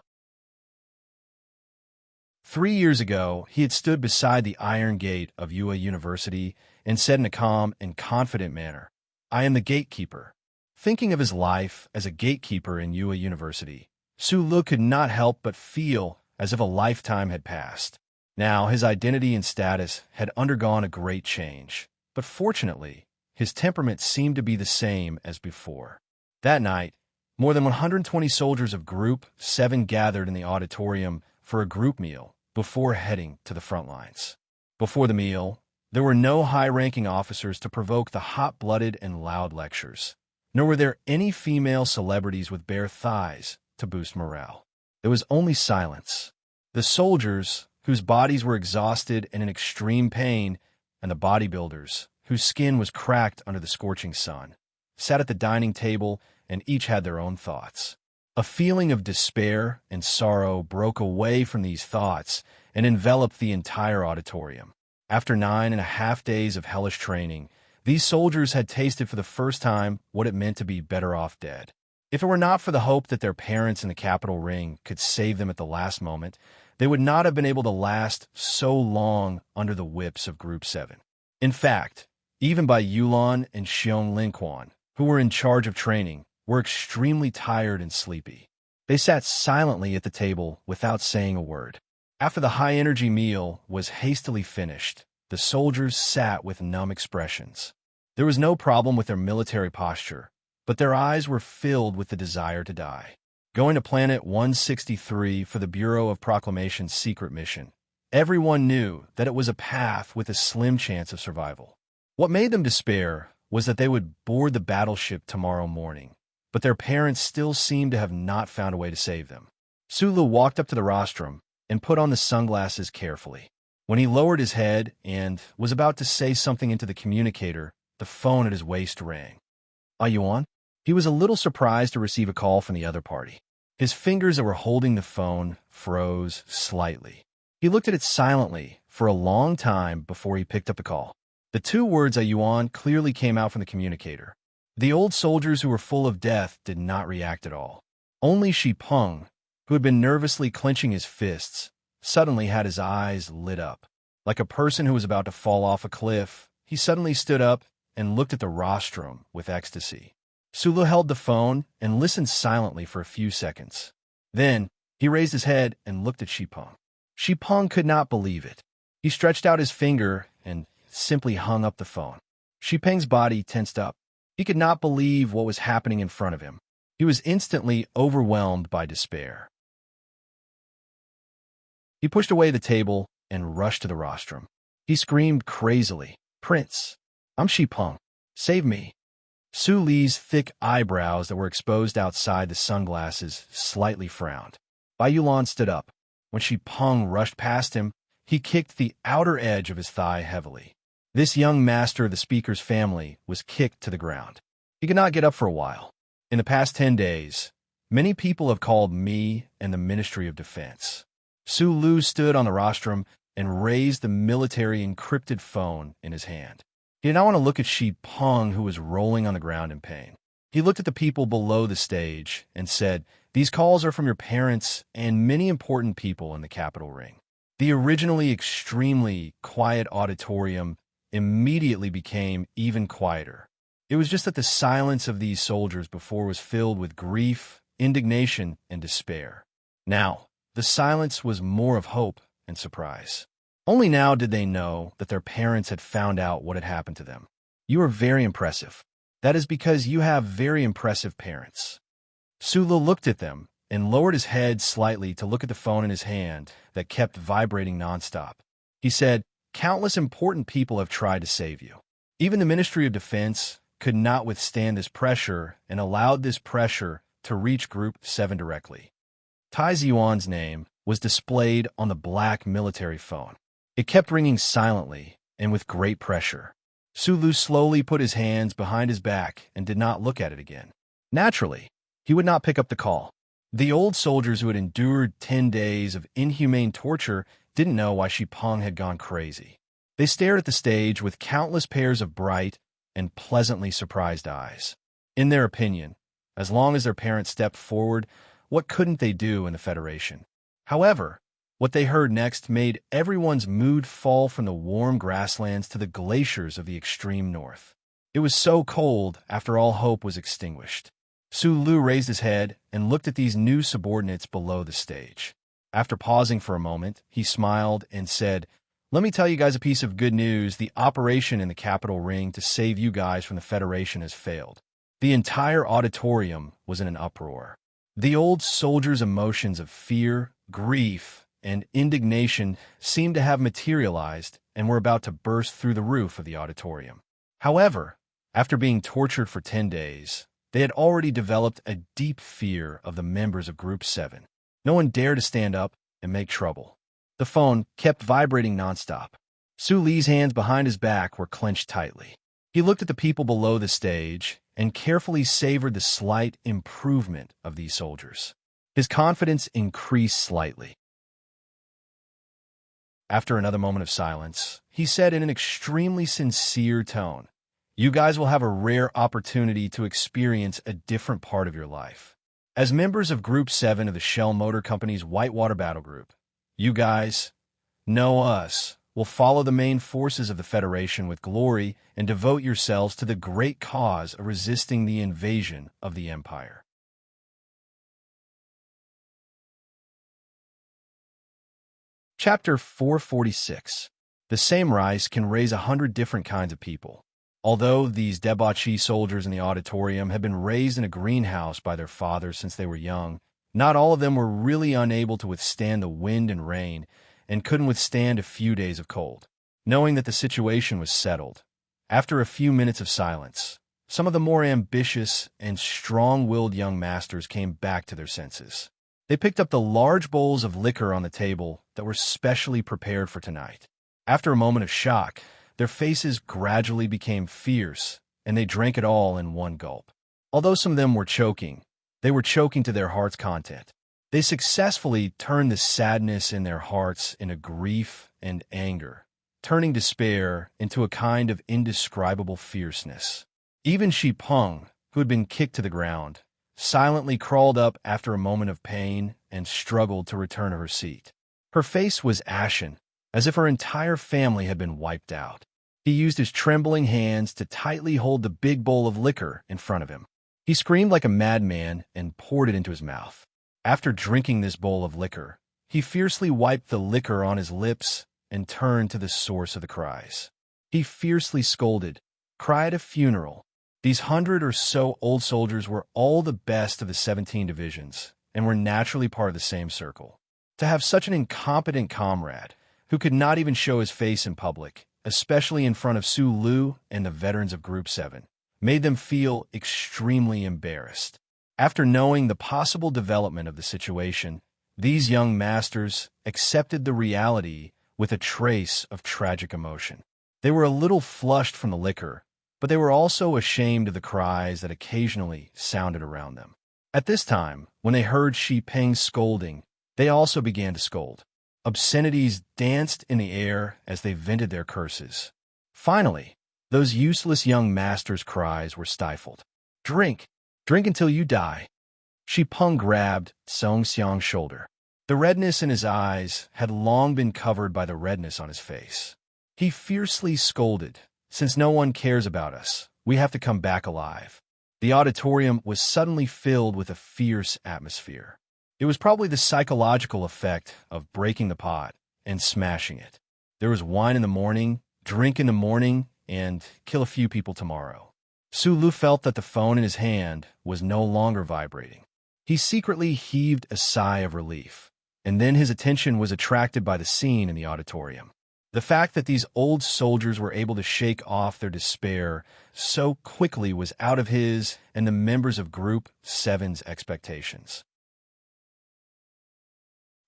3 years ago, he had stood beside the iron gate of Yue University and said in a calm and confident manner, "I am the gatekeeper." Thinking of his life as a gatekeeper in Yue University, Su Lu could not help but feel as if a lifetime had passed. Now, his identity and status had undergone a great change, but fortunately, his temperament seemed to be the same as before. That night, more than 120 soldiers of Group 7 gathered in the auditorium for a group meal before heading to the front lines. Before the meal, there were no high-ranking officers to provoke the hot-blooded and loud lectures, nor were there any female celebrities with bare thighs to boost morale. There was only silence. The soldiers, whose bodies were exhausted and in extreme pain, and the bodybuilders, whose skin was cracked under the scorching sun, sat at the dining table and each had their own thoughts. A feeling of despair and sorrow broke away from these thoughts and enveloped the entire auditorium. After 9.5 days of hellish training, these soldiers had tasted for the first time what it meant to be better off dead. If it were not for the hope that their parents in the Capitol Ring could save them at the last moment, they would not have been able to last so long under the whips of Group 7. In fact, even by Yulan and Xiong Linquan, who were in charge of training, were extremely tired and sleepy. They sat silently at the table without saying a word. After the high-energy meal was hastily finished, the soldiers sat with numb expressions. There was no problem with their military posture, but their eyes were filled with the desire to die. Going to Planet 163 for the Bureau of Proclamation's secret mission, everyone knew that it was a path with a slim chance of survival. What made them despair was that they would board the battleship tomorrow morning, but their parents still seemed to have not found a way to save them. Sulu walked up to the rostrum and put on the sunglasses carefully. When he lowered his head and was about to say something into the communicator, the phone at his waist rang. "Are you on?" He was a little surprised to receive a call from the other party. His fingers that were holding the phone froze slightly. He looked at it silently for a long time before he picked up the call. The two words "Are you on?" clearly came out from the communicator. The old soldiers who were full of death did not react at all. Only Shi Peng, who had been nervously clenching his fists, suddenly had his eyes lit up. Like a person who was about to fall off a cliff, he suddenly stood up and looked at the rostrum with ecstasy. Sulu held the phone and listened silently for a few seconds. Then, he raised his head and looked at Shi Peng. Shi Peng could not believe it. He stretched out his finger and simply hung up the phone. Shi Peng's body tensed up. He could not believe what was happening in front of him. He was instantly overwhelmed by despair. He pushed away the table and rushed to the rostrum. He screamed crazily, "Prince, I'm Shi Peng. Save me." Su Li's thick eyebrows that were exposed outside the sunglasses slightly frowned. Bai Yulan stood up. When Shi Peng rushed past him, he kicked the outer edge of his thigh heavily. This young master of the speaker's family was kicked to the ground. He could not get up for a while. In the past 10 days, many people have called me and the Ministry of Defense. Su Lu stood on the rostrum and raised the military encrypted phone in his hand. He did not want to look at Shi Peng, who was rolling on the ground in pain. He looked at the people below the stage and said, "These calls are from your parents and many important people in the Capitol Ring." The originally extremely quiet auditorium immediately became even quieter. It was just that the silence of these soldiers before was filled with grief, indignation, and despair. Now, the silence was more of hope and surprise. Only now did they know that their parents had found out what had happened to them. "You are very impressive. That is because you have very impressive parents." Sulu looked at them and lowered his head slightly to look at the phone in his hand that kept vibrating nonstop. He said, "Countless important people have tried to save you. Even the Ministry of Defense could not withstand this pressure and allowed this pressure to reach Group 7 directly." Tai Ziyuan's name was displayed on the black military phone. It kept ringing silently and with great pressure. Sulu slowly put his hands behind his back and did not look at it again. Naturally, he would not pick up the call. The old soldiers who had endured 10 days of inhumane torture didn't know why Shi Peng had gone crazy. They stared at the stage with countless pairs of bright and pleasantly surprised eyes. In their opinion, as long as their parents stepped forward, what couldn't they do in the Federation? However, what they heard next made everyone's mood fall from the warm grasslands to the glaciers of the extreme north. It was so cold after all hope was extinguished. Su Lu raised his head and looked at these new subordinates below the stage. After pausing for a moment, he smiled and said, "Let me tell you guys a piece of good news. The operation in the Capitol Ring to save you guys from the Federation has failed." The entire auditorium was in an uproar. The old soldiers' emotions of fear, grief, and indignation seemed to have materialized and were about to burst through the roof of the auditorium. However, after being tortured for 10 days, they had already developed a deep fear of the members of Group 7. No one dared to stand up and make trouble. The phone kept vibrating nonstop. Su Li's hands behind his back were clenched tightly. He looked at the people below the stage and carefully savored the slight improvement of these soldiers. His confidence increased slightly. After another moment of silence, he said in an extremely sincere tone, "You guys will have a rare opportunity to experience a different part of your life. As members of Group 7 of the Shell Motor Company's Whitewater Battle Group, you guys, know us, will follow the main forces of the Federation with glory and devote yourselves to the great cause of resisting the invasion of the Empire." Chapter 446. The same rice can raise 100 different kinds of people. Although these debauchee soldiers in the auditorium had been raised in a greenhouse by their fathers since they were young, not all of them were really unable to withstand the wind and rain and couldn't withstand a few days of cold. Knowing that the situation was settled, after a few minutes of silence, some of the more ambitious and strong-willed young masters came back to their senses. They picked up the large bowls of liquor on the table that were specially prepared for tonight. After a moment of shock, their faces gradually became fierce, and they drank it all in one gulp. Although some of them were choking, they were choking to their heart's content. They successfully turned the sadness in their hearts into grief and anger, turning despair into a kind of indescribable fierceness. Even Shi Peng, who had been kicked to the ground, silently crawled up after a moment of pain and struggled to return to her seat. Her face was ashen, as if her entire family had been wiped out. He used his trembling hands to tightly hold the big bowl of liquor in front of him. He screamed like a madman and poured it into his mouth. After drinking this bowl of liquor, he fiercely wiped the liquor on his lips and turned to the source of the cries. He fiercely scolded, "Cry at a funeral." These 100 or so old soldiers were all the best of the 17 divisions and were naturally part of the same circle. To have such an incompetent comrade, who could not even show his face in public, especially in front of Su Lu and the veterans of Group 7, made them feel extremely embarrassed. After knowing the possible development of the situation, these young masters accepted the reality with a trace of tragic emotion. They were a little flushed from the liquor, but they were also ashamed of the cries that occasionally sounded around them. At this time, when they heard Shi Peng's scolding, they also began to scold. Obscenities danced in the air as they vented their curses. Finally, those useless young masters' cries were stifled. "Drink! Drink until you die!" Shi Peng grabbed Song Xiang's shoulder. The redness in his eyes had long been covered by the redness on his face. He fiercely scolded, "Since no one cares about us, we have to come back alive." The auditorium was suddenly filled with a fierce atmosphere. It was probably the psychological effect of breaking the pot and smashing it. There was wine in the morning, drink in the morning, and kill a few people tomorrow. Su Lu felt that the phone in his hand was no longer vibrating. He secretly heaved a sigh of relief, and then his attention was attracted by the scene in the auditorium. The fact that these old soldiers were able to shake off their despair so quickly was out of his and the members of Group 7's expectations.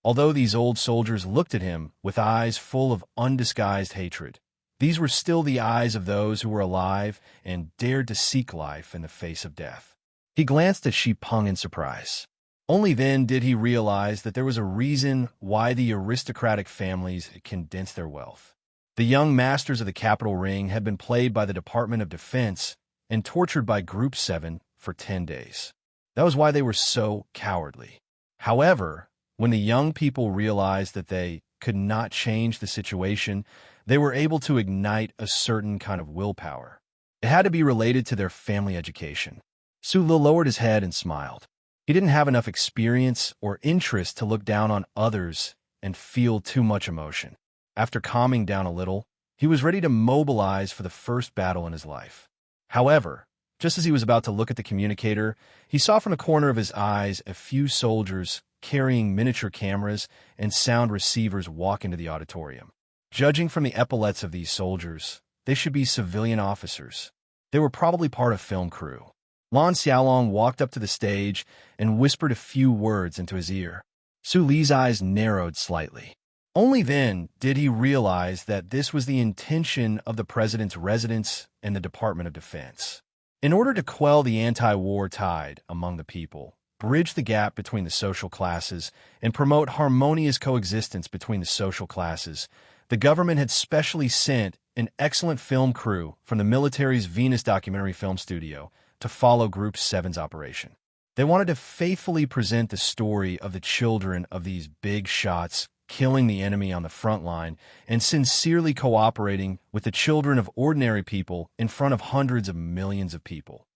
Although these old soldiers looked at him with eyes full of undisguised hatred, these were still the eyes of those who were alive and dared to seek life in the face of death. He glanced at Shi Peng in surprise. Only then did he realize that there was a reason why the aristocratic families had condensed their wealth. The young masters of the Capital Ring had been played by the Department of Defense and tortured by Group 7 for 10 days. That was why they were so cowardly. However, when the young people realized that they could not change the situation, they were able to ignite a certain kind of willpower. It had to be related to their family education. Su Lu lowered his head and smiled. He didn't have enough experience or interest to look down on others and feel too much emotion. After calming down a little, he was ready to mobilize for the first battle in his life. However, just as he was about to look at the communicator, he saw from the corner of his eyes a few soldiers carrying miniature cameras and sound receivers walk into the auditorium. Judging from the epaulets of these soldiers, they should be civilian officers. They were probably part of film crew. Lan Xiaolong walked up to the stage and whispered a few words into his ear. Su Li's eyes narrowed slightly. Only then did he realize that this was the intention of the president's residence and the Department of Defense. In order to quell the anti-war tide among the people, bridge the gap between the social classes, and promote harmonious coexistence between the social classes, the government had specially sent an excellent film crew from the military's Venus documentary film studio to follow Group 7's operation. They wanted to faithfully present the story of the children of these big shots killing the enemy on the front line and sincerely cooperating with the children of ordinary people in front of hundreds of millions of people.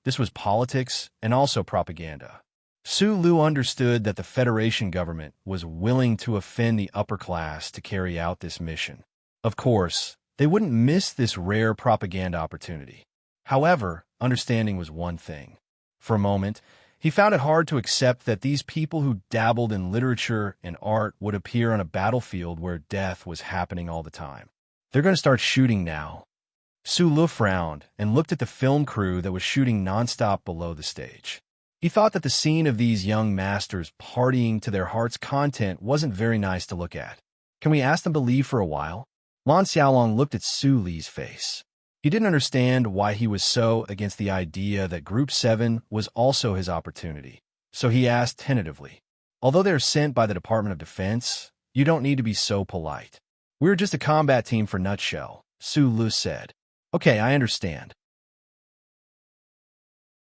This was politics and also propaganda. Su Lu understood that the Federation government was willing to offend the upper class to carry out this mission. Of course, they wouldn't miss this rare propaganda opportunity. However, understanding was one thing. For a moment, he found it hard to accept that these people who dabbled in literature and art would appear on a battlefield where death was happening all the time. They're going to start shooting now. Su Lu frowned and looked at the film crew that was shooting nonstop below the stage. He thought that the scene of these young masters partying to their heart's content wasn't very nice to look at. Can we ask them to leave for a while? Lan Xiaolong looked at Su Li's face. He didn't understand why he was so against the idea that Group 7 was also his opportunity. So he asked tentatively, "Although they're sent by the Department of Defense, you don't need to be so polite. We're just a combat team for Nutshell," Su Lu said. "Okay, I understand."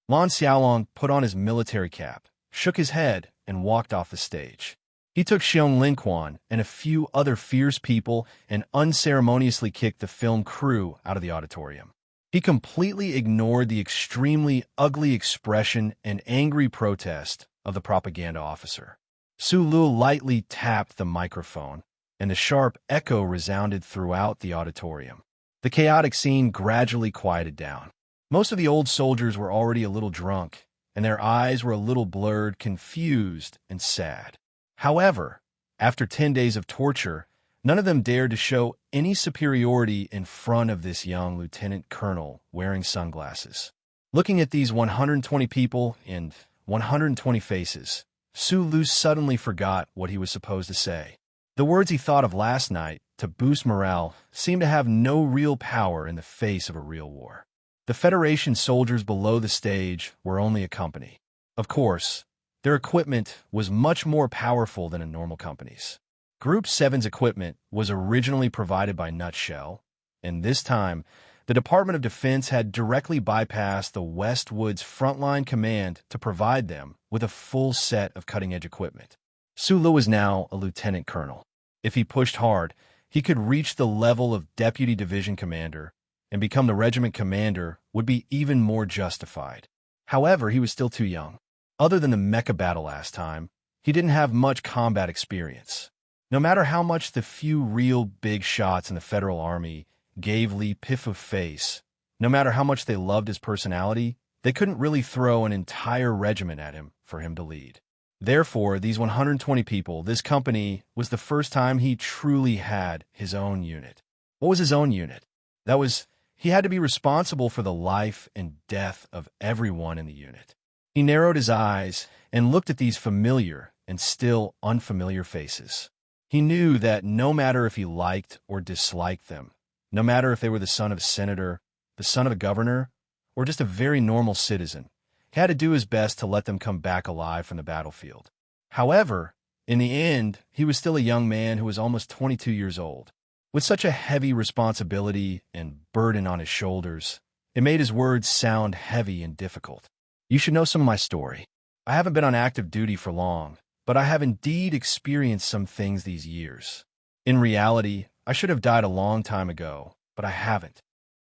Lan Xiaolong put on his military cap, shook his head, and walked off the stage. He took Xiong Linquan and a few other fierce people and unceremoniously kicked the film crew out of the auditorium. He completely ignored the extremely ugly expression and angry protest of the propaganda officer. Su Lu lightly tapped the microphone, and the sharp echo resounded throughout the auditorium. The chaotic scene gradually quieted down. Most of the old soldiers were already a little drunk, and their eyes were a little blurred, confused, and sad. However, after 10 days of torture, none of them dared to show any superiority in front of this young lieutenant colonel wearing sunglasses. Looking at these 120 people and 120 faces, Su Lu suddenly forgot what he was supposed to say. The words he thought of last night to boost morale seemed to have no real power in the face of a real war. The Federation soldiers below the stage were only a company. Of course, their equipment was much more powerful than a normal company's. Group 7's equipment was originally provided by Nutshell, and this time, the Department of Defense had directly bypassed the Westwood's frontline command to provide them with a full set of cutting-edge equipment. Su Lu was now a lieutenant colonel. If he pushed hard, he could reach the level of deputy division commander, and become the regiment commander would be even more justified. However, he was still too young. Other than the mecha battle last time, he didn't have much combat experience. No matter how much the few real big shots in the Federal Army gave Li piff of face, no matter how much they loved his personality, they couldn't really throw an entire regiment at him for him to lead. Therefore, these 120 people, this company, was the first time he truly had his own unit. What was his own unit? That was, he had to be responsible for the life and death of everyone in the unit. He narrowed his eyes and looked at these familiar and still unfamiliar faces. He knew that no matter if he liked or disliked them, no matter if they were the son of a senator, the son of a governor, or just a very normal citizen, he had to do his best to let them come back alive from the battlefield. However, in the end, he was still a young man who was almost 22 years old. With such a heavy responsibility and burden on his shoulders, it made his words sound heavy and difficult. You should know some of my story. I haven't been on active duty for long, but I have indeed experienced some things these years. In reality, I should have died a long time ago, but I haven't.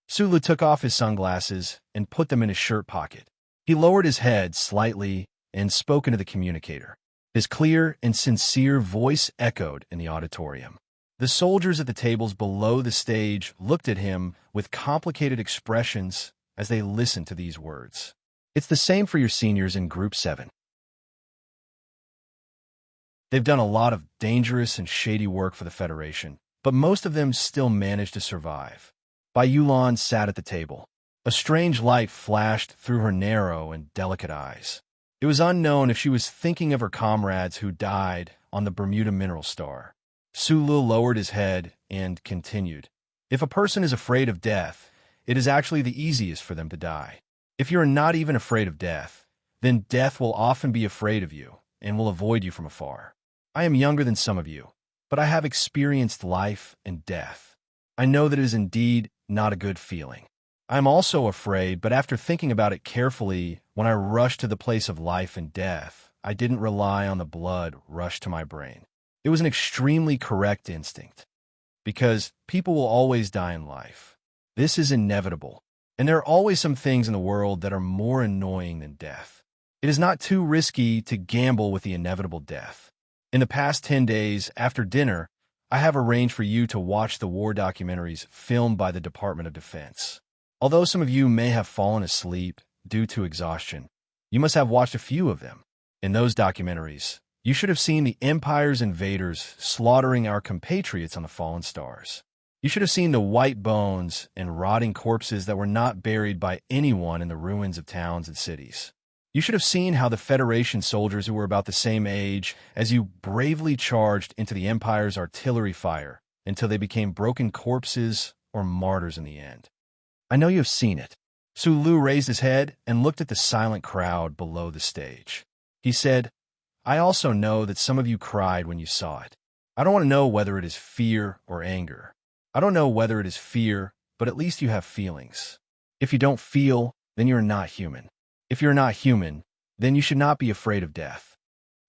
Su Lu took off his sunglasses and put them in his shirt pocket. He lowered his head slightly and spoke into the communicator. His clear and sincere voice echoed in the auditorium. The soldiers at the tables below the stage looked at him with complicated expressions as they listened to these words. It's the same for your seniors in Group 7. They've done a lot of dangerous and shady work for the Federation, but most of them still managed to survive. Bai Yulan sat at the table. A strange light flashed through her narrow and delicate eyes. It was unknown if she was thinking of her comrades who died on the Bermuda Mineral Star. Su Lu lowered his head and continued. If a person is afraid of death, it is actually the easiest for them to die. If you are not even afraid of death, then death will often be afraid of you and will avoid you from afar. I am younger than some of you, but I have experienced life and death. I know that it is indeed not a good feeling. I am also afraid, but after thinking about it carefully, when I rushed to the place of life and death, I didn't rely on the blood rush to my brain. It was an extremely correct instinct, because people will always die in life. This is inevitable, and there are always some things in the world that are more annoying than death. It is not too risky to gamble with the inevitable death. In the past 10 days, after dinner, I have arranged for you to watch the war documentaries filmed by the Department of Defense. Although some of you may have fallen asleep due to exhaustion, you must have watched a few of them. In those documentaries, you should have seen the Empire's invaders slaughtering our compatriots on the fallen stars. You should have seen the white bones and rotting corpses that were not buried by anyone in the ruins of towns and cities. You should have seen how the Federation soldiers who were about the same age as you bravely charged into the Empire's artillery fire until they became broken corpses or martyrs in the end. I know you have seen it. Sulu raised his head and looked at the silent crowd below the stage. He said, I also know that some of you cried when you saw it. I don't want to know whether it is fear or anger. I don't know whether it is fear, but at least you have feelings. If you don't feel, then you're not human. If you're not human, then you should not be afraid of death.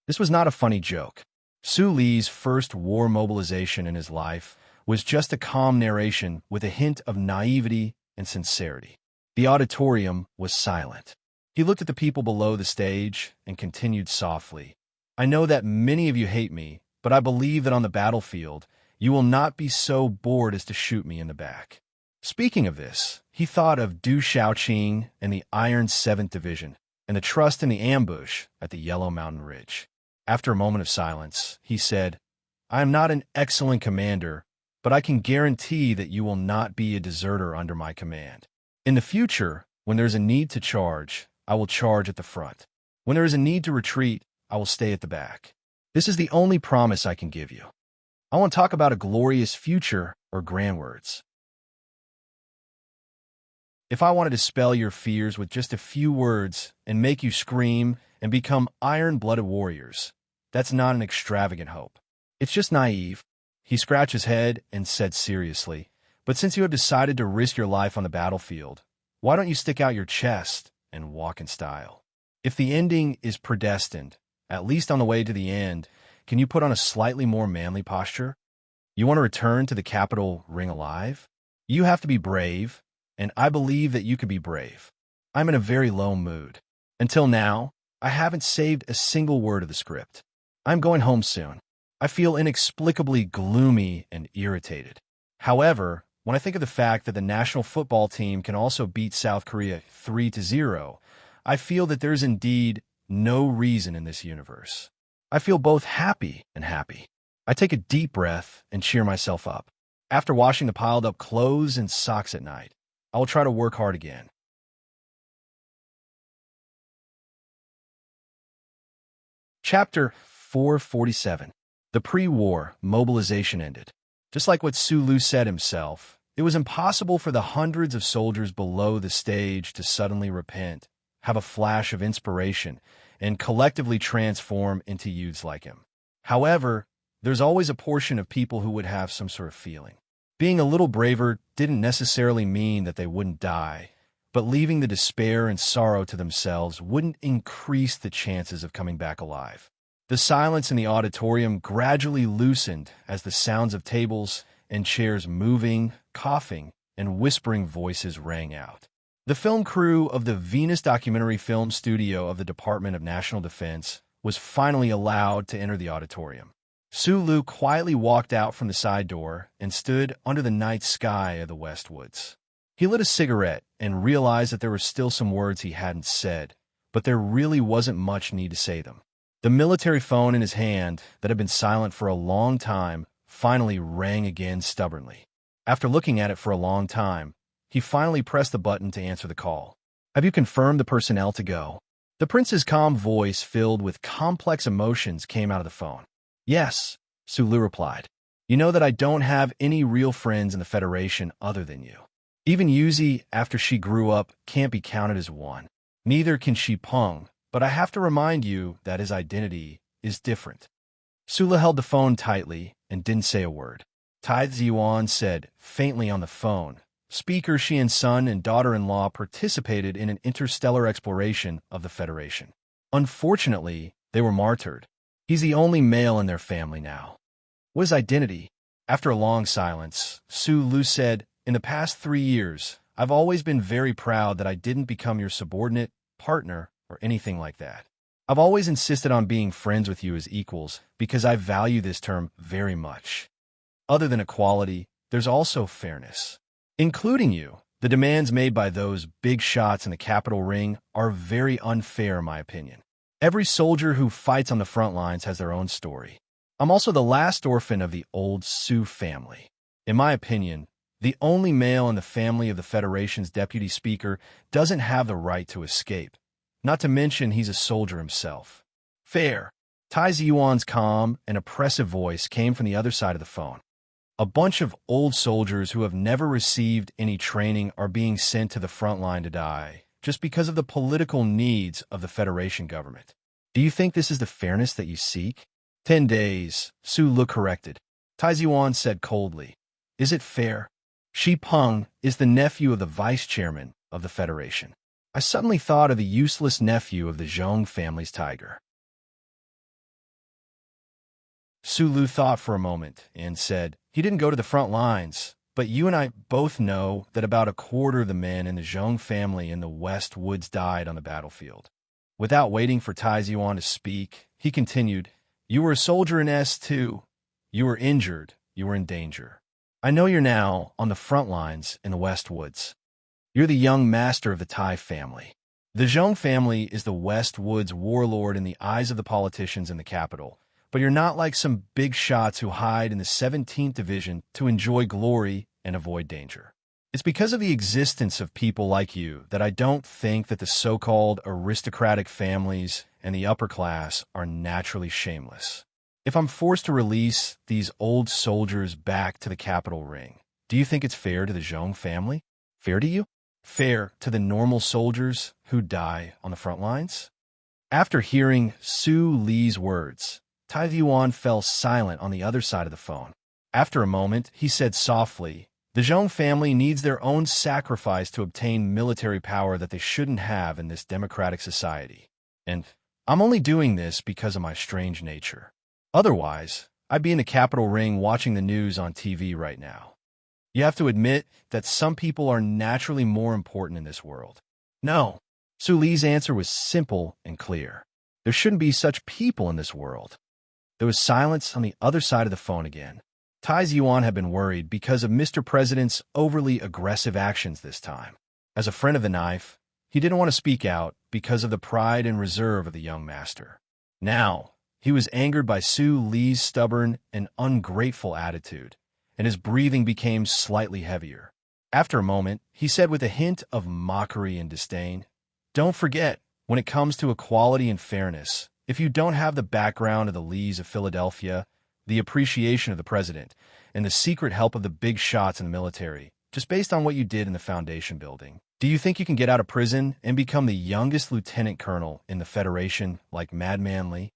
This was not a funny joke. Su Li's first war mobilization in his life was just a calm narration with a hint of naivety and sincerity. The auditorium was silent. He looked at the people below the stage and continued softly. I know that many of you hate me, but I believe that on the battlefield, you will not be so bored as to shoot me in the back. Speaking of this, he thought of Du Shaoqing and the Iron 7th Division, and the trust in the ambush at the Yellow Mountain Ridge. After a moment of silence, he said, I am not an excellent commander, but I can guarantee that you will not be a deserter under my command. In the future, when there is a need to charge, I will charge at the front. When there is a need to retreat, I will stay at the back. This is the only promise I can give you. I want to talk about a glorious future or grand words. If I wanted to spell your fears with just a few words and make you scream and become iron-blooded warriors, that's not an extravagant hope. It's just naive. He scratched his head and said seriously, but since you have decided to risk your life on the battlefield, why don't you stick out your chest and walk in style? If the ending is predestined, at least on the way to the end, can you put on a slightly more manly posture? You want to return to the capital ring alive? You have to be brave, and I believe that you can be brave. I'm in a very low mood. Until now, I haven't saved a single word of the script. I'm going home soon. I feel inexplicably gloomy and irritated. However, when I think of the fact that the national football team can also beat South Korea 3-0, I feel that there's indeed no reason in this universe. I feel both happy and happy. I take a deep breath and cheer myself up. After washing the piled-up clothes and socks at night, I will try to work hard again. Chapter 447. The pre-war mobilization ended. Just like what Sulu said himself, it was impossible for the hundreds of soldiers below the stage to suddenly repent, have a flash of inspiration, and collectively transform into youths like him. However, there's always a portion of people who would have some sort of feeling. Being a little braver didn't necessarily mean that they wouldn't die, but leaving the despair and sorrow to themselves wouldn't increase the chances of coming back alive. The silence in the auditorium gradually loosened as the sounds of tables and chairs moving, coughing, and whispering voices rang out. The film crew of the Venus Documentary Film Studio of the Department of National Defense was finally allowed to enter the auditorium. Sulu quietly walked out from the side door and stood under the night sky of the West Woods. He lit a cigarette and realized that there were still some words he hadn't said, but there really wasn't much need to say them. The military phone in his hand, that had been silent for a long time, finally rang again stubbornly. After looking at it for a long time, he finally pressed the button to answer the call. Have you confirmed the personnel to go? The prince's calm voice, filled with complex emotions, came out of the phone. Yes, Sulu replied. You know that I don't have any real friends in the Federation other than you. Even Yuzi, after she grew up, can't be counted as one. Neither can Shi Peng, but I have to remind you that his identity is different. Sula held the phone tightly and didn't say a word. Tai Ziyuan said, faintly on the phone, Speaker Shi and son and daughter-in-law participated in an interstellar exploration of the Federation. Unfortunately, they were martyred. He's the only male in their family now. What is identity? After a long silence, Sulu said, in the past 3 years, I've always been very proud that I didn't become your subordinate, partner, or anything like that. I've always insisted on being friends with you as equals because I value this term very much. Other than equality, there's also fairness. Including you, the demands made by those big shots in the Capitol ring are very unfair in my opinion. Every soldier who fights on the front lines has their own story. I'm also the last orphan of the old Su family. In my opinion, the only male in the family of the Federation's deputy speaker doesn't have the right to escape. Not to mention he's a soldier himself. Fair. Tai Ziyuan's calm and oppressive voice came from the other side of the phone. A bunch of old soldiers who have never received any training are being sent to the front line to die, just because of the political needs of the Federation government. Do you think this is the fairness that you seek? 10 days, Su Lu corrected. Tai Ziyuan said coldly, "Is it fair? Shi Peng is the nephew of the vice chairman of the Federation." I suddenly thought of the useless nephew of the Zhong family's tiger. Su Lu thought for a moment and said, "He didn't go to the front lines, but you and I both know that about a quarter of the men in the Zhong family in the West Woods died on the battlefield." Without waiting for Tai Ziyuan to speak, he continued, "You were a soldier in S2. You were injured. You were in danger. I know you're now on the front lines in the West Woods. You're the young master of the Tai family. The Zhong family is the West Woods warlord in the eyes of the politicians in the capital, but you're not like some big shots who hide in the 17th Division to enjoy glory and avoid danger. It's because of the existence of people like you that I don't think that the so-called aristocratic families and the upper class are naturally shameless. If I'm forced to release these old soldiers back to the capital ring, do you think it's fair to the Zhong family? Fair to you? Fair to the normal soldiers who die on the front lines?" After hearing Su Li's words, Tai Ziyuan fell silent on the other side of the phone. After a moment, he said softly, "The Zhong family needs their own sacrifice to obtain military power that they shouldn't have in this democratic society. And I'm only doing this because of my strange nature. Otherwise, I'd be in the capital ring watching the news on TV right now. You have to admit that some people are naturally more important in this world." No. Su Li's answer was simple and clear. There shouldn't be such people in this world. There was silence on the other side of the phone again. Tai Ziyuan had been worried because of Mr. President's overly aggressive actions this time. As a friend of the knife, he didn't want to speak out because of the pride and reserve of the young master. Now, he was angered by Su Li's stubborn and ungrateful attitude, and his breathing became slightly heavier. After a moment, he said with a hint of mockery and disdain, "Don't forget, when it comes to equality and fairness, if you don't have the background of the Lees of Philadelphia, the appreciation of the president, and the secret help of the big shots in the military, just based on what you did in the Foundation building, do you think you can get out of prison and become the youngest lieutenant colonel in the Federation like Madman Lee?"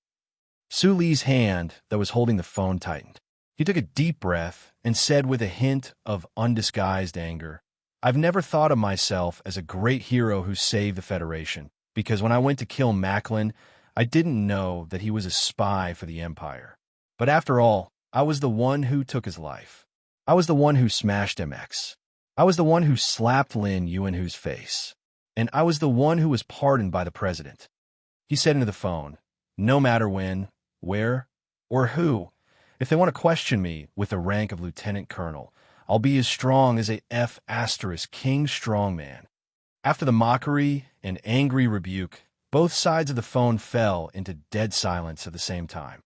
Su Li's hand that was holding the phone tightened. He took a deep breath and said with a hint of undisguised anger, "I've never thought of myself as a great hero who saved the Federation, because when I went to kill Macklin, I didn't know that he was a spy for the Empire. But after all, I was the one who took his life. I was the one who smashed MX. I was the one who slapped Lin Yuanhu's face. And I was the one who was pardoned by the president." He said into the phone, "No matter when, where, or who, if they want to question me with the rank of lieutenant colonel, I'll be as strong as a F** King strongman." After the mockery and angry rebuke, both sides of the phone fell into dead silence at the same time.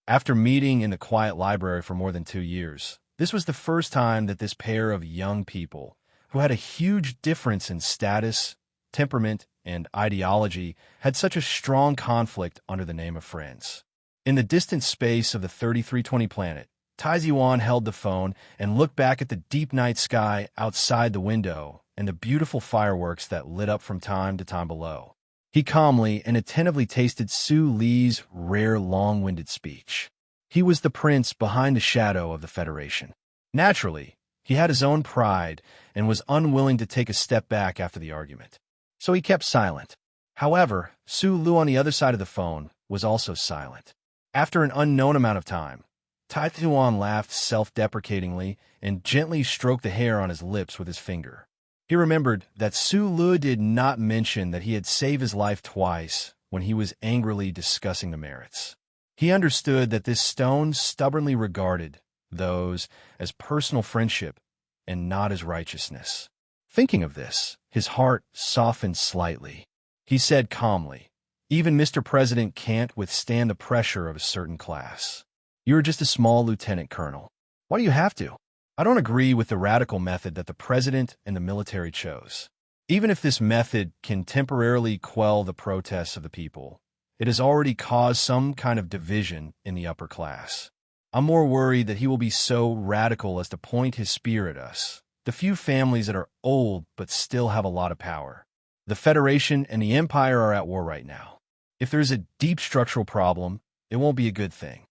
After meeting in the quiet library for more than 2 years, this was the first time that this pair of young people, who had a huge difference in status, temperament, and ideology, had such a strong conflict under the name of friends. In the distant space of the 3320 planet, Tai Ziyuan held the phone and looked back at the deep night sky outside the window and the beautiful fireworks that lit up from time to time below. He calmly and attentively tasted Su Li's rare long-winded speech. He was the prince behind the shadow of the Federation. Naturally, he had his own pride and was unwilling to take a step back after the argument. So he kept silent. However, Su Lu on the other side of the phone was also silent. After an unknown amount of time, Tai Ziyuan laughed self-deprecatingly and gently stroked the hair on his lips with his finger. He remembered that Su Lu did not mention that he had saved his life twice when he was angrily discussing the merits. He understood that this stone stubbornly regarded those as personal friendship and not as righteousness. Thinking of this, his heart softened slightly. He said calmly, "Even Mr. President can't withstand the pressure of a certain class. You're just a small lieutenant colonel. Why do you have to? I don't agree with the radical method that the president and the military chose. Even if this method can temporarily quell the protests of the people, it has already caused some kind of division in the upper class. I'm more worried that he will be so radical as to point his spear at us, the few families that are old but still have a lot of power. The Federation and the Empire are at war right now. If there's a deep structural problem, it won't be a good thing.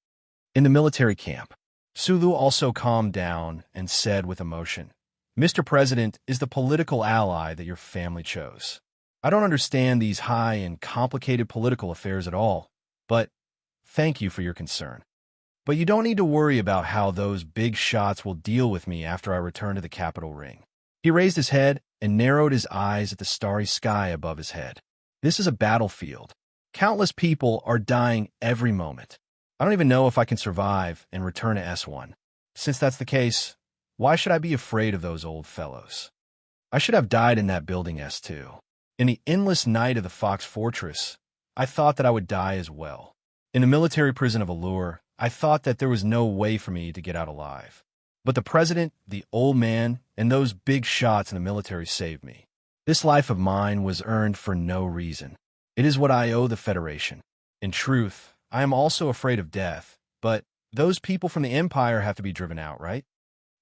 In the military camp, Sulu also calmed down and said with emotion, Mr. President is the political ally that your family chose. I don't understand these high and complicated political affairs at all, but thank you for your concern. But you don't need to worry about how those big shots will deal with me after I return to the Capitol ring. He raised his head and narrowed his eyes at the starry sky above his head. This is a battlefield. Countless people are dying every moment. I don't even know if I can survive and return to S1. Since that's the case, why should I be afraid of those old fellows? I should have died in that building S2. In the endless night of the Fox Fortress, I thought that I would die as well. In the military prison of Allure, I thought that there was no way for me to get out alive. But the president, the old man, and those big shots in the military saved me. This life of mine was earned for no reason. It is what I owe the Federation. In truth, I am also afraid of death, but those people from the Empire have to be driven out, right?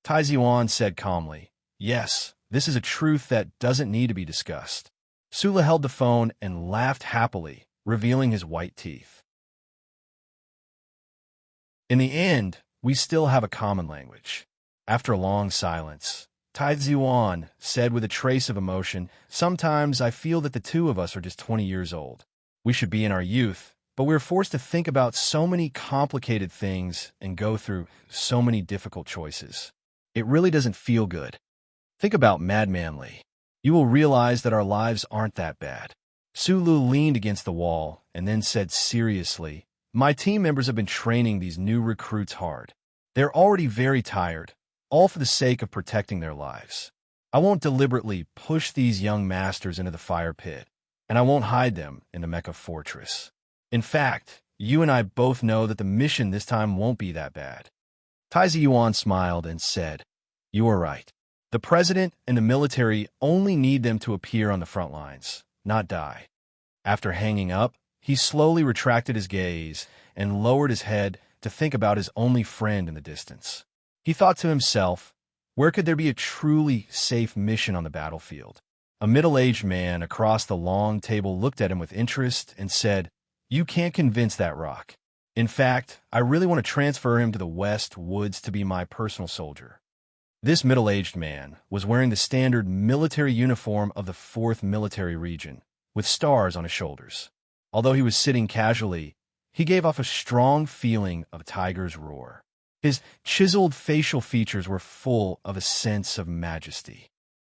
Tai Ziwan said calmly, Yes, this is a truth that doesn't need to be discussed. Sula held the phone and laughed happily, revealing his white teeth. In the end, we still have a common language. After a long silence, Tai Ziwan said with a trace of emotion, Sometimes I feel that the two of us are just 20 years old. We should be in our youth, but we're forced to think about so many complicated things and go through so many difficult choices. It really doesn't feel good. Think about Madman Lee. You will realize that our lives aren't that bad. Sulu leaned against the wall and then said seriously, My team members have been training these new recruits hard. They're already very tired, all for the sake of protecting their lives. I won't deliberately push these young masters into the fire pit, and I won't hide them in the Mecha Fortress. In fact, you and I both know that the mission this time won't be that bad. Taizi Yuan smiled and said, You are right. The president and the military only need them to appear on the front lines, not die. After hanging up, he slowly retracted his gaze and lowered his head to think about his only friend in the distance. He thought to himself, where could there be a truly safe mission on the battlefield? A middle-aged man across the long table looked at him with interest and said, You can't convince that rock. In fact, I really want to transfer him to the West Woods to be my personal soldier. This middle-aged man was wearing the standard military uniform of the 4th Military Region, with stars on his shoulders. Although he was sitting casually, he gave off a strong feeling of a tiger's roar. His chiseled facial features were full of a sense of majesty.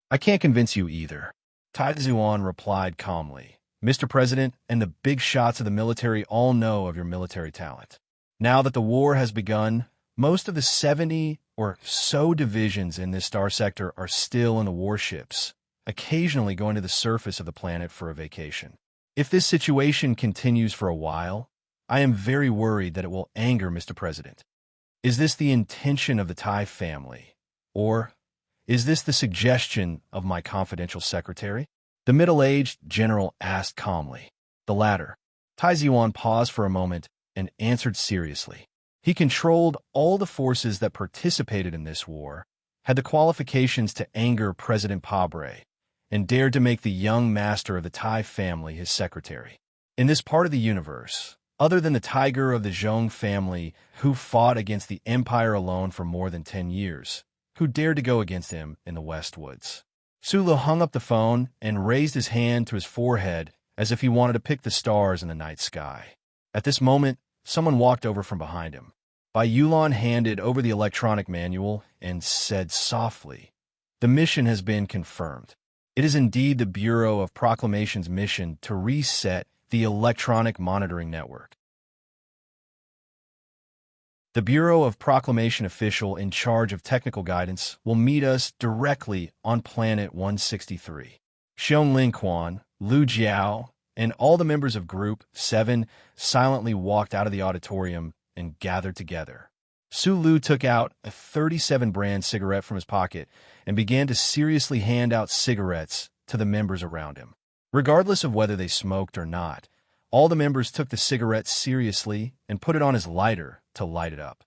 I can't convince you either, Tai Zuan replied calmly. Mr. President and the big shots of the military all know of your military talent. Now that the war has begun, most of the 70 or so divisions in this star sector are still in the warships, occasionally going to the surface of the planet for a vacation. If this situation continues for a while, I am very worried that it will anger Mr. President. Is this the intention of the Tai family? Or is this the suggestion of my confidential secretary? The middle-aged general asked calmly. The latter. Tai Ziwan paused for a moment and answered seriously. He controlled all the forces that participated in this war, had the qualifications to anger President Pabre, and dared to make the young master of the Tai family his secretary. In this part of the universe, other than the tiger of the Zhong family who fought against the Empire alone for more than 10 years, who dared to go against him in the West Woods. Sulu hung up the phone and raised his hand to his forehead as if he wanted to pick the stars in the night sky. At this moment, someone walked over from behind him. Bai Yulan handed over the electronic manual and said softly, The mission has been confirmed. It is indeed the Bureau of Proclamation's mission to reset the electronic monitoring network. The Bureau of Proclamation official in charge of technical guidance will meet us directly on Planet 163. Xiong Linquan, Lu Jiao, and all the members of Group 7 silently walked out of the auditorium and gathered together. Su took out a 37 brand cigarette from his pocket and began to seriously hand out cigarettes to the members around him. Regardless of whether they smoked or not, all the members took the cigarette seriously and put it on his lighter to light it up.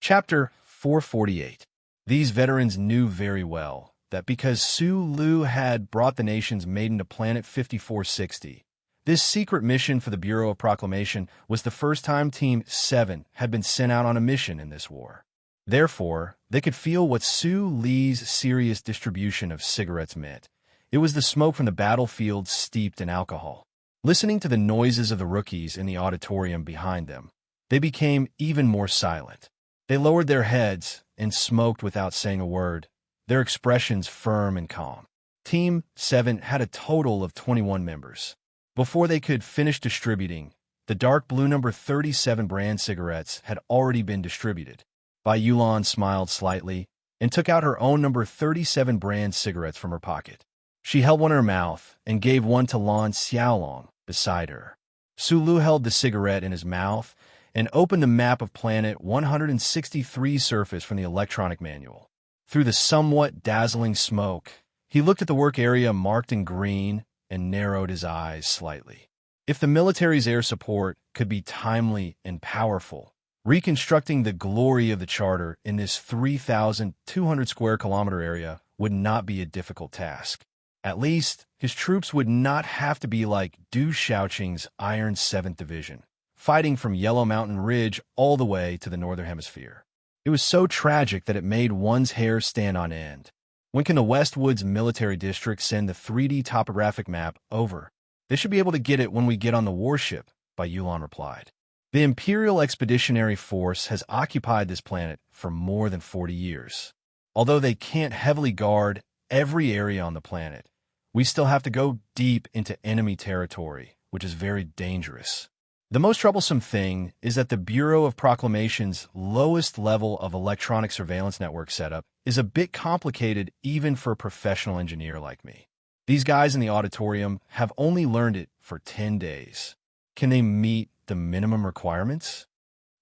Chapter 448. These veterans knew very well that because Su had brought the nation's maiden to Planet 5460, this secret mission for the Bureau of Proclamation was the first time Team 7 had been sent out on a mission in this war. Therefore, they could feel what Su's serious distribution of cigarettes meant. It was the smoke from the battlefield steeped in alcohol. Listening to the noises of the rookies in the auditorium behind them, they became even more silent. They lowered their heads and smoked without saying a word, their expressions firm and calm. Team 7 had a total of 21 members. Before they could finish distributing, the dark blue number 37 brand cigarettes had already been distributed. Bai Yulan smiled slightly and took out her own number 37 brand cigarettes from her pocket. She held one in her mouth and gave one to Lan Xiaolong beside her. Su held the cigarette in his mouth and opened the map of Planet 163 surface from the electronic manual. Through the somewhat dazzling smoke, he looked at the work area marked in green and narrowed his eyes slightly. If the military's air support could be timely and powerful, reconstructing the glory of the charter in this 3,200 square kilometer area would not be a difficult task. At least, his troops would not have to be like Du Shaoqing's Iron 7th Division, fighting from Yellow Mountain Ridge all the way to the Northern Hemisphere. It was so tragic that it made one's hair stand on end. When can the Westwoods Military District send the 3D topographic map over? They should be able to get it when we get on the warship, Bai Yulan replied. The Imperial Expeditionary Force has occupied this planet for more than 40 years. Although they can't heavily guard every area on the planet, we still have to go deep into enemy territory, which is very dangerous. The most troublesome thing is that the Bureau of Proclamation's lowest level of electronic surveillance network setup is a bit complicated even for a professional engineer like me. These guys in the auditorium have only learned it for 10 days. Can they meet the minimum requirements?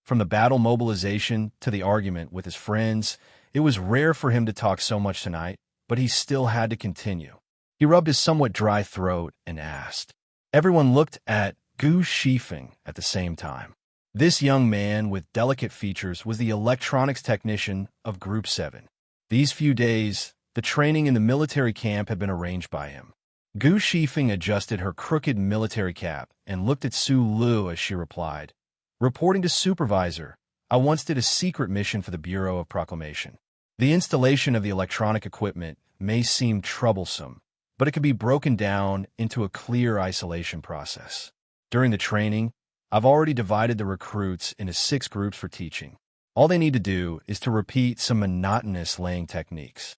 From the battle mobilization to the argument with his friends, it was rare for him to talk so much tonight, but he still had to continue. He rubbed his somewhat dry throat and asked. Everyone looked at Gu Shifeng at the same time. This young man with delicate features was the electronics technician of Group 7. These few days, the training in the military camp had been arranged by him. Gu Shifeng adjusted her crooked military cap and looked at Su as she replied, reporting to Supervisor, I once did a secret mission for the Bureau of Proclamation. The installation of the electronic equipment may seem troublesome, but it could be broken down into a clear isolation process. During the training, I've already divided the recruits into 6 groups for teaching. All they need to do is to repeat some monotonous laying techniques.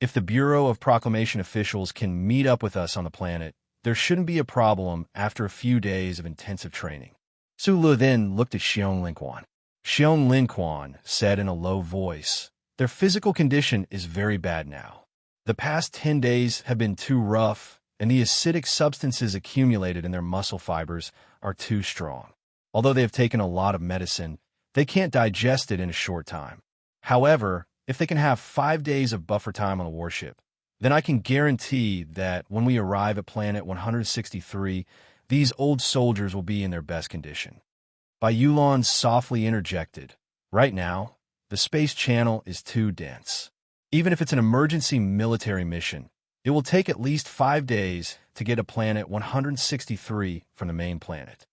If the Bureau of Proclamation officials can meet up with us on the planet, there shouldn't be a problem after a few days of intensive training. Su then looked at Xiong Linquan. Xiong Linquan said in a low voice, their physical condition is very bad now. The past 10 days have been too rough, and the acidic substances accumulated in their muscle fibers are too strong. Although they have taken a lot of medicine, they can't digest it in a short time. However, if they can have 5 days of buffer time on the warship, then I can guarantee that when we arrive at Planet 163, these old soldiers will be in their best condition. Bai Yulan softly interjected, right now, the space channel is too dense. Even if it's an emergency military mission, it will take at least 5 days to get to Planet 163 from the main planet.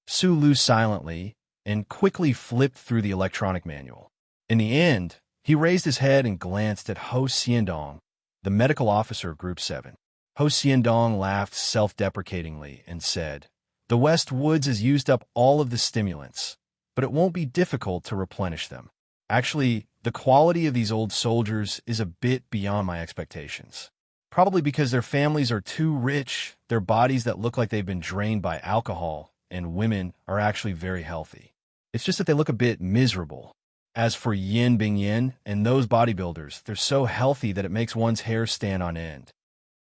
Su silently and quickly flipped through the electronic manual. In the end, he raised his head and glanced at Ho Xiandong, the medical officer of Group 7. Ho Xiandong laughed self-deprecatingly and said, the West Woods has used up all of the stimulants, but it won't be difficult to replenish them. Actually, the quality of these old soldiers is a bit beyond my expectations. Probably because their families are too rich, their bodies that look like they've been drained by alcohol, and women are actually very healthy. It's just that they look a bit miserable. As for Yin Bing Yin and those bodybuilders, they're so healthy that it makes one's hair stand on end.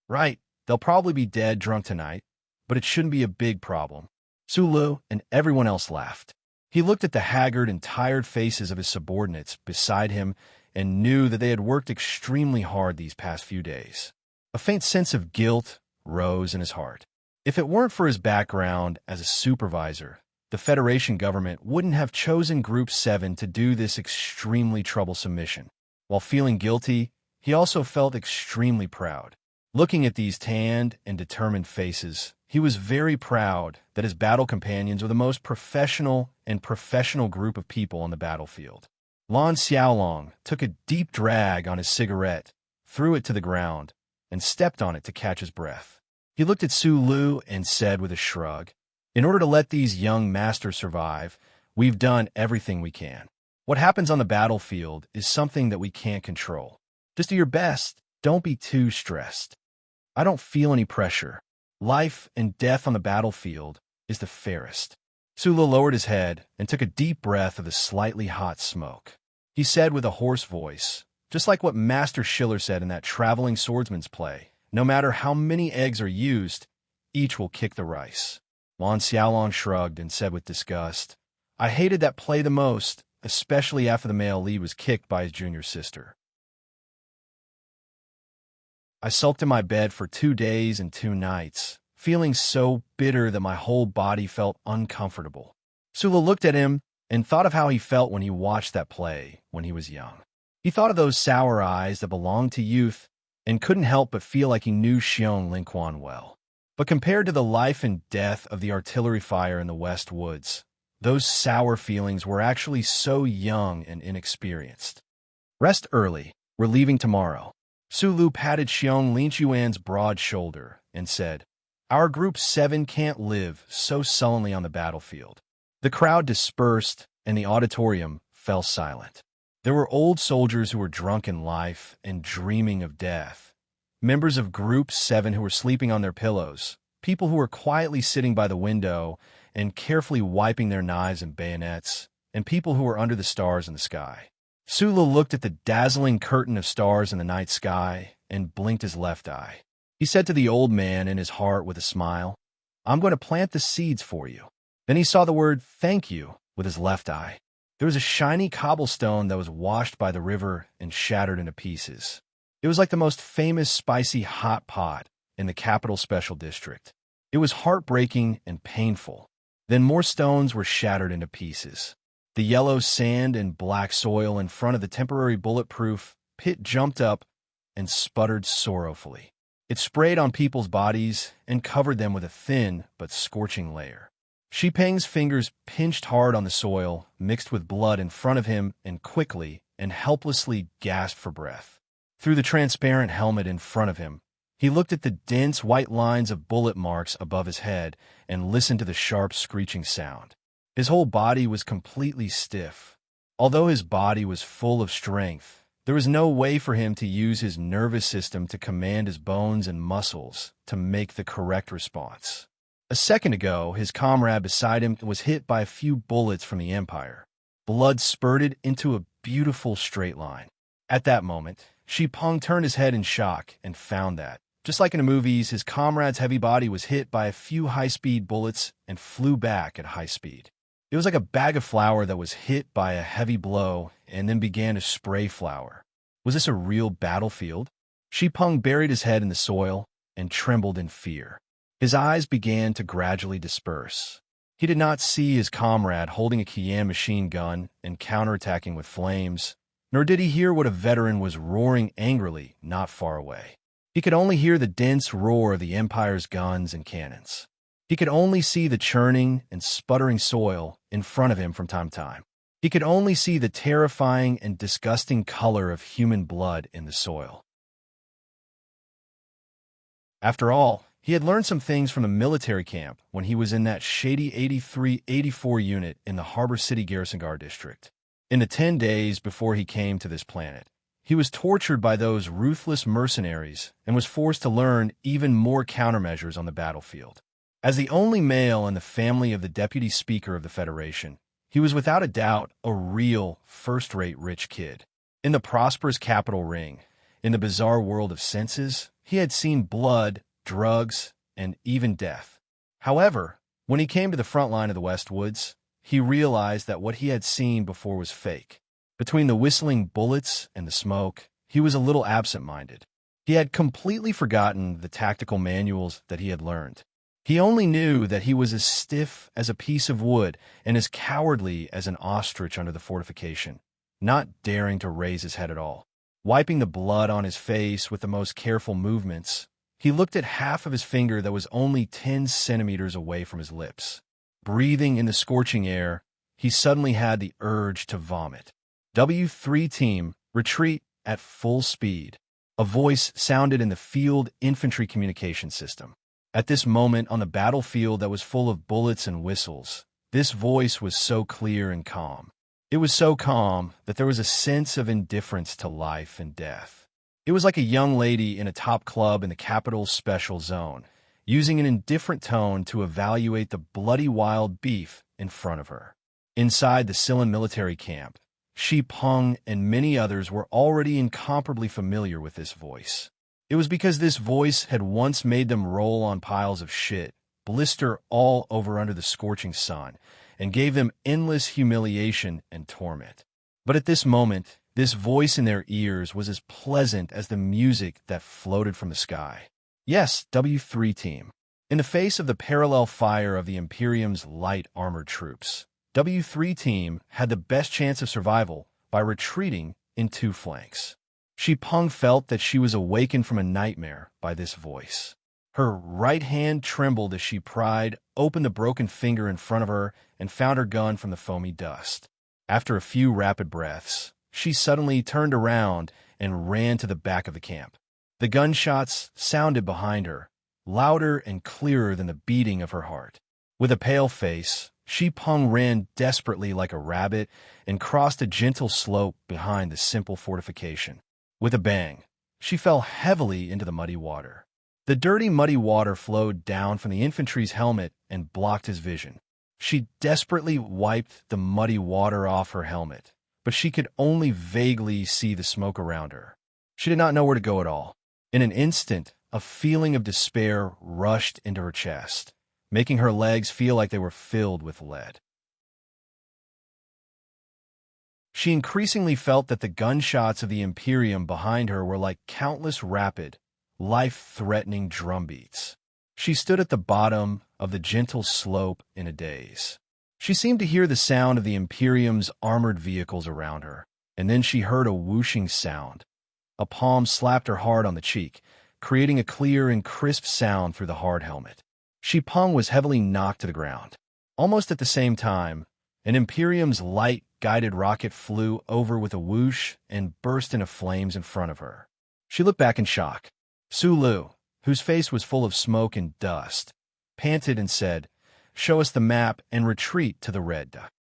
Right, they'll probably be dead drunk tonight, but it shouldn't be a big problem. Sulu and everyone else laughed. He looked at the haggard and tired faces of his subordinates beside him and knew that they had worked extremely hard these past few days. A faint sense of guilt rose in his heart. If it weren't for his background as a supervisor, the Federation government wouldn't have chosen Group 7 to do this extremely troublesome mission. While feeling guilty, he also felt extremely proud. Looking at these tanned and determined faces, he was very proud that his battle companions were the most professional group of people on the battlefield. Lan Xiaolong took a deep drag on his cigarette, threw it to the ground, and stepped on it to catch his breath. He looked at Su Lu and said with a shrug, "In order to let these young masters survive, we've done everything we can. What happens on the battlefield is something that we can't control. Just do your best. Don't be too stressed. I don't feel any pressure. Life and death on the battlefield is the fairest." Sulu lowered his head and took a deep breath of the slightly hot smoke. He said with a hoarse voice, just like what Master Schiller said in that traveling swordsman's play, "No matter how many eggs are used, each will kick the rice." Lan Xiaolong shrugged and said with disgust, "I hated that play the most, especially after the male lead was kicked by his junior sister. I sulked in my bed for 2 days and 2 nights, feeling so bitter that my whole body felt uncomfortable." Sula looked at him and thought of how he felt when he watched that play when he was young. He thought of those sour eyes that belonged to youth and couldn't help but feel like he knew Xiong Linquan well. But compared to the life and death of the artillery fire in the West Woods, those sour feelings were actually so young and inexperienced. "Rest early. We're leaving tomorrow." Sulu patted Xiong Linchuan's broad shoulder and said, "Our Group 7 can't live so sullenly on the battlefield." The crowd dispersed and the auditorium fell silent. There were old soldiers who were drunk in life and dreaming of death, members of Group 7 who were sleeping on their pillows, people who were quietly sitting by the window and carefully wiping their knives and bayonets, and people who were under the stars in the sky. Sulu looked at the dazzling curtain of stars in the night sky and blinked his left eye. He said to the old man in his heart with a smile, "I'm going to plant the seeds for you." Then he saw the word "thank you" with his left eye. There was a shiny cobblestone that was washed by the river and shattered into pieces. It was like the most famous spicy hot pot in the Capital Special District. It was heartbreaking and painful. Then more stones were shattered into pieces. The yellow sand and black soil in front of the temporary bulletproof pit jumped up and sputtered sorrowfully. It sprayed on people's bodies and covered them with a thin but scorching layer. Shipeng's fingers pinched hard on the soil, mixed with blood in front of him, and quickly and helplessly gasped for breath. Through the transparent helmet in front of him, he looked at the dense white lines of bullet marks above his head and listened to the sharp screeching sound. His whole body was completely stiff. Although his body was full of strength, there was no way for him to use his nervous system to command his bones and muscles to make the correct response. A second ago, his comrade beside him was hit by a few bullets from the Empire. Blood spurted into a beautiful straight line. At that moment, Shipeng turned his head in shock and found that, just like in the movies, his comrade's heavy body was hit by a few high-speed bullets and flew back at high speed. It was like a bag of flour that was hit by a heavy blow and then began to spray flour. Was this a real battlefield? Shipeng buried his head in the soil and trembled in fear. His eyes began to gradually disperse. He did not see his comrade holding a Qian machine gun and counterattacking with flames, nor did he hear what a veteran was roaring angrily not far away. He could only hear the dense roar of the Empire's guns and cannons. He could only see the churning and sputtering soil in front of him from time to time. He could only see the terrifying and disgusting color of human blood in the soil. After all, he had learned some things from the military camp when he was in that shady 83-84 unit in the Harbor City Garrison Guard District. In the 10 days before he came to this planet, he was tortured by those ruthless mercenaries and was forced to learn even more countermeasures on the battlefield. As the only male in the family of the Deputy Speaker of the Federation, he was without a doubt a real first-rate rich kid. In the prosperous capital ring, in the bizarre world of senses, he had seen blood, drugs, and even death. However, when he came to the front line of the West Woods, he realized that what he had seen before was fake. Between the whistling bullets and the smoke, he was a little absent-minded. He had completely forgotten the tactical manuals that he had learned. He only knew that he was as stiff as a piece of wood and as cowardly as an ostrich under the fortification, not daring to raise his head at all. Wiping the blood on his face with the most careful movements, he looked at half of his finger that was only 10 centimeters away from his lips. Breathing in the scorching air, he suddenly had the urge to vomit. W3 Team, retreat at full speed. A voice sounded in the field infantry communication system. At this moment on the battlefield that was full of bullets and whistles, this voice was so clear and calm. It was so calm that there was a sense of indifference to life and death. It was like a young lady in a top club in the capital's special zone, using an indifferent tone to evaluate the bloody wild beef in front of her. Inside the Silan military camp, Shi Peng and many others were already incomparably familiar with this voice. It was because this voice had once made them roll on piles of shit, blister all over under the scorching sun, and gave them endless humiliation and torment. But at this moment, this voice in their ears was as pleasant as the music that floated from the sky. Yes, W3 Team. In the face of the parallel fire of the Imperium's light armored troops, W3 Team had the best chance of survival by retreating in two flanks. Shi Peng felt that she was awakened from a nightmare by this voice. Her right hand trembled as she pried open the broken finger in front of her and found her gun from the foamy dust. After a few rapid breaths, she suddenly turned around and ran to the back of the camp. The gunshots sounded behind her, louder and clearer than the beating of her heart. With a pale face, Shi Peng ran desperately like a rabbit and crossed a gentle slope behind the simple fortification. With a bang, she fell heavily into the muddy water. The dirty, muddy water flowed down from the infantry's helmet and blocked his vision. She desperately wiped the muddy water off her helmet, but she could only vaguely see the smoke around her. She did not know where to go at all. In an instant, a feeling of despair rushed into her chest, making her legs feel like they were filled with lead. She increasingly felt that the gunshots of the Imperium behind her were like countless rapid, life-threatening drumbeats. She stood at the bottom of the gentle slope in a daze. She seemed to hear the sound of the Imperium's armored vehicles around her, and then she heard a whooshing sound. A palm slapped her hard on the cheek, creating a clear and crisp sound through the hard helmet. Shi Peng was heavily knocked to the ground. Almost at the same time, an Imperium's light-guided rocket flew over with a whoosh and burst into flames in front of her. She looked back in shock. Su Lu, whose face was full of smoke and dust, panted and said, "Show us the map and retreat to the red dot."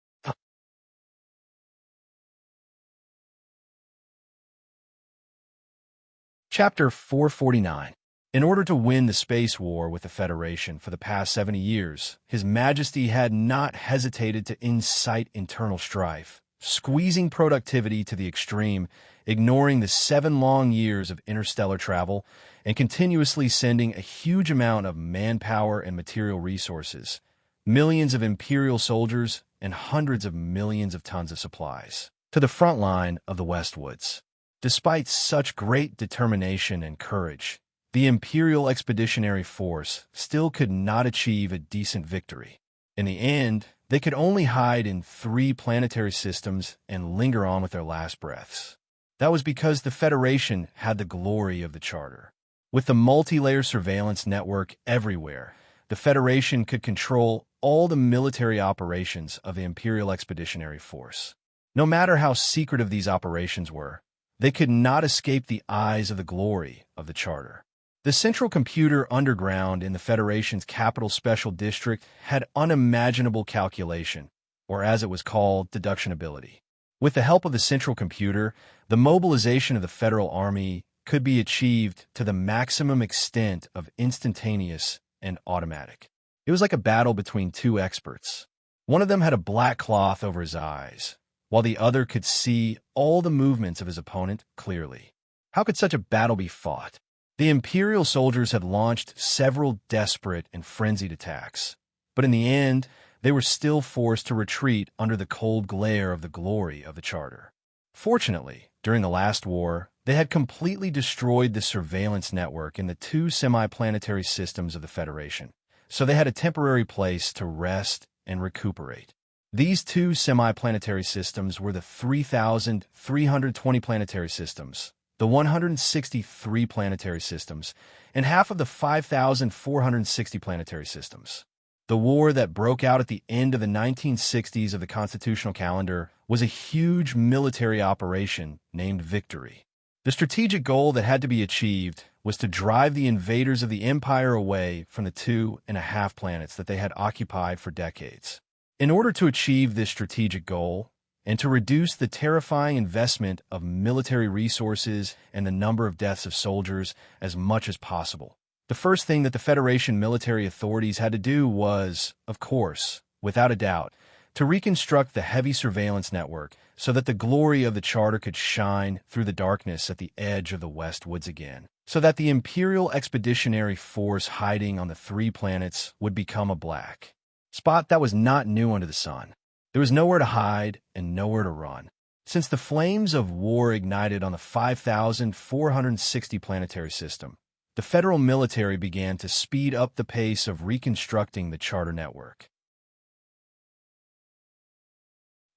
Chapter 449. In order to win the space war with the Federation for the past 70 years, His Majesty had not hesitated to incite internal strife, squeezing productivity to the extreme, ignoring the 7 long years of interstellar travel, and continuously sending a huge amount of manpower and material resources, millions of Imperial soldiers, and hundreds of millions of tons of supplies, to the front line of the Westwoods. Despite such great determination and courage, the Imperial Expeditionary Force still could not achieve a decent victory. In the end, they could only hide in 3 planetary systems and linger on with their last breaths. That was because the Federation had the glory of the Charter. With the multi-layer surveillance network everywhere, the Federation could control all the military operations of the Imperial Expeditionary Force. No matter how secretive these operations were, they could not escape the eyes of the glory of the Charter. The central computer underground in the Federation's capital special district had unimaginable calculation, or as it was called, deduction ability. With the help of the central computer, the mobilization of the Federal Army could be achieved to the maximum extent of instantaneous and automatic. It was like a battle between 2 experts. One of them had a black cloth over his eyes, while the other could see all the movements of his opponent clearly. How could such a battle be fought? The Imperial soldiers had launched several desperate and frenzied attacks, but in the end, they were still forced to retreat under the cold glare of the glory of the Charter. Fortunately, during the last war, they had completely destroyed the surveillance network in the two semi-planetary systems of the Federation, so they had a temporary place to rest and recuperate. These two semi-planetary systems were the 3,320 planetary systems, the 163 planetary systems, and half of the 5,460 planetary systems. The war that broke out at the end of the 1960s of the constitutional calendar was a huge military operation named Victory. The strategic goal that had to be achieved was to drive the invaders of the Empire away from the 2.5 planets that they had occupied for decades. In order to achieve this strategic goal, and to reduce the terrifying investment of military resources and the number of deaths of soldiers as much as possible, the first thing that the Federation military authorities had to do was, of course, without a doubt, to reconstruct the heavy surveillance network so that the glory of the Charter could shine through the darkness at the edge of the West Woods again, so that the Imperial Expeditionary Force hiding on the 3 planets would become a black spot that was not new under the sun. There was nowhere to hide and nowhere to run. Since the flames of war ignited on the 5,460 planetary system, the federal military began to speed up the pace of reconstructing the Charter network.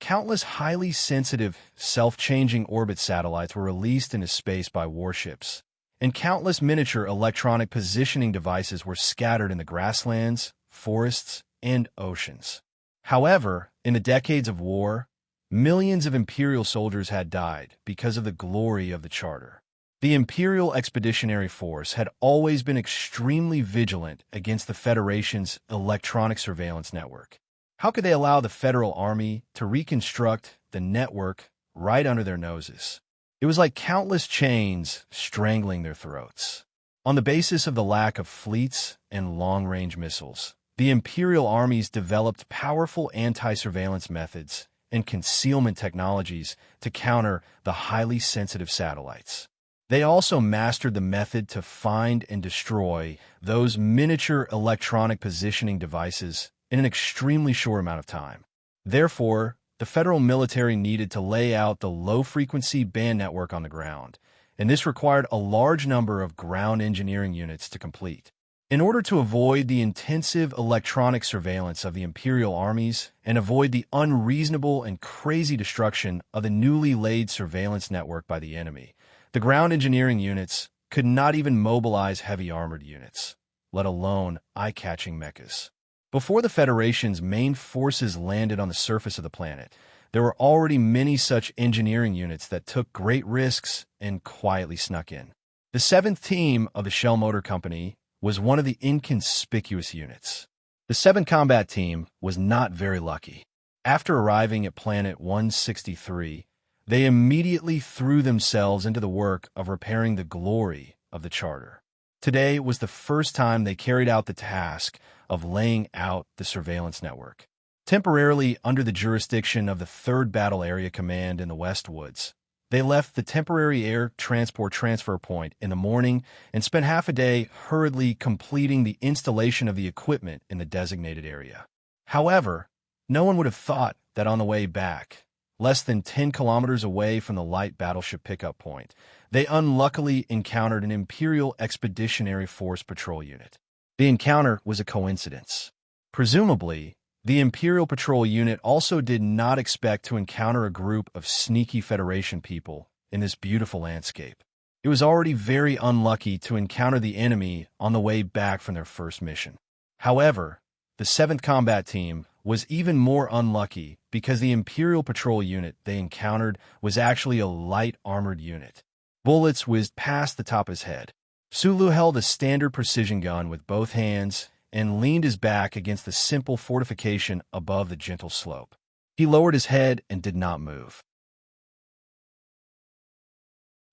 Countless highly sensitive, self-changing orbit satellites were released into space by warships, and countless miniature electronic positioning devices were scattered in the grasslands, forests, and oceans. However, in the decades of war, millions of Imperial soldiers had died because of the glory of the Charter. The Imperial Expeditionary Force had always been extremely vigilant against the Federation's electronic surveillance network. How could they allow the Federal Army to reconstruct the network right under their noses? It was like countless chains strangling their throats. On the basis of the lack of fleets and long-range missiles, the Imperial armies developed powerful anti-surveillance methods and concealment technologies to counter the highly sensitive satellites. They also mastered the method to find and destroy those miniature electronic positioning devices in an extremely short amount of time. Therefore, the federal military needed to lay out the low-frequency band network on the ground, and this required a large number of ground engineering units to complete. In order to avoid the intensive electronic surveillance of the Imperial armies and avoid the unreasonable and crazy destruction of the newly laid surveillance network by the enemy, the ground engineering units could not even mobilize heavy armored units, let alone eye-catching mechas. Before the Federation's main forces landed on the surface of the planet, there were already many such engineering units that took great risks and quietly snuck in. The 7th team of the Shell Motor Company was one of the inconspicuous units. The 7th Combat Team was not very lucky. After arriving at Planet 163, they immediately threw themselves into the work of repairing the glory of the Charter. Today was the first time they carried out the task of laying out the surveillance network. Temporarily under the jurisdiction of the 3rd Battle Area Command in the West Woods, they left the temporary air transport transfer point in the morning and spent half a day hurriedly completing the installation of the equipment in the designated area. However, no one would have thought that on the way back, less than 10 kilometers away from the light battleship pickup point, they unluckily encountered an Imperial Expeditionary Force patrol unit. The encounter was a coincidence. Presumably, the Imperial Patrol Unit also did not expect to encounter a group of sneaky Federation people in this beautiful landscape. It was already very unlucky to encounter the enemy on the way back from their first mission. However, the 7th Combat Team was even more unlucky because the Imperial Patrol Unit they encountered was actually a light armored unit. Bullets whizzed past the top of his head. Sulu held a standard precision gun with both hands and leaned his back against the simple fortification above the gentle slope. He lowered his head and did not move.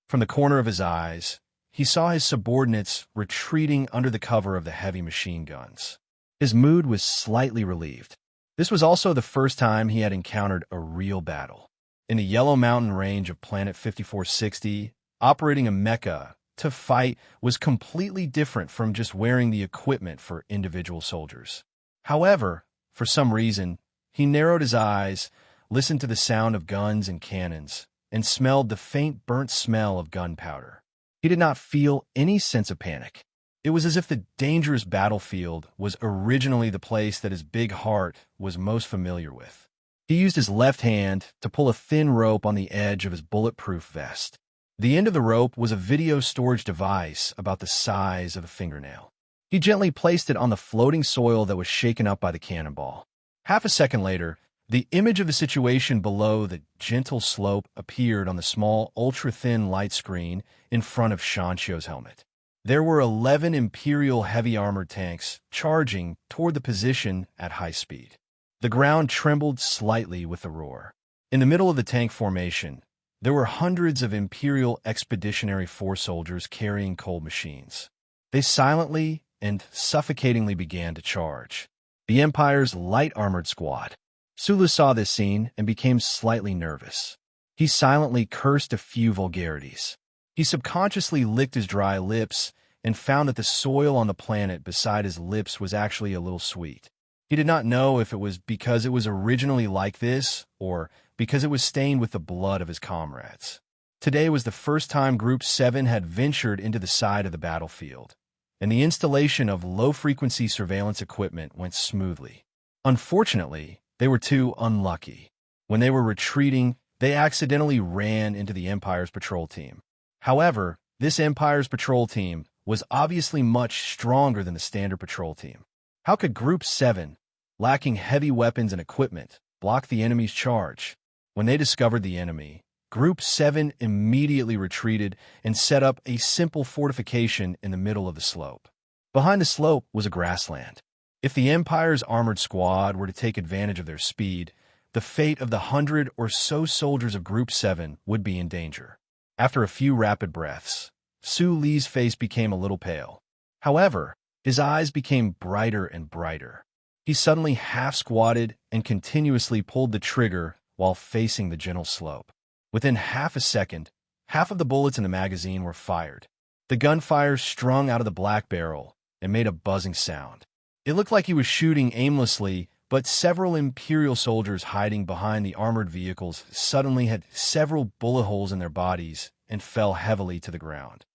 From the corner of his eyes, he saw his subordinates retreating under the cover of the heavy machine guns. His mood was slightly relieved. This was also the first time he had encountered a real battle. In the Yellow Mountain range of Planet 5460, operating a mecha to fight was completely different from just wearing the equipment for individual soldiers. However, for some reason, he narrowed his eyes, listened to the sound of guns and cannons, and smelled the faint burnt smell of gunpowder. He did not feel any sense of panic. It was as if the dangerous battlefield was originally the place that his big heart was most familiar with. He used his left hand to pull a thin rope on the edge of his bulletproof vest. The end of the rope was a video storage device about the size of a fingernail. He gently placed it on the floating soil that was shaken up by the cannonball. Half a second later, the image of the situation below the gentle slope appeared on the small, ultra-thin light screen in front of Shanxio's helmet. There were 11 Imperial heavy-armored tanks charging toward the position at high speed. The ground trembled slightly with the roar. In the middle of the tank formation, there were hundreds of Imperial Expeditionary Force soldiers carrying cold machines. They silently and suffocatingly began to charge. The Empire's light-armored squad. Sulu saw this scene and became slightly nervous. He silently cursed a few vulgarities. He subconsciously licked his dry lips and found that the soil on the planet beside his lips was actually a little sweet. He did not know if it was because it was originally like this or because it was stained with the blood of his comrades. Today was the first time Group 7 had ventured into the side of the battlefield, and the installation of low-frequency surveillance equipment went smoothly. Unfortunately, they were too unlucky. When they were retreating, they accidentally ran into the Empire's patrol team. However, this Empire's patrol team was obviously much stronger than the standard patrol team. How could Group 7, lacking heavy weapons and equipment, block the enemy's charge? When they discovered the enemy, Group 7 immediately retreated and set up a simple fortification in the middle of the slope. Behind the slope was a grassland. If the Empire's armored squad were to take advantage of their speed, the fate of the 100 or so soldiers of Group 7 would be in danger. After a few rapid breaths, Su Li's face became a little pale. However, his eyes became brighter and brighter. He suddenly half-squatted and continuously pulled the trigger while facing the gentle slope. Within half a second, half of the bullets in the magazine were fired. The gunfire strung out of the black barrel and made a buzzing sound. It looked like he was shooting aimlessly, but several Imperial soldiers hiding behind the armored vehicles suddenly had several bullet holes in their bodies and fell heavily to the ground.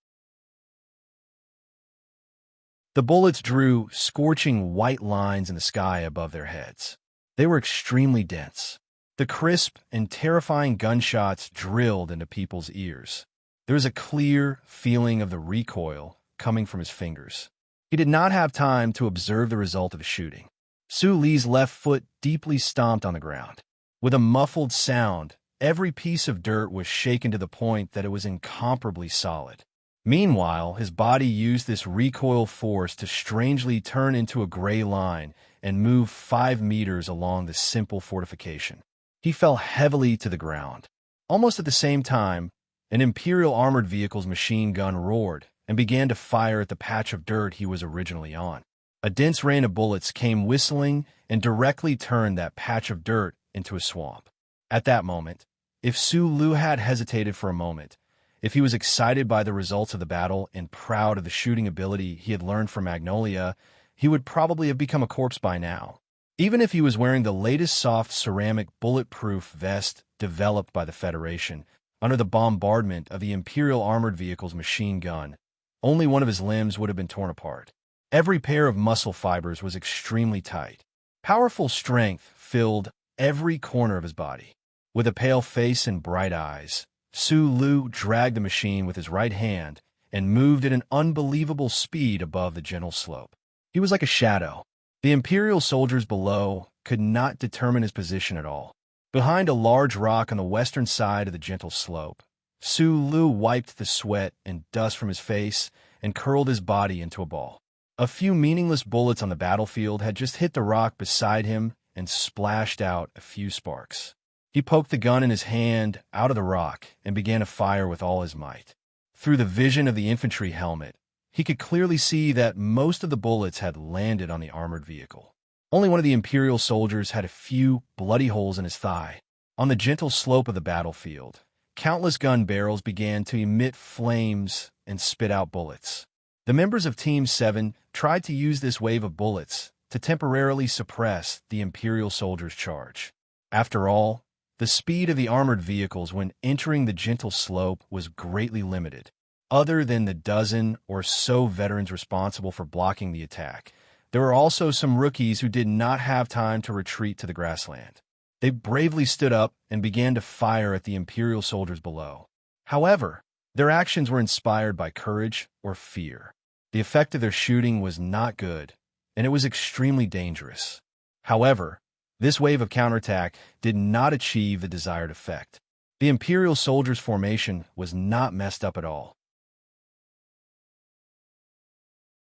The bullets drew scorching white lines in the sky above their heads. They were extremely dense. The crisp and terrifying gunshots drilled into people's ears. There was a clear feeling of the recoil coming from his fingers. He did not have time to observe the result of the shooting. Su Li's left foot deeply stomped on the ground. With a muffled sound, every piece of dirt was shaken to the point that it was incomparably solid. Meanwhile, his body used this recoil force to strangely turn into a gray line and move 5 meters along the simple fortification. He fell heavily to the ground. Almost at the same time, an Imperial armored vehicle's machine gun roared and began to fire at the patch of dirt he was originally on. A dense rain of bullets came whistling and directly turned that patch of dirt into a swamp. At that moment, if Su Lu had hesitated for a moment, if he was excited by the results of the battle and proud of the shooting ability he had learned from Magnolia, he would probably have become a corpse by now. Even if he was wearing the latest soft ceramic bulletproof vest developed by the Federation under the bombardment of the Imperial armored vehicle's machine gun, only one of his limbs would have been torn apart. Every pair of muscle fibers was extremely tight. Powerful strength filled every corner of his body. With a pale face and bright eyes, Su Lu dragged the machine with his right hand and moved at an unbelievable speed above the gentle slope. He was like a shadow. The Imperial soldiers below could not determine his position at all. Behind a large rock on the western side of the gentle slope, Su Lu wiped the sweat and dust from his face and curled his body into a ball. A few meaningless bullets on the battlefield had just hit the rock beside him and splashed out a few sparks. He poked the gun in his hand out of the rock and began to fire with all his might. Through the vision of the infantry helmet, he could clearly see that most of the bullets had landed on the armored vehicle. Only one of the Imperial soldiers had a few bloody holes in his thigh. On the gentle slope of the battlefield, countless gun barrels began to emit flames and spit out bullets. The members of Team 7 tried to use this wave of bullets to temporarily suppress the Imperial soldiers' charge. After all, the speed of the armored vehicles when entering the gentle slope was greatly limited. Other than the dozen or so veterans responsible for blocking the attack, there were also some rookies who did not have time to retreat to the grassland. They bravely stood up and began to fire at the Imperial soldiers below. However, their actions were inspired by courage or fear. The effect of their shooting was not good, and it was extremely dangerous. However, this wave of counterattack did not achieve the desired effect. The Imperial soldiers' formation was not messed up at all.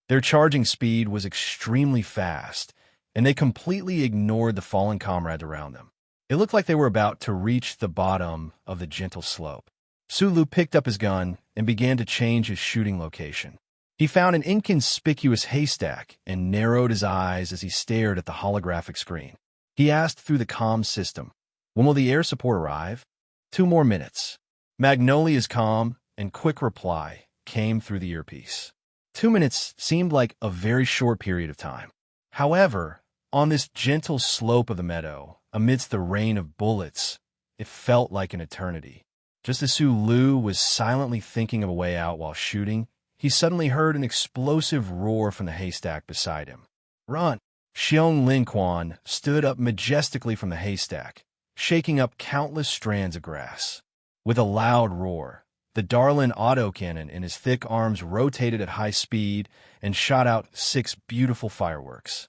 Their charging speed was extremely fast, and they completely ignored the fallen comrades around them. It looked like they were about to reach the bottom of the gentle slope. Sulu picked up his gun and began to change his shooting location. He found an inconspicuous haystack and narrowed his eyes as he stared at the holographic screen. He asked through the comm system, "When will the air support arrive?" 2 more minutes. Magnolia's calm and quick reply came through the earpiece. 2 minutes seemed like a very short period of time. However, on this gentle slope of the meadow, amidst the rain of bullets, it felt like an eternity. Just as Sulu was silently thinking of a way out while shooting, he suddenly heard an explosive roar from the haystack beside him. "Run!" Xiong Lin Quan stood up majestically from the haystack, shaking up countless strands of grass. With a loud roar, the Darlin autocannon in his thick arms rotated at high speed and shot out 6 beautiful fireworks.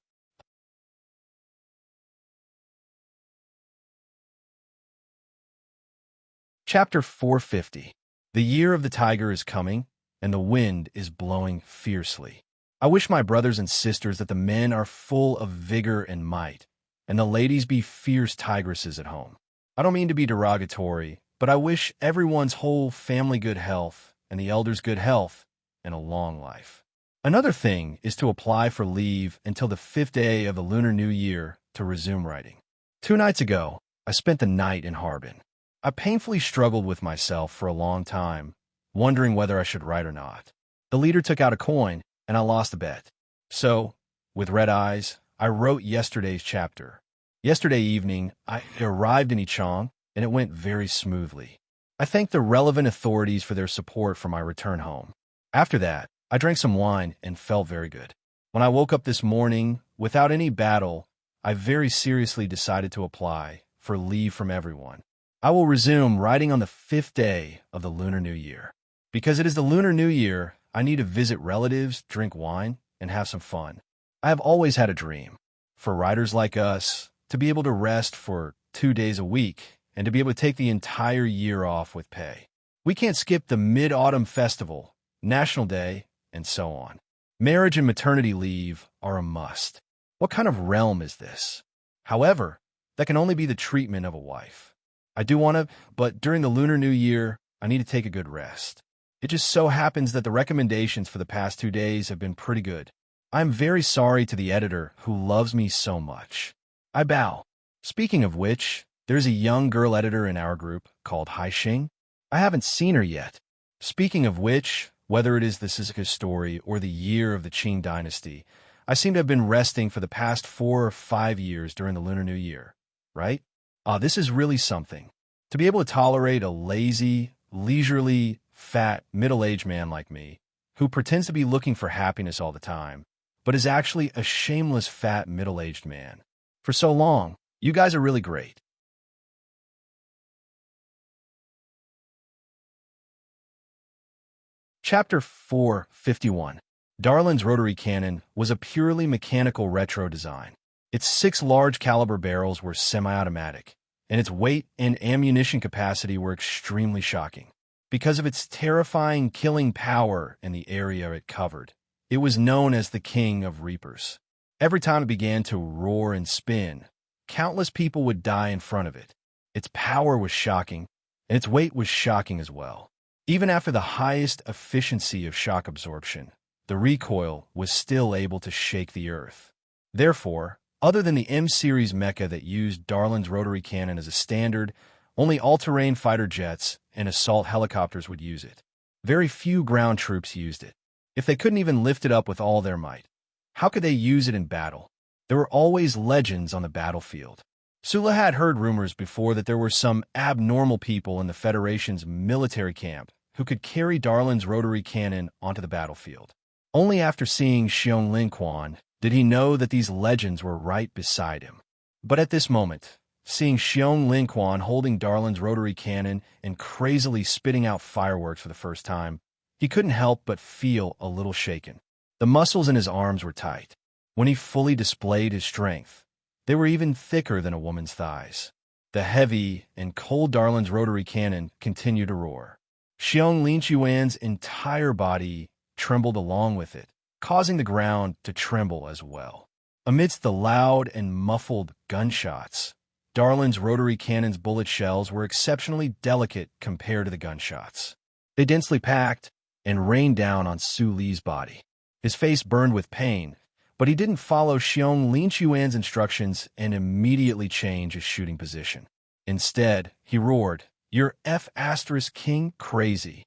Chapter 450. The year of the tiger is coming, and the wind is blowing fiercely. I wish my brothers and sisters that the men are full of vigor and might, and the ladies be fierce tigresses at home. I don't mean to be derogatory, but I wish everyone's whole family good health, and the elders good health, and a long life. Another thing is to apply for leave until the 5th day of the Lunar New Year to resume writing. 2 nights ago, I spent the night in Harbin. I painfully struggled with myself for a long time, wondering whether I should write or not. The leader took out a coin, and I lost a bet. So, with red eyes, I wrote yesterday's chapter. Yesterday evening, I arrived in Ichang, and it went very smoothly. I thanked the relevant authorities for their support for my return home. After that, I drank some wine and felt very good. When I woke up this morning, without any battle, I very seriously decided to apply for leave from everyone. I will resume writing on the 5th day of the Lunar New Year. Because it is the Lunar New Year, I need to visit relatives, drink wine, and have some fun. I have always had a dream, for writers like us, to be able to rest for 2 days a week and to be able to take the entire year off with pay. We can't skip the Mid-Autumn Festival, National Day, and so on. Marriage and maternity leave are a must. What kind of realm is this? However, that can only be the treatment of a wife. I do want to, but during the Lunar New Year, I need to take a good rest. It just so happens that the recommendations for the past 2 days have been pretty good. I'm very sorry to the editor who loves me so much. I bow. Speaking of which, there's a young girl editor in our group called Haixing. I haven't seen her yet. Speaking of which, whether it is the Shizuka story or the year of the Qing dynasty, I seem to have been resting for the past 4 or 5 years during the Lunar New Year, right? This is really something. To be able to tolerate a lazy, leisurely, fat, middle-aged man like me, who pretends to be looking for happiness all the time, but is actually a shameless, fat, middle-aged man. For so long, you guys are really great. Chapter 451. Darlin's rotary cannon was a purely mechanical retro design. Its 6 large caliber barrels were semi-automatic, and its weight and ammunition capacity were extremely shocking. Because of its terrifying killing power in the area it covered, it was known as the King of Reapers. Every time it began to roar and spin, countless people would die in front of it. Its power was shocking, and its weight was shocking as well. Even after the highest efficiency of shock absorption, the recoil was still able to shake the earth. Therefore, other than the M-series mecha that used Darlin's rotary cannon as a standard, Only all-terrain fighter jets and assault helicopters would use it. Very few ground troops used it. If they couldn't even lift it up with all their might, how could they use it in battle? There were always legends on the battlefield. Sula had heard rumors before that there were some abnormal people in the Federation's military camp who could carry Darlin's rotary cannon onto the battlefield. Only after seeing Xiong Linquan did he know that these legends were right beside him. But at this moment, seeing Xiong Linquan holding Darlin's rotary cannon and crazily spitting out fireworks for the first time, he couldn't help but feel a little shaken. The muscles in his arms were tight. When he fully displayed his strength, they were even thicker than a woman's thighs. The heavy and cold Darlin's rotary cannon continued to roar. Xiong Linquan's entire body trembled along with it, causing the ground to tremble as well. Amidst the loud and muffled gunshots, Darlin's rotary cannon's bullet shells were exceptionally delicate compared to the gunshots. They densely packed and rained down on Su Li's body. His face burned with pain, but he didn't follow Xiong Linquan's instructions and immediately change his shooting position. Instead, he roared, "You're F***king crazy."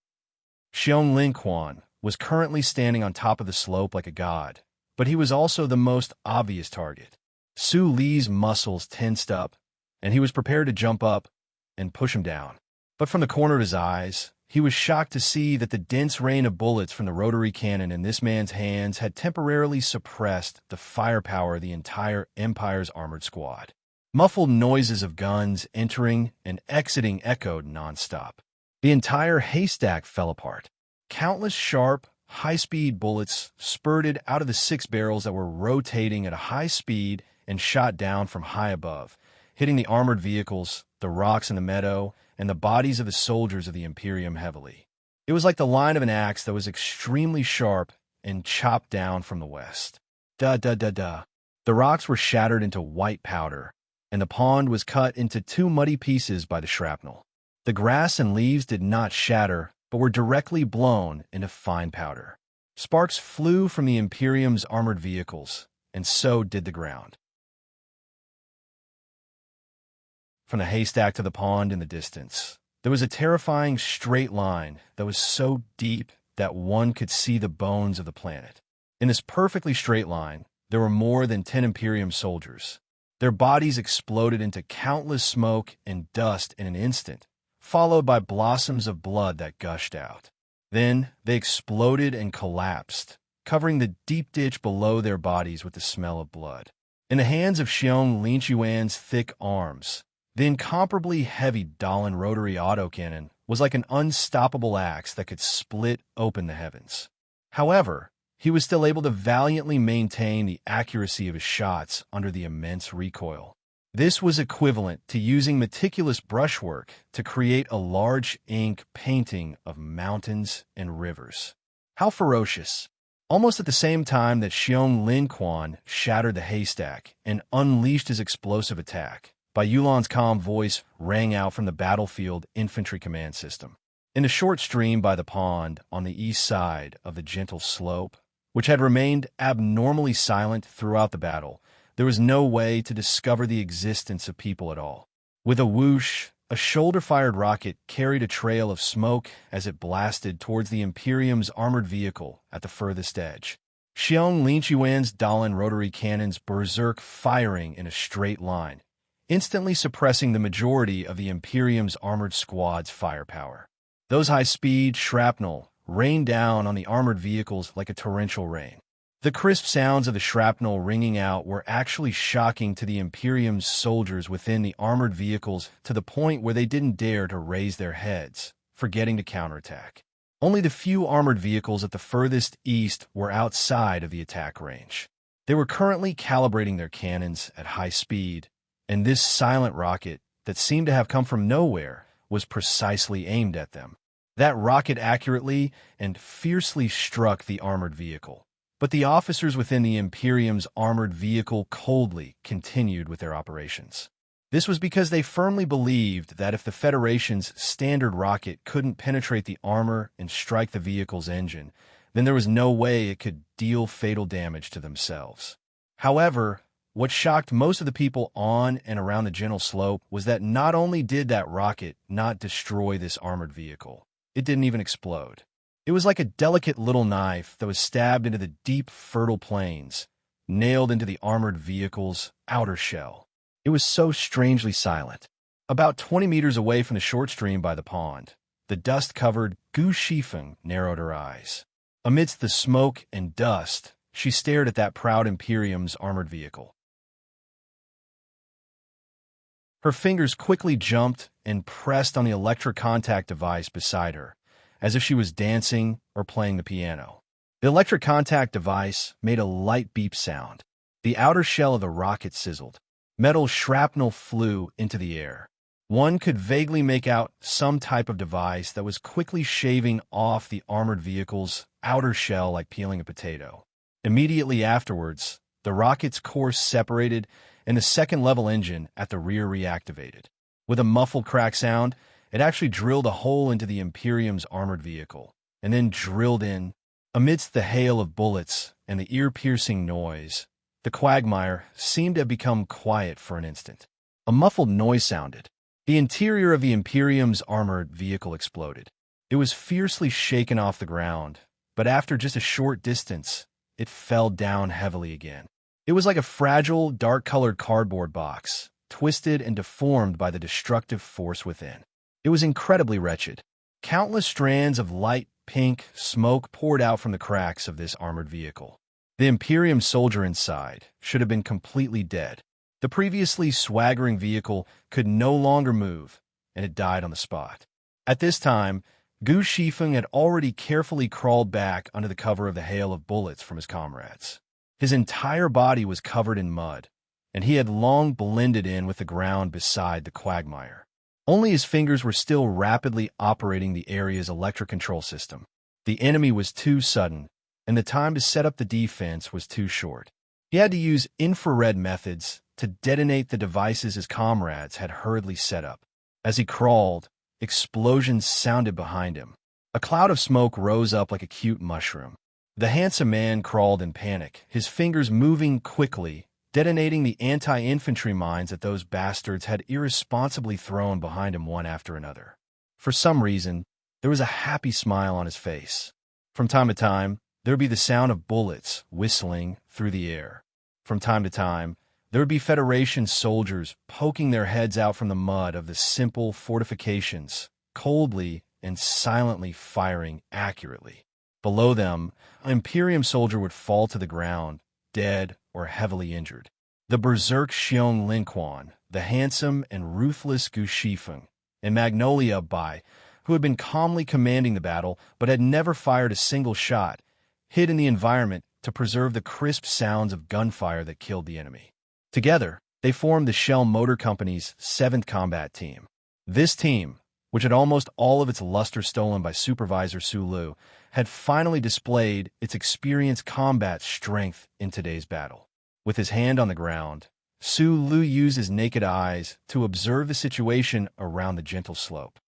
Xiong Linquan was currently standing on top of the slope like a god, but he was also the most obvious target. Su Li's muscles tensed up, and he was prepared to jump up and push him down. But from the corner of his eyes, he was shocked to see that the dense rain of bullets from the rotary cannon in this man's hands had temporarily suppressed the firepower of the entire Empire's armored squad. Muffled noises of guns entering and exiting echoed nonstop. The entire haystack fell apart. Countless sharp, high-speed bullets spurted out of the 6 barrels that were rotating at a high speed and shot down from high above, hitting the armored vehicles, the rocks in the meadow, and the bodies of the soldiers of the Imperium heavily. It was like the line of an axe that was extremely sharp and chopped down from the west. Da-da-da-da. The rocks were shattered into white powder, and the pond was cut into 2 muddy pieces by the shrapnel. The grass and leaves did not shatter, but were directly blown into fine powder. Sparks flew from the Imperium's armored vehicles, and so did the ground. From the haystack to the pond in the distance, there was a terrifying straight line that was so deep that one could see the bones of the planet. In this perfectly straight line, there were more than 10 Imperium soldiers. Their bodies exploded into countless smoke and dust in an instant, followed by blossoms of blood that gushed out. Then they exploded and collapsed, covering the deep ditch below their bodies with the smell of blood. In the hands of Xiong Linquan's thick arms, the incomparably heavy Darlin rotary autocannon was like an unstoppable axe that could split open the heavens. However, he was still able to valiantly maintain the accuracy of his shots under the immense recoil. This was equivalent to using meticulous brushwork to create a large ink painting of mountains and rivers. How ferocious! Almost at the same time that Xiong Linquan shattered the haystack and unleashed his explosive attack, Bai Yulan's calm voice rang out from the battlefield infantry command system. In a short stream by the pond on the east side of the gentle slope, which had remained abnormally silent throughout the battle, there was no way to discover the existence of people at all. With a whoosh, a shoulder-fired rocket carried a trail of smoke as it blasted towards the Imperium's armored vehicle at the furthest edge. Xiong Linquan's Darlin rotary cannons berserk firing in a straight line, instantly suppressing the majority of the Imperium's armored squad's firepower. Those high-speed shrapnel rained down on the armored vehicles like a torrential rain. The crisp sounds of the shrapnel ringing out were actually shocking to the Imperium's soldiers within the armored vehicles to the point where they didn't dare to raise their heads, forgetting to counterattack. Only the few armored vehicles at the furthest east were outside of the attack range. They were currently calibrating their cannons at high speed, and this silent rocket that seemed to have come from nowhere was precisely aimed at them. That rocket accurately and fiercely struck the armored vehicle. But the officers within the Imperium's armored vehicle coldly continued with their operations. This was because they firmly believed that if the Federation's standard rocket couldn't penetrate the armor and strike the vehicle's engine, then there was no way it could deal fatal damage to themselves. However, what shocked most of the people on and around the gentle slope was that not only did that rocket not destroy this armored vehicle, it didn't even explode. It was like a delicate little knife that was stabbed into the deep, fertile plains, nailed into the armored vehicle's outer shell. It was so strangely silent. About 20 meters away from the short stream by the pond, the dust-covered Gu Shifeng narrowed her eyes. Amidst the smoke and dust, she stared at that proud Imperium's armored vehicle. Her fingers quickly jumped and pressed on the electric contact device beside her, as if she was dancing or playing the piano. The electric contact device made a light beep sound. The outer shell of the rocket sizzled. Metal shrapnel flew into the air. One could vaguely make out some type of device that was quickly shaving off the armored vehicle's outer shell like peeling a potato. Immediately afterwards, the rocket's course separated and the second-level engine at the rear reactivated. With a muffled crack sound, it actually drilled a hole into the Imperium's armored vehicle, and then drilled in. Amidst the hail of bullets and the ear-piercing noise, the quagmire seemed to have become quiet for an instant. A muffled noise sounded. The interior of the Imperium's armored vehicle exploded. It was fiercely shaken off the ground, but after just a short distance, it fell down heavily again. It was like a fragile, dark-colored cardboard box, twisted and deformed by the destructive force within. It was incredibly wretched. Countless strands of light pink smoke poured out from the cracks of this armored vehicle. The Imperium soldier inside should have been completely dead. The previously swaggering vehicle could no longer move, and it died on the spot. At this time, Gu Shifeng had already carefully crawled back under the cover of the hail of bullets from his comrades. His entire body was covered in mud, and he had long blended in with the ground beside the quagmire. Only his fingers were still rapidly operating the area's electric control system. The enemy was too sudden, and the time to set up the defense was too short. He had to use infrared methods to detonate the devices his comrades had hurriedly set up. As he crawled, explosions sounded behind him. A cloud of smoke rose up like a cute mushroom. The handsome man crawled in panic, his fingers moving quickly, detonating the anti-infantry mines that those bastards had irresponsibly thrown behind him one after another. For some reason, there was a happy smile on his face. From time to time, there would be the sound of bullets whistling through the air. From time to time, there would be Federation soldiers poking their heads out from the mud of the simple fortifications, coldly and silently firing accurately. Below them, an Imperium soldier would fall to the ground, dead or heavily injured. The berserk Xiong Linquan, the handsome and ruthless Gu Shifeng, and Magnolia Bai, who had been calmly commanding the battle but had never fired a single shot, hid in the environment to preserve the crisp sounds of gunfire that killed the enemy. Together, they formed the Shell Motor Company's 7th Combat Team. This team, which had almost all of its luster stolen by Supervisor Su Lu, had finally displayed its experienced combat strength in today's battle. With his hand on the ground, Su Lu used his naked eyes to observe the situation around the gentle slope.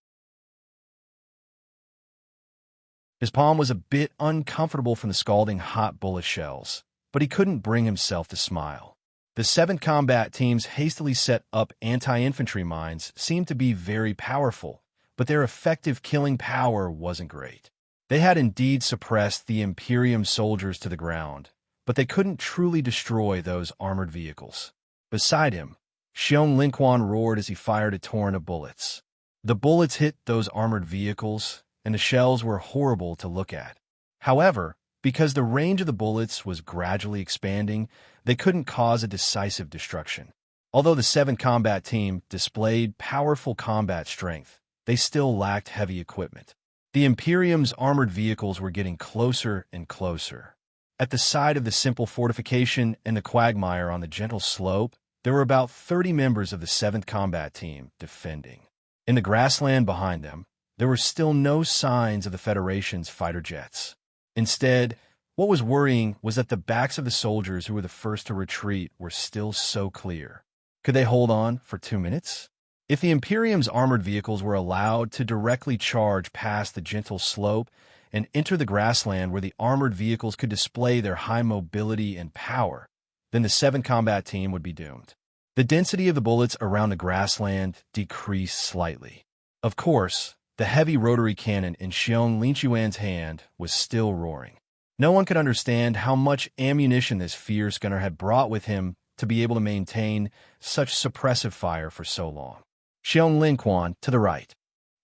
His palm was a bit uncomfortable from the scalding hot bullet shells, but he couldn't bring himself to smile. The 7th Combat Team's hastily set up anti-infantry mines seemed to be very powerful, but their effective killing power wasn't great. They had indeed suppressed the Imperium soldiers to the ground, but they couldn't truly destroy those armored vehicles. Beside him, Xiong Linquan roared as he fired a torrent of bullets. The bullets hit those armored vehicles, and the shells were horrible to look at. However, because the range of the bullets was gradually expanding, they couldn't cause a decisive destruction. Although the 7th Combat Team displayed powerful combat strength, they still lacked heavy equipment. The Imperium's armored vehicles were getting closer and closer. At the side of the simple fortification and the quagmire on the gentle slope, there were about 30 members of the 7th Combat Team defending. In the grassland behind them, there were still no signs of the Federation's fighter jets. Instead, what was worrying was that the backs of the soldiers who were the first to retreat were still so clear. Could they hold on for 2 minutes? If the Imperium's armored vehicles were allowed to directly charge past the gentle slope and enter the grassland where the armored vehicles could display their high mobility and power, then the 7th Combat Team would be doomed. The density of the bullets around the grassland decreased slightly. Of course, the heavy rotary cannon in Xiong Linchuan's hand was still roaring. No one could understand how much ammunition this fierce gunner had brought with him to be able to maintain such suppressive fire for so long. Xiong Linquan to the right.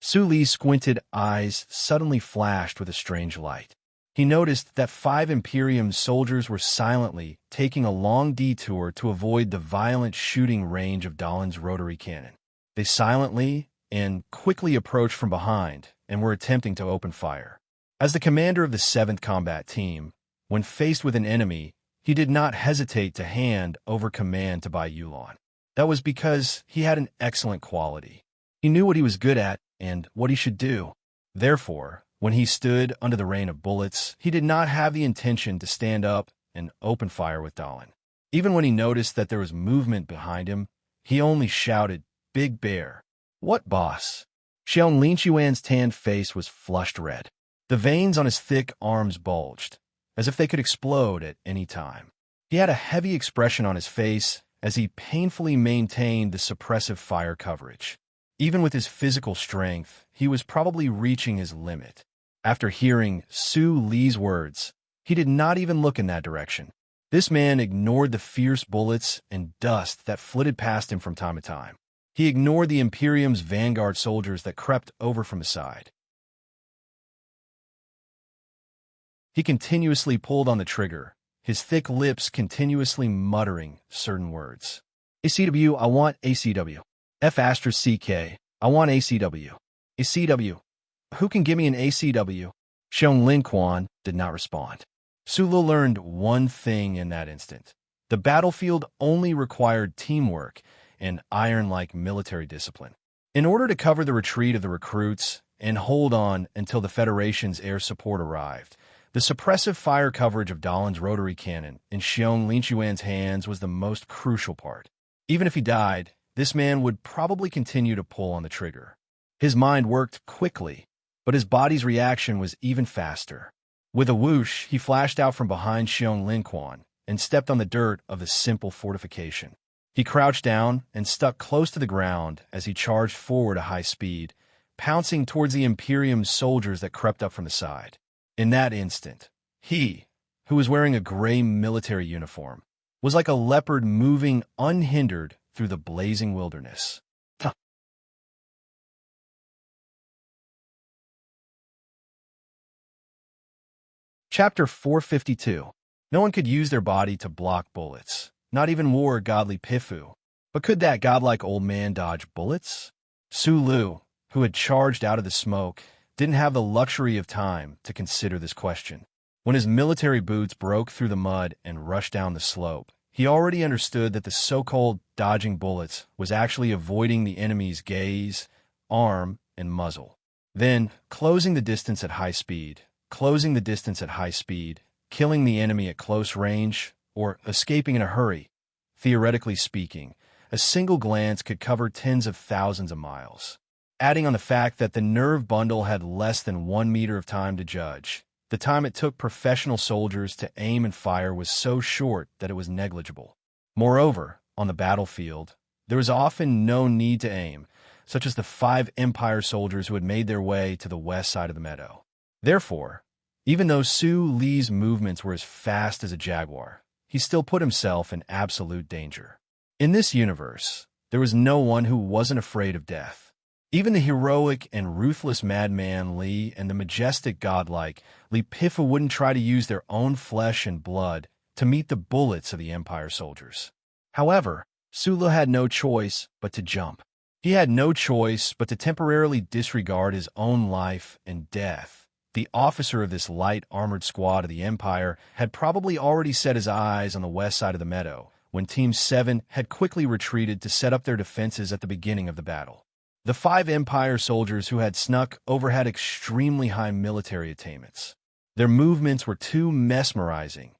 Su Li's squinted eyes suddenly flashed with a strange light. He noticed that 5 Imperium soldiers were silently taking a long detour to avoid the violent shooting range of Dalin's rotary cannon. They silently and quickly approached from behind and were attempting to open fire. As the commander of the 7th Combat Team, when faced with an enemy, he did not hesitate to hand over command to Bai Yulan. That was because he had an excellent quality. He knew what he was good at and what he should do. Therefore, when he stood under the rain of bullets, he did not have the intention to stand up and open fire with Dalin. Even when he noticed that there was movement behind him, he only shouted, "Big Bear." "What, boss?" Xiong Linchuan's tanned face was flushed red. The veins on his thick arms bulged, as if they could explode at any time. He had a heavy expression on his face as he painfully maintained the suppressive fire coverage. Even with his physical strength, he was probably reaching his limit. After hearing Su Li's words, he did not even look in that direction. This man ignored the fierce bullets and dust that flitted past him from time to time. He ignored the Imperium's vanguard soldiers that crept over from the side. He continuously pulled on the trigger, his thick lips continuously muttering certain words. ACW, I want ACW. F***CK, I want ACW. ACW. Who can give me an ACW? Xiong Linquan did not respond. Su Li learned one thing in that instant. The battlefield only required teamwork and iron-like military discipline. In order to cover the retreat of the recruits and hold on until the Federation's air support arrived, the suppressive fire coverage of Dalin's rotary cannon in Xiong Linchuan's hands was the most crucial part. Even if he died, this man would probably continue to pull on the trigger. His mind worked quickly, but his body's reaction was even faster. With a whoosh, he flashed out from behind Xiong Linquan and stepped on the dirt of the simple fortification. He crouched down and stuck close to the ground as he charged forward at high speed, pouncing towards the Imperium soldiers that crept up from the side. In that instant, he, who was wearing a gray military uniform, was like a leopard moving unhindered through the blazing wilderness. Chapter 452. No one could use their body to block bullets, not even war godly Pifu. But could that godlike old man dodge bullets? Su Li, who had charged out of the smoke, didn't have the luxury of time to consider this question. When his military boots broke through the mud and rushed down the slope, he already understood that the so-called dodging bullets was actually avoiding the enemy's gaze, arm, and muzzle. Then, closing the distance at high speed, killing the enemy at close range, or escaping in a hurry. Theoretically speaking, a single glance could cover tens of thousands of miles. Adding on the fact that the nerve bundle had less than 1 meter of time to judge, the time it took professional soldiers to aim and fire was so short that it was negligible. Moreover, on the battlefield, there was often no need to aim, such as the 5 Empire soldiers who had made their way to the west side of the meadow. Therefore, even though Su Li's movements were as fast as a jaguar, he still put himself in absolute danger. In this universe, there was no one who wasn't afraid of death. Even the heroic and ruthless madman Li and the majestic godlike Li Pifu wouldn't try to use their own flesh and blood to meet the bullets of the Empire soldiers. However, Su Li had no choice but to jump. He had no choice but to temporarily disregard his own life and death. The officer of this light armored squad of the Empire had probably already set his eyes on the west side of the meadow when Team 7 had quickly retreated to set up their defenses at the beginning of the battle. The 5 Empire soldiers who had snuck over had extremely high military attainments. Their movements were too mesmerizing.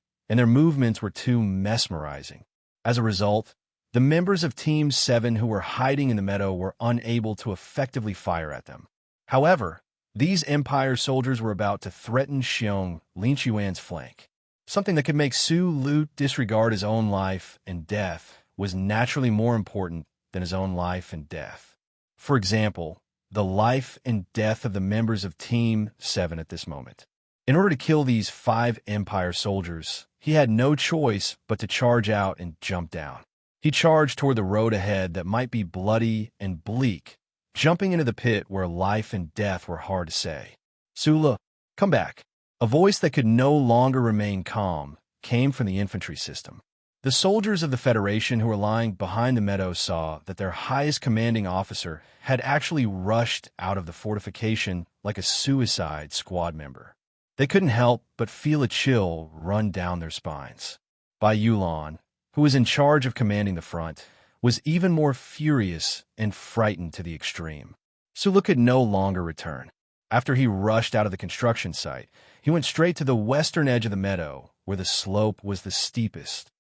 As a result, the members of Team 7 who were hiding in the meadow were unable to effectively fire at them. However, these Empire soldiers were about to threaten Xiong Linchuan's flank. Something that could make Su Lu disregard his own life and death was naturally more important than his own life and death. For example, the life and death of the members of Team 7 at this moment. In order to kill these 5 Empire soldiers, he had no choice but to charge out and jump down. He charged toward the road ahead that might be bloody and bleak, jumping into the pit where life and death were hard to say. Sula, come back. A voice that could no longer remain calm came from the infantry system. The soldiers of the Federation who were lying behind the meadow saw that their highest commanding officer had actually rushed out of the fortification like a suicide squad member. They couldn't help but feel a chill run down their spines. Bai Yulan, who was in charge of commanding the front, was even more furious and frightened to the extreme. Sula could no longer return. After he rushed out of the construction site, he went straight to the western edge of the meadow, where the slope was the steepest.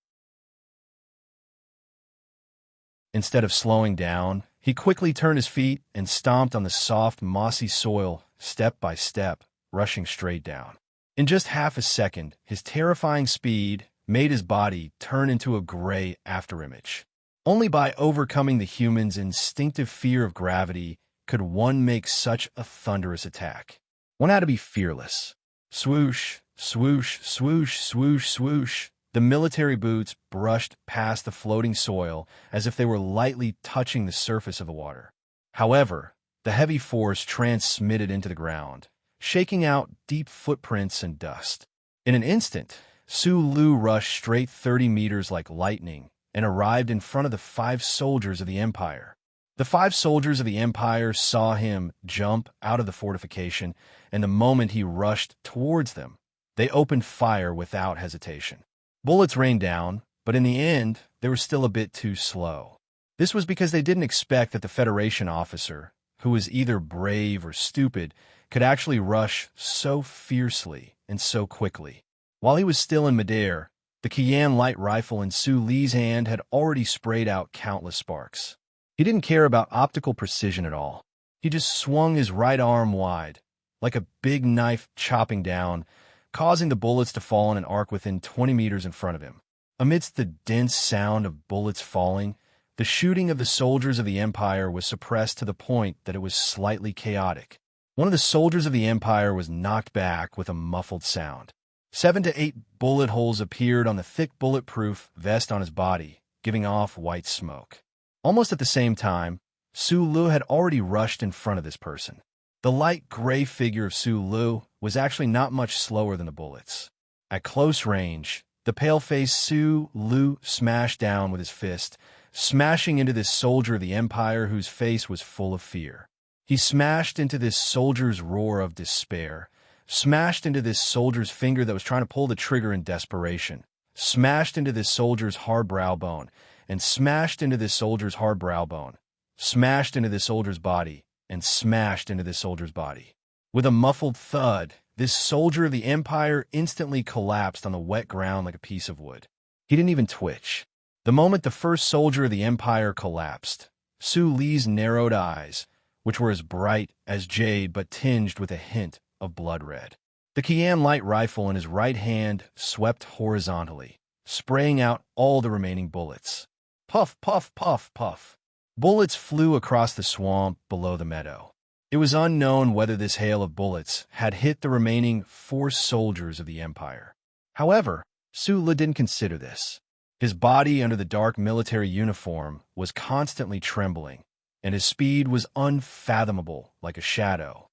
Instead of slowing down, he quickly turned his feet and stomped on the soft, mossy soil, step by step, rushing straight down. In just half a second, his terrifying speed made his body turn into a gray afterimage. Only by overcoming the human's instinctive fear of gravity could one make such a thunderous attack. One had to be fearless. Swoosh, swoosh, swoosh, swoosh, swoosh. The military boots brushed past the floating soil as if they were lightly touching the surface of the water. However, the heavy force transmitted into the ground, shaking out deep footprints and dust. In an instant, Su Lu rushed straight 30 meters like lightning and arrived in front of the 5 soldiers of the Empire. The 5 soldiers of the Empire saw him jump out of the fortification, and the moment he rushed towards them, they opened fire without hesitation. Bullets rained down, but in the end, they were still a bit too slow. This was because they didn't expect that the Federation officer, who was either brave or stupid, could actually rush so fiercely and so quickly. While he was still in midair, the Qian light rifle in Su Li's hand had already sprayed out countless sparks. He didn't care about optical precision at all. He just swung his right arm wide, like a big knife chopping down, causing the bullets to fall in an arc within 20 meters in front of him. Amidst the dense sound of bullets falling, the shooting of the soldiers of the Empire was suppressed to the point that it was slightly chaotic. One of the soldiers of the Empire was knocked back with a muffled sound. 7 to 8 bullet holes appeared on the thick bulletproof vest on his body, giving off white smoke. Almost at the same time, Su Lu had already rushed in front of this person. The light gray figure of Su Lu was actually not much slower than the bullets. At close range, the pale-faced Su Lu smashed down with his fist, smashing into this soldier of the Empire whose face was full of fear. He smashed into this soldier's roar of despair, smashed into this soldier's finger that was trying to pull the trigger in desperation, smashed into this soldier's hard brow bone, and smashed into this soldier's hard brow bone, smashed into this soldier's body, and smashed into this soldier's body. With a muffled thud, this soldier of the Empire instantly collapsed on the wet ground like a piece of wood. He didn't even twitch. The moment the first soldier of the Empire collapsed, Su Li's narrowed eyes, which were as bright as jade but tinged with a hint of blood red. The Qian light rifle in his right hand swept horizontally, spraying out all the remaining bullets. Puff, puff, puff, puff. Bullets flew across the swamp below the meadow. It was unknown whether this hail of bullets had hit the remaining 4 soldiers of the Empire. However, Su Lu didn't consider this. His body under the dark military uniform was constantly trembling, and his speed was unfathomable like a shadow.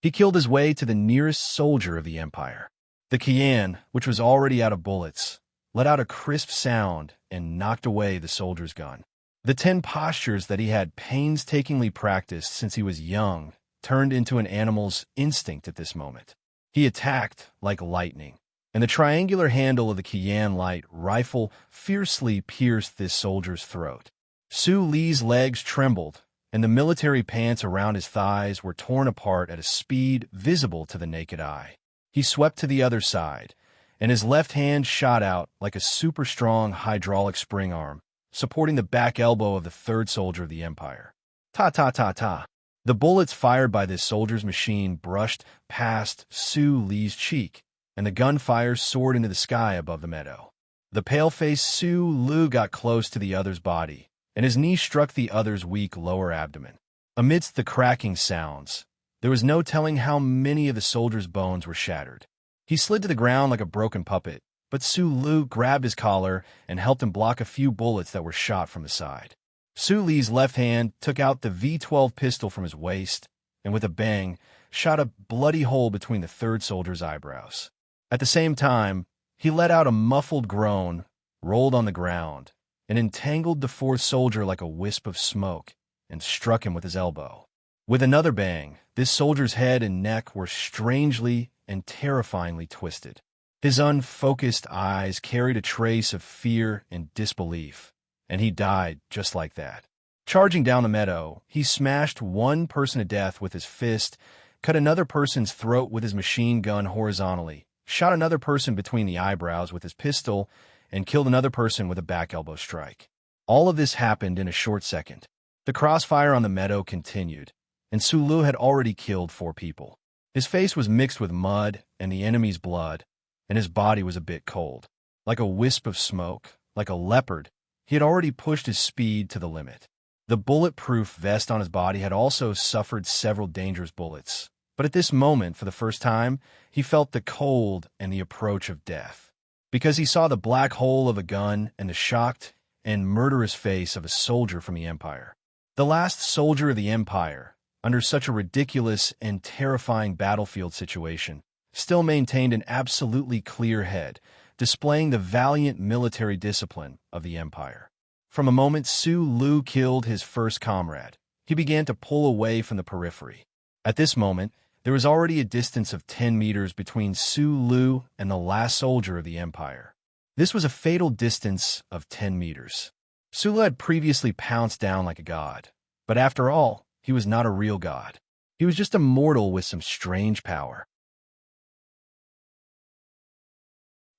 He killed his way to the nearest soldier of the Empire. The Qian, which was already out of bullets, let out a crisp sound and knocked away the soldier's gun. The 10 postures that he had painstakingly practiced since he was young turned into an animal's instinct at this moment. He attacked like lightning, and the triangular handle of the Qian light rifle fiercely pierced this soldier's throat. Su Li's legs trembled, and the military pants around his thighs were torn apart at a speed visible to the naked eye. He swept to the other side, and his left hand shot out like a super-strong hydraulic spring arm, supporting the back elbow of the 3rd soldier of the Empire. Ta-ta-ta-ta. The bullets fired by this soldier's machine brushed past Su Li's cheek, and the gunfire soared into the sky above the meadow. The pale-faced Su Lu got close to the other's body, and his knee struck the other's weak lower abdomen. Amidst the cracking sounds, there was no telling how many of the soldier's bones were shattered. He slid to the ground like a broken puppet, but Su Lu grabbed his collar and helped him block a few bullets that were shot from the side. Su Li's left hand took out the V-12 pistol from his waist, and with a bang, shot a bloody hole between the third soldier's eyebrows. At the same time, he let out a muffled groan, rolled on the ground, and entangled the fourth soldier like a wisp of smoke, and struck him with his elbow. With another bang, this soldier's head and neck were strangely and terrifyingly twisted. His unfocused eyes carried a trace of fear and disbelief, and he died just like that. Charging down the meadow, he smashed one person to death with his fist, cut another person's throat with his machine gun horizontally, shot another person between the eyebrows with his pistol, and killed another person with a back elbow strike. All of this happened in a short second. The crossfire on the meadow continued, and Su Lu had already killed 4 people. His face was mixed with mud and the enemy's blood, and his body was a bit cold. Like a wisp of smoke, like a leopard, he had already pushed his speed to the limit. The bulletproof vest on his body had also suffered several dangerous bullets, but at this moment, for the first time, he felt the cold and the approach of death, because he saw the black hole of a gun and the shocked and murderous face of a soldier from the Empire. The last soldier of the Empire, under such a ridiculous and terrifying battlefield situation, still maintained an absolutely clear head, displaying the valiant military discipline of the Empire. From a moment Su Lu killed his first comrade, he began to pull away from the periphery. At this moment, there was already a distance of 10 meters between Su Lu and the last soldier of the Empire. This was a fatal distance of 10 meters. Su Lu had previously pounced down like a god, but after all, he was not a real god. He was just a mortal with some strange power.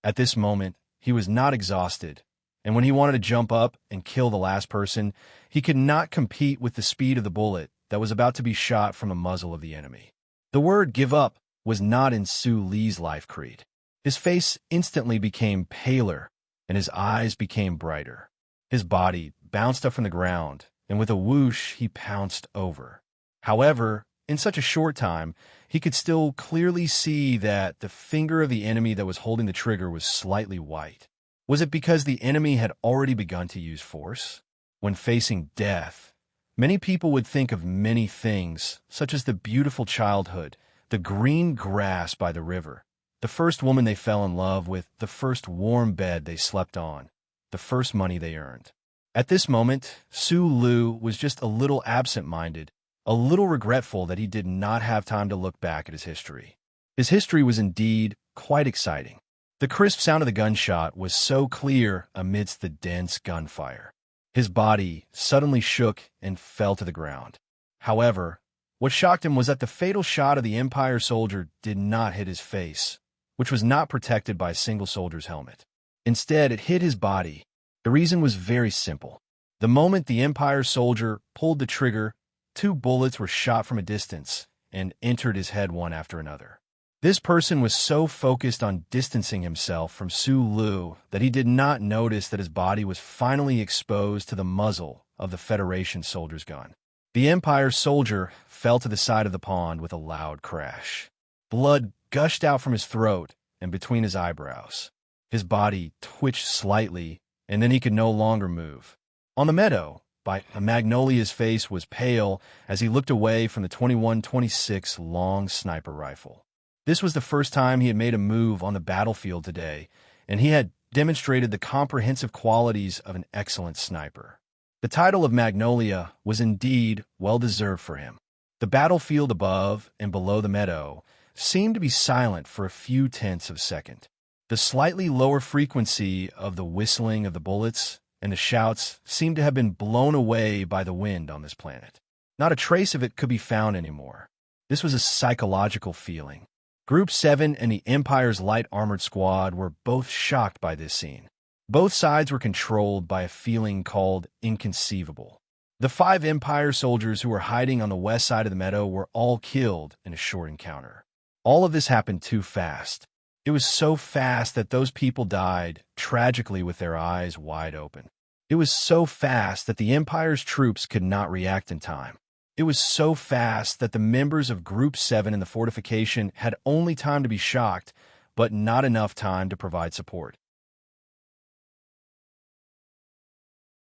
At this moment, he was not exhausted, and when he wanted to jump up and kill the last person, he could not compete with the speed of the bullet that was about to be shot from the muzzle of the enemy. The word "give up" was not in Su Li's life creed. His face instantly became paler, and his eyes became brighter. His body bounced up from the ground, and with a whoosh, he pounced over. However, in such a short time, he could still clearly see that the finger of the enemy that was holding the trigger was slightly white. Was it because the enemy had already begun to use force? When facing death, many people would think of many things, such as the beautiful childhood, the green grass by the river, the first woman they fell in love with, the first warm bed they slept on, the first money they earned. At this moment, Su Lu was just a little absent-minded, a little regretful that he did not have time to look back at his history. His history was indeed quite exciting. The crisp sound of the gunshot was so clear amidst the dense gunfire. His body suddenly shook and fell to the ground. However, what shocked him was that the fatal shot of the Empire soldier did not hit his face, which was not protected by a single soldier's helmet. Instead, it hit his body. The reason was very simple. The moment the Empire soldier pulled the trigger, 2 bullets were shot from a distance and entered his head one after another. This person was so focused on distancing himself from Su Lu that he did not notice that his body was finally exposed to the muzzle of the Federation soldier's gun. The Empire soldier fell to the side of the pond with a loud crash. Blood gushed out from his throat and between his eyebrows. His body twitched slightly, and then he could no longer move. On the meadow, by Magnolia's face was pale as he looked away from the 21-26 long sniper rifle. This was the first time he had made a move on the battlefield today, and he had demonstrated the comprehensive qualities of an excellent sniper. The title of Magnolia was indeed well-deserved for him. The battlefield above and below the meadow seemed to be silent for a few tenths of a second. The slightly lower frequency of the whistling of the bullets and the shouts seemed to have been blown away by the wind on this planet. Not a trace of it could be found anymore. This was a psychological feeling. Group 7 and the Empire's light armored squad were both shocked by this scene. Both sides were controlled by a feeling called inconceivable. The 5 Empire soldiers who were hiding on the west side of the meadow were all killed in a short encounter. All of this happened too fast. It was so fast that those people died, tragically with their eyes wide open. It was so fast that the Empire's troops could not react in time. It was so fast that the members of Group 7 in the fortification had only time to be shocked, but not enough time to provide support.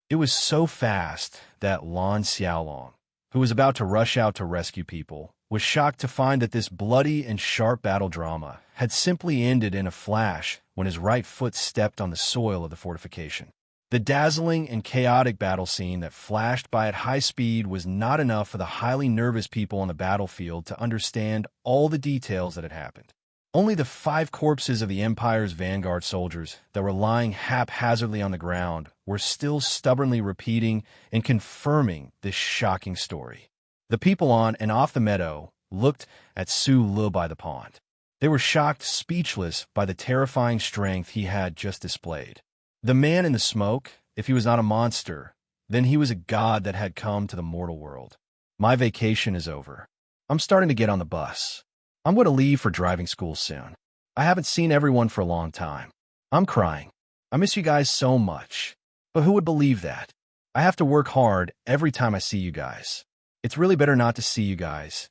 It was so fast that Lan Xiaolong, who was about to rush out to rescue people, was shocked to find that this bloody and sharp battle drama had simply ended in a flash when his right foot stepped on the soil of the fortification. The dazzling and chaotic battle scene that flashed by at high speed was not enough for the highly nervous people on the battlefield to understand all the details that had happened. Only the 5 corpses of the Empire's vanguard soldiers that were lying haphazardly on the ground were still stubbornly repeating and confirming this shocking story. The people on and off the meadow looked at Su Lu by the pond. They were shocked, speechless by the terrifying strength he had just displayed. The man in the smoke, if he was not a monster, then he was a god that had come to the mortal world. My vacation is over. I'm starting to get on the bus. I'm going to leave for driving school soon. I haven't seen everyone for a long time. I'm crying. I miss you guys so much. But who would believe that? I have to work hard every time I see you guys. It's really better not to see you guys.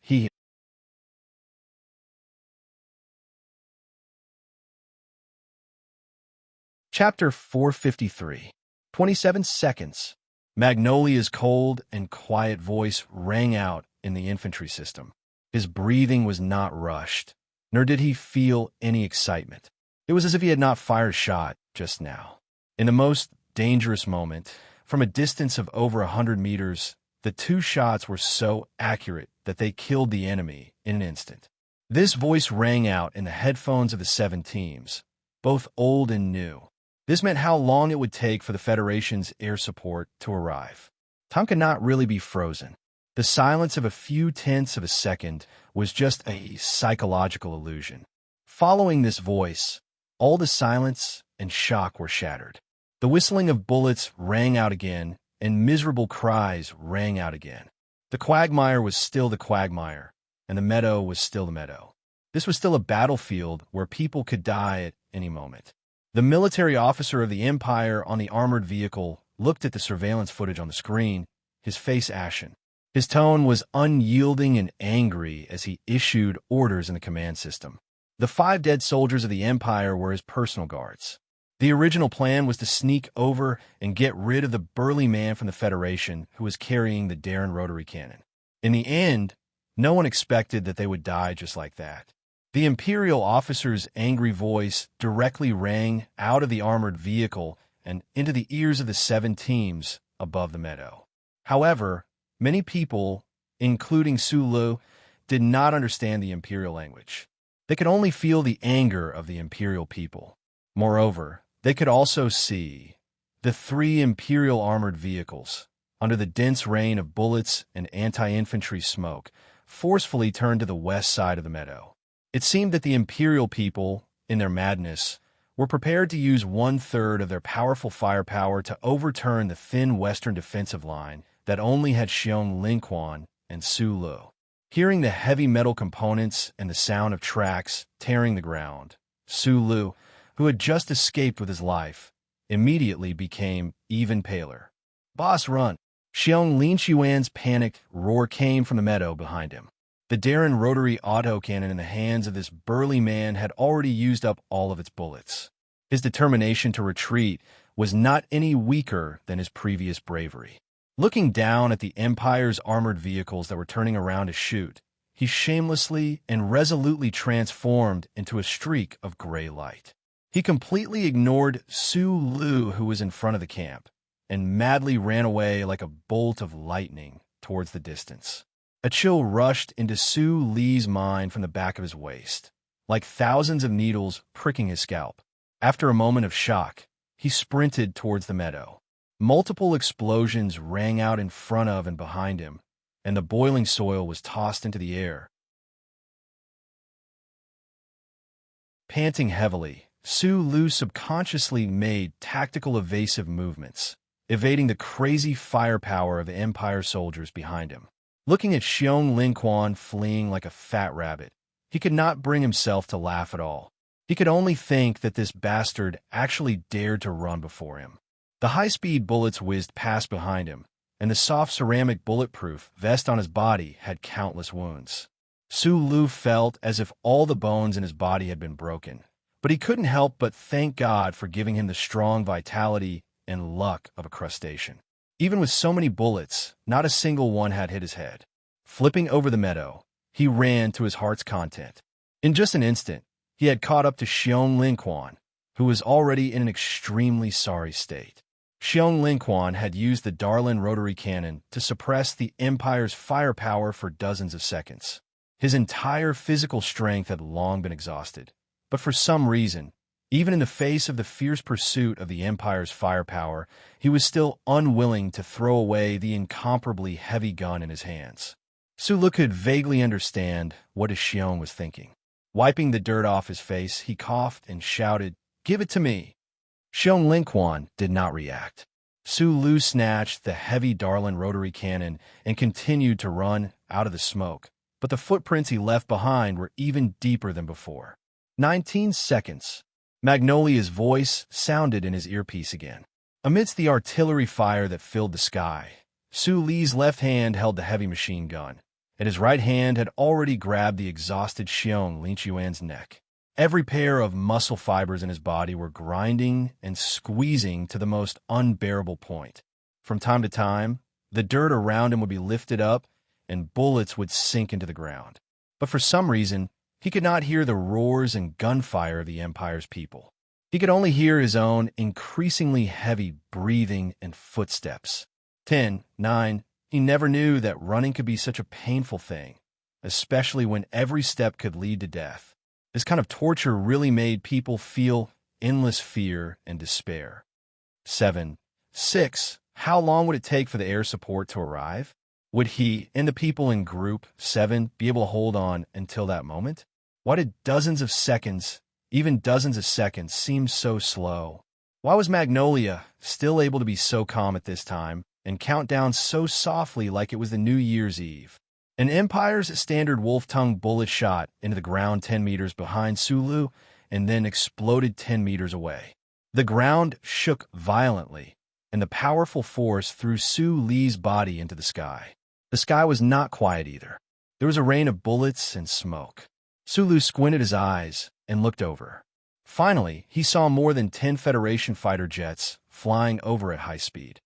Chapter 453. 27 seconds. Magnolia's cold and quiet voice rang out in the infantry system. His breathing was not rushed, nor did he feel any excitement. It was as if he had not fired a shot just now. In the most dangerous moment, from a distance of over 100 meters, the 2 shots were so accurate that they killed the enemy in an instant. This voice rang out in the headphones of the 7 teams, both old and new. This meant how long it would take for the Federation's air support to arrive. Time could not really be frozen. The silence of a few tenths of a second was just a psychological illusion. Following this voice, all the silence and shock were shattered. The whistling of bullets rang out again, and miserable cries rang out again. The quagmire was still the quagmire, and the meadow was still the meadow. This was still a battlefield where people could die at any moment. The military officer of the Empire on the armored vehicle looked at the surveillance footage on the screen, his face ashen. His tone was unyielding and angry as he issued orders in the command system. The 5 dead soldiers of the Empire were his personal guards. The original plan was to sneak over and get rid of the burly man from the Federation who was carrying the Darren rotary cannon. In the end, no one expected that they would die just like that. The Imperial officer's angry voice directly rang out of the armored vehicle and into the ears of the 7 teams above the meadow. However, many people, including Su Lu, did not understand the Imperial language. They could only feel the anger of the Imperial people. Moreover, they could also see the 3 Imperial armored vehicles, under the dense rain of bullets and anti-infantry smoke, forcefully turned to the west side of the meadow. It seemed that the Imperial people, in their madness, were prepared to use 1/3 of their powerful firepower to overturn the thin western defensive line that only had shown Lin Quan and Su Lu. Hearing the heavy metal components and the sound of tracks tearing the ground, Su Lu, who had just escaped with his life, immediately became even paler. "Boss, run!" Xiong Lin Xuan's panicked roar came from the meadow behind him. The Darren rotary autocannon in the hands of this burly man had already used up all of its bullets. His determination to retreat was not any weaker than his previous bravery. Looking down at the Empire's armored vehicles that were turning around to shoot, he shamelessly and resolutely transformed into a streak of gray light. He completely ignored Su Lu, who was in front of the camp, and madly ran away like a bolt of lightning towards the distance. A chill rushed into Su Li's mind from the back of his waist, like thousands of needles pricking his scalp. After a moment of shock, he sprinted towards the meadow. Multiple explosions rang out in front of and behind him, and the boiling soil was tossed into the air. Panting heavily, Su Lu subconsciously made tactical evasive movements, evading the crazy firepower of Empire soldiers behind him. Looking at Xiong Linquan fleeing like a fat rabbit, he could not bring himself to laugh at all. He could only think that this bastard actually dared to run before him. The high-speed bullets whizzed past behind him, and the soft ceramic bulletproof vest on his body had countless wounds. Su Lu felt as if all the bones in his body had been broken, but he couldn't help but thank God for giving him the strong vitality and luck of a crustacean. Even with so many bullets, not a single one had hit his head. Flipping over the meadow, he ran to his heart's content. In just an instant, he had caught up to Xiong Linquan, who was already in an extremely sorry state. Xiong Linquan had used the Darlin rotary cannon to suppress the Empire's firepower for dozens of seconds. His entire physical strength had long been exhausted, but for some reason, even in the face of the fierce pursuit of the Empire's firepower, he was still unwilling to throw away the incomparably heavy gun in his hands. Su Lu could vaguely understand what his Xiong was thinking. Wiping the dirt off his face, he coughed and shouted, "Give it to me!" Xiong Linquan did not react. Su Lu snatched the heavy Darlin rotary cannon and continued to run out of the smoke, but the footprints he left behind were even deeper than before. 19 seconds. Magnolia's voice sounded in his earpiece again. Amidst the artillery fire that filled the sky, Su Li's left hand held the heavy machine gun, and his right hand had already grabbed the exhausted Xiong Linquan's neck. Every pair of muscle fibers in his body were grinding and squeezing to the most unbearable point. From time to time, the dirt around him would be lifted up, and bullets would sink into the ground. But for some reason, he could not hear the roars and gunfire of the Empire's people. He could only hear his own increasingly heavy breathing and footsteps. 10, 9, he never knew that running could be such a painful thing, especially when every step could lead to death. This kind of torture really made people feel endless fear and despair. 7, 6, how long would it take for the air support to arrive? Would he and the people in Group 7 be able to hold on until that moment? Why did dozens of seconds, even dozens of seconds, seem so slow? Why was Magnolia still able to be so calm at this time and count down so softly like it was the New Year's Eve? An Empire's standard wolf-tongue bullet shot into the ground 10 meters behind Su Lu and then exploded 10 meters away. The ground shook violently, and the powerful force threw Su Li's body into the sky. The sky was not quiet either. There was a rain of bullets and smoke. Su Lu squinted his eyes and looked over. Finally, he saw more than 10 Federation fighter jets flying over at high speed.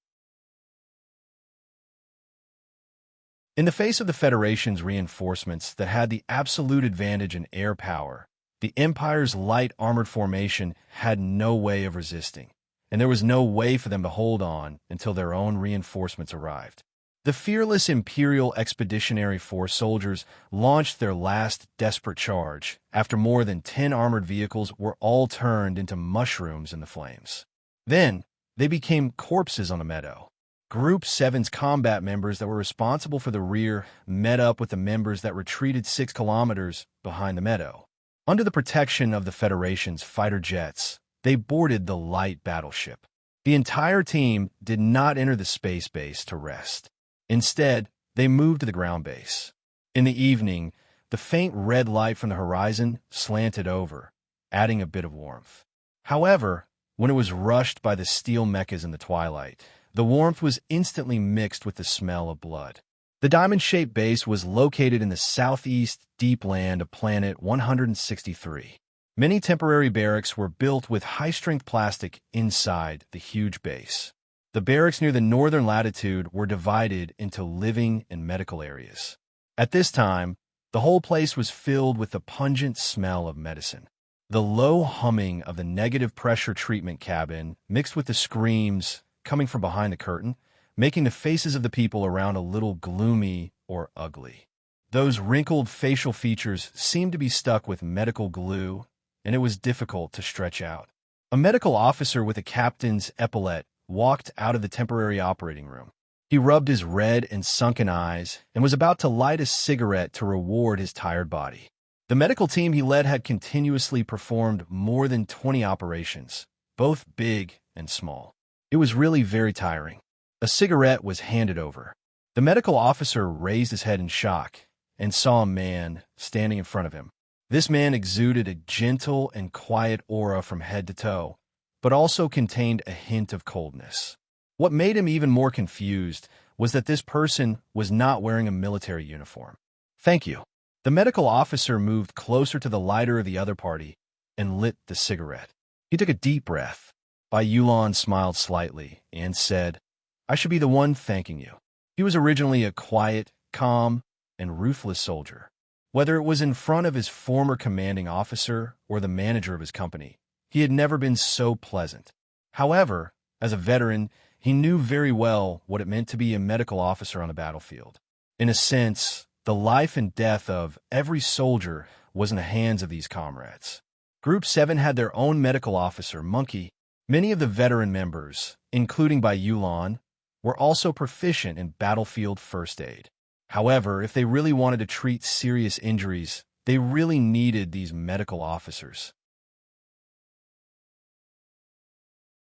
In the face of the Federation's reinforcements that had the absolute advantage in air power, the Empire's light armored formation had no way of resisting, and there was no way for them to hold on until their own reinforcements arrived. The fearless Imperial Expeditionary Force soldiers launched their last desperate charge after more than 10 armored vehicles were all turned into mushrooms in the flames. Then, they became corpses on the meadow. Group 7's combat members that were responsible for the rear met up with the members that retreated 6 kilometers behind the meadow. Under the protection of the Federation's fighter jets, they boarded the light battleship. The entire team did not enter the space base to rest. Instead, they moved to the ground base. In the evening, the faint red light from the horizon slanted over, adding a bit of warmth. However, when it was rushed by the steel mechas in the twilight, the warmth was instantly mixed with the smell of blood. The diamond-shaped base was located in the southeast deep land of planet 163. Many temporary barracks were built with high-strength plastic inside the huge base. The barracks near the northern latitude were divided into living and medical areas. At this time, the whole place was filled with the pungent smell of medicine. The low humming of the negative pressure treatment cabin mixed with the screams coming from behind the curtain, making the faces of the people around a little gloomy or ugly. Those wrinkled facial features seemed to be stuck with medical glue, and it was difficult to stretch out. A medical officer with a captain's epaulette walked out of the temporary operating room. He rubbed his red and sunken eyes and was about to light a cigarette to reward his tired body. The medical team he led had continuously performed more than 20 operations, both big and small. It was really very tiring. A cigarette was handed over. The medical officer raised his head in shock and saw a man standing in front of him. This man exuded a gentle and quiet aura from head to toe, but also contained a hint of coldness. What made him even more confused was that this person was not wearing a military uniform. "Thank you." The medical officer moved closer to the lighter of the other party and lit the cigarette. He took a deep breath. Bai Yulan smiled slightly and said, "I should be the one thanking you." He was originally a quiet, calm, and ruthless soldier. Whether it was in front of his former commanding officer or the manager of his company, he had never been so pleasant. However, as a veteran, he knew very well what it meant to be a medical officer on the battlefield. In a sense, the life and death of every soldier was in the hands of these comrades. Group 7 had their own medical officer, Monkey. Many of the veteran members, including Bai Yulan, were also proficient in battlefield first aid. However, if they really wanted to treat serious injuries, they really needed these medical officers.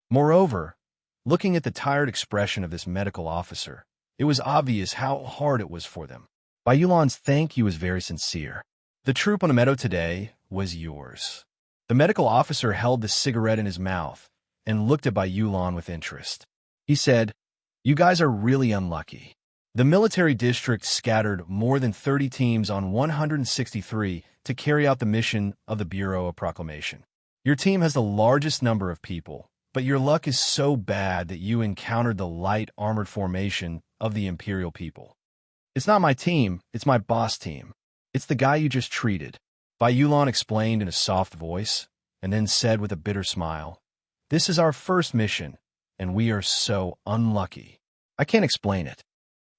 Moreover, looking at the tired expression of this medical officer, it was obvious how hard it was for them. Bai Yulan's thank you was very sincere. "The troop on the meadow today was yours." The medical officer held the cigarette in his mouth and looked at Bai Yulan with interest. He said, "You guys are really unlucky. The military district scattered more than 30 teams on 163 to carry out the mission of the Bureau of Proclamation. Your team has the largest number of people, but your luck is so bad that you encountered the light armored formation of the Imperial people. It's not my team, it's my boss team. It's the guy you just treated." Bai Yulan explained in a soft voice, and then said with a bitter smile, "This is our first mission, and we are so unlucky. I can't explain it."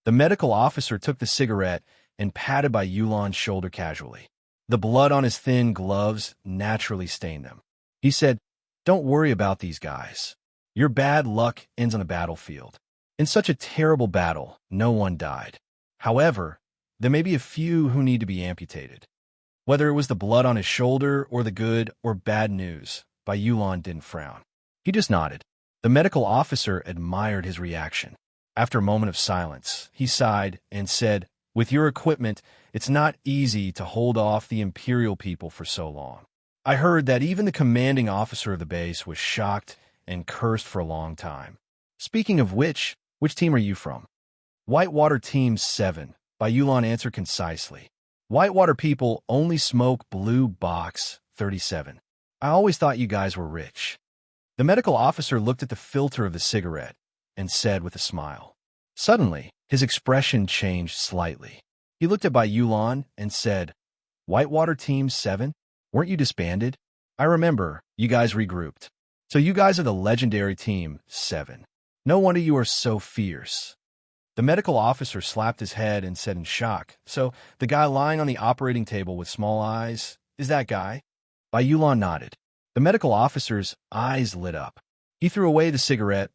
The medical officer took the cigarette and patted Bai Yulan's shoulder casually. The blood on his thin gloves naturally stained them. He said, "Don't worry about these guys. Your bad luck ends on the battlefield. In such a terrible battle, no one died. However, there may be a few who need to be amputated." Whether it was the blood on his shoulder or the good or bad news, Bai Yulan didn't frown. He just nodded. The medical officer admired his reaction. After a moment of silence, he sighed and said, "With your equipment, it's not easy to hold off the Imperial people for so long. I heard that even the commanding officer of the base was shocked and cursed for a long time. Speaking of which team are you from?" "Whitewater Team 7, Bai Yulan answered concisely. "Whitewater people only smoke blue box 37. I always thought you guys were rich." The medical officer looked at the filter of the cigarette and said with a smile. Suddenly, his expression changed slightly. He looked at Bai Yulan and said, "Whitewater Team 7? Weren't you disbanded? I remember, you guys regrouped. So you guys are the legendary Team 7. No wonder you are so fierce." The medical officer slapped his head and said in shock, "So, the guy lying on the operating table with small eyes, is that guy?" Bai Yulan nodded. The medical officer's eyes lit up. He threw away the cigarette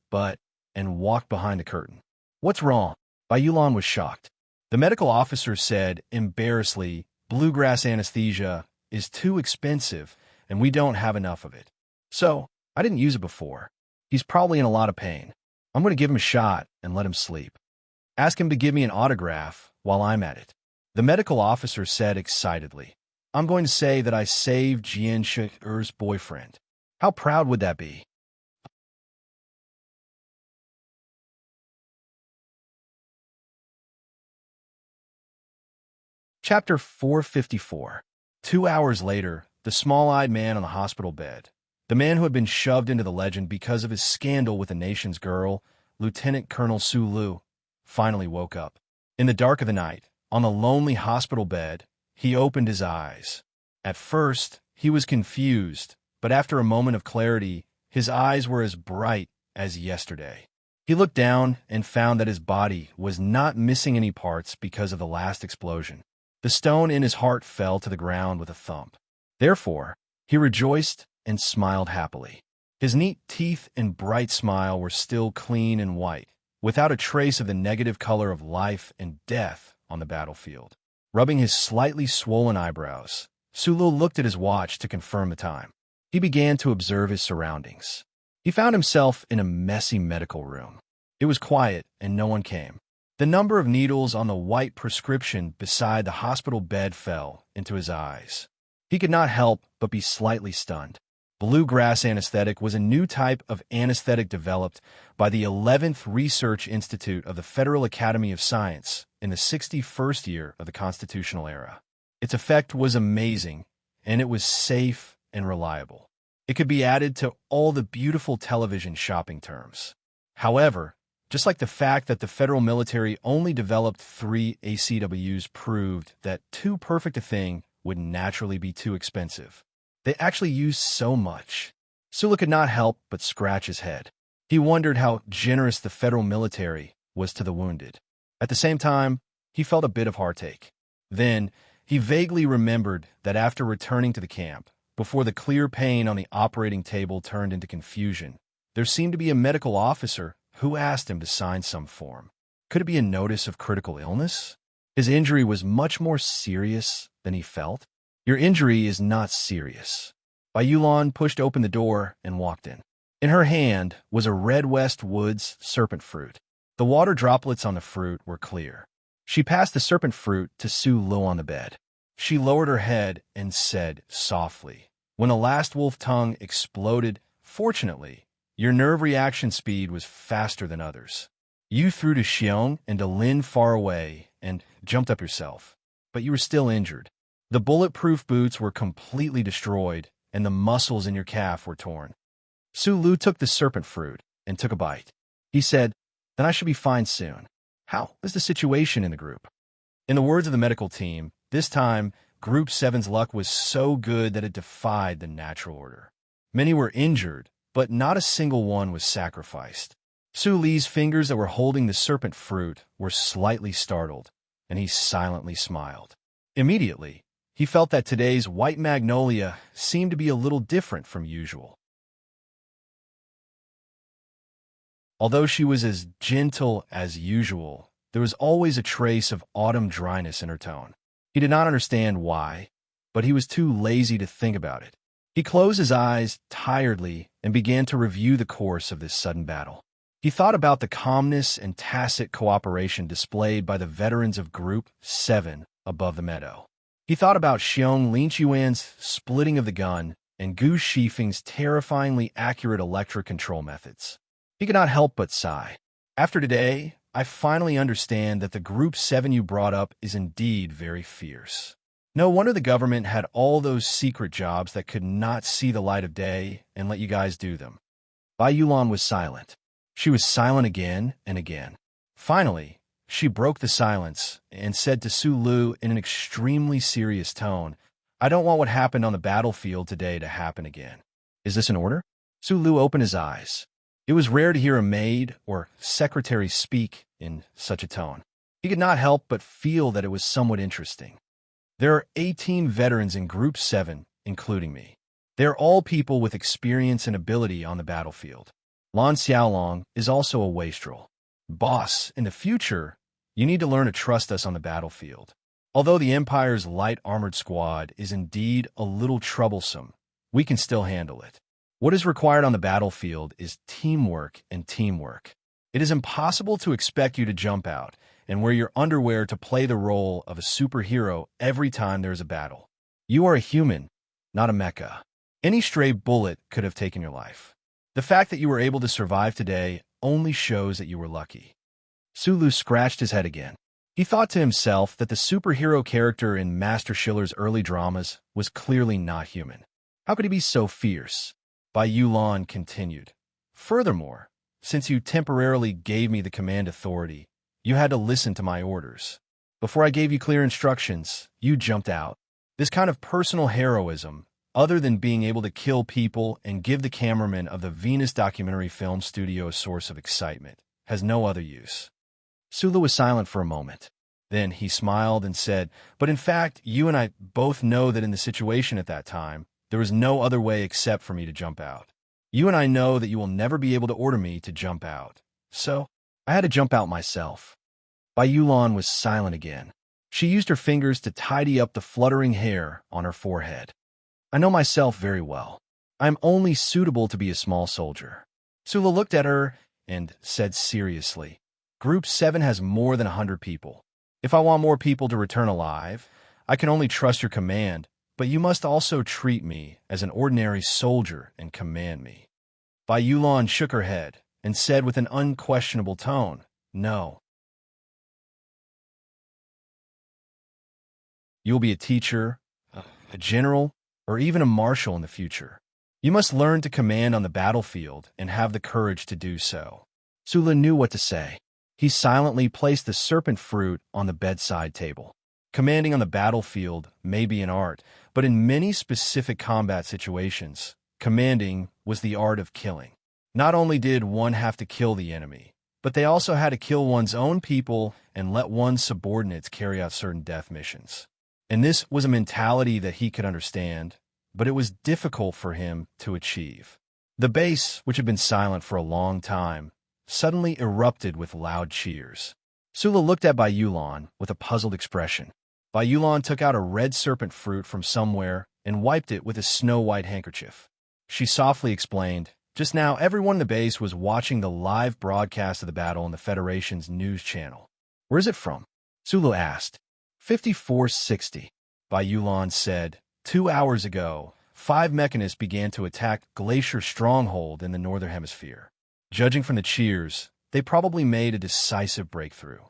and walked behind the curtain. "What's wrong?" Bai Yulan was shocked. The medical officer said, embarrassedly, "Bluegrass anesthesia is too expensive, and we don't have enough of it. So, I didn't use it before. He's probably in a lot of pain. I'm going to give him a shot and let him sleep. Ask him to give me an autograph while I'm at it." The medical officer said excitedly, "I'm going to say that I saved Jian Shi'er's boyfriend. How proud would that be?" Chapter 454. 2 hours later, the small-eyed man on the hospital bed, the man who had been shoved into the legend because of his scandal with the nation's girl, Lieutenant Colonel Su Lu, finally woke up. In the dark of the night, on the lonely hospital bed, he opened his eyes. At first, he was confused, but after a moment of clarity, his eyes were as bright as yesterday. He looked down and found that his body was not missing any parts because of the last explosion. The stone in his heart fell to the ground with a thump. Therefore, he rejoiced and smiled happily. His neat teeth and bright smile were still clean and white, without a trace of the negative color of life and death on the battlefield. Rubbing his slightly swollen eyebrows, Sulu looked at his watch to confirm the time. He began to observe his surroundings. He found himself in a messy medical room. It was quiet and no one came. The number of needles on the white prescription beside the hospital bed fell into his eyes. He could not help but be slightly stunned. Bluegrass anesthetic was a new type of anesthetic developed by the 11th Research Institute of the Federal Academy of Science in the 61st year of the constitutional era. Its effect was amazing, and it was safe and reliable. It could be added to all the beautiful television shopping terms. However, just like the fact that the federal military only developed 3 ACWs proved that too perfect a thing would naturally be too expensive. They actually used so much. Sulu could not help but scratch his head. He wondered how generous the federal military was to the wounded. At the same time, he felt a bit of heartache. Then, he vaguely remembered that after returning to the camp, before the clear pain on the operating table turned into confusion, there seemed to be a medical officer who asked him to sign some form. Could it be a notice of critical illness? His injury was much more serious than he felt. Your injury is not serious. Bai Yulan pushed open the door and walked in. In her hand was a Red West Woods serpent fruit. The water droplets on the fruit were clear. She passed the serpent fruit to Su Lu on the bed. She lowered her head and said softly, when the last wolf tongue exploded, "Fortunately, your nerve reaction speed was faster than others. You threw to Xiong and to Lin far away and jumped up yourself, but you were still injured. The bulletproof boots were completely destroyed, and the muscles in your calf were torn." Su Lu took the serpent fruit and took a bite. He said, "Then I should be fine soon." How is the situation in the group? In the words of the medical team, this time, Group 7's luck was so good that it defied the natural order. Many were injured, but not a single one was sacrificed. Su Li's fingers that were holding the serpent fruit were slightly startled, and he silently smiled. Immediately, he felt that today's white magnolia seemed to be a little different from usual. Although she was as gentle as usual, there was always a trace of autumn dryness in her tone. He did not understand why, but he was too lazy to think about it. He closed his eyes tiredly and began to review the course of this sudden battle. He thought about the calmness and tacit cooperation displayed by the veterans of Group 7 above the meadow. He thought about Xiong Linchuan's splitting of the gun and Gu Shifeng's terrifyingly accurate electric control methods. He could not help but sigh. After today, I finally understand that the Group 7 you brought up is indeed very fierce. No wonder the government had all those secret jobs that could not see the light of day and let you guys do them. Bai Yulan was silent. She was silent again and again. Finally, she broke the silence and said to Su Lu in an extremely serious tone, "I don't want what happened on the battlefield today to happen again. Is this an order?" Su Lu opened his eyes. It was rare to hear a maid or secretary speak in such a tone. He could not help but feel that it was somewhat interesting. There are 18 veterans in Group 7, including me. They are all people with experience and ability on the battlefield. Lan Xiaolong is also a wastrel. Boss, in the future, you need to learn to trust us on the battlefield. Although the Empire's light armored squad is indeed a little troublesome, we can still handle it. What is required on the battlefield is teamwork and teamwork. It is impossible to expect you to jump out and wear your underwear to play the role of a superhero every time there is a battle. You are a human, not a mecha. Any stray bullet could have taken your life. The fact that you were able to survive today only shows that you were lucky. Su Lu scratched his head again. He thought to himself that the superhero character in Master Schiller's early dramas was clearly not human. How could he be so fierce? Bai Yulan continued. Furthermore, since you temporarily gave me the command authority, you had to listen to my orders. Before I gave you clear instructions, you jumped out. This kind of personal heroism, other than being able to kill people and give the cameraman of the Venus documentary film studio a source of excitement, has no other use. Sulu was silent for a moment. Then he smiled and said, "But in fact, you and I both know that in the situation at that time, there was no other way except for me to jump out. You and I know that you will never be able to order me to jump out. So, I had to jump out myself." Bai Yulan was silent again. She used her fingers to tidy up the fluttering hair on her forehead. "I know myself very well. I am only suitable to be a small soldier. Sula looked at her and said seriously, Group 7 has more than 100 people. If I want more people to return alive, I can only trust your command, but you must also treat me as an ordinary soldier and command me. Bai Yulan shook her head and said with an unquestionable tone, No. You'll be a teacher, a general, or even a marshal in the future. You must learn to command on the battlefield and have the courage to do so. Sula knew what to say. He silently placed the serpent fruit on the bedside table. Commanding on the battlefield may be an art, but in many specific combat situations, commanding was the art of killing. Not only did one have to kill the enemy, but they also had to kill one's own people and let one's subordinates carry out certain death missions. And this was a mentality that he could understand, but it was difficult for him to achieve. The base, which had been silent for a long time, suddenly erupted with loud cheers. Sula looked at Bai Yulan with a puzzled expression. Bai Yulan took out a red serpent fruit from somewhere and wiped it with a snow-white handkerchief. She softly explained, Just now, everyone in the base was watching the live broadcast of the battle on the Federation's news channel. Where is it from? Sulu asked. 5460. Bai Yulan said, 2 hours ago, 5 mechanists began to attack Glacier Stronghold in the Northern Hemisphere. Judging from the cheers, they probably made a decisive breakthrough.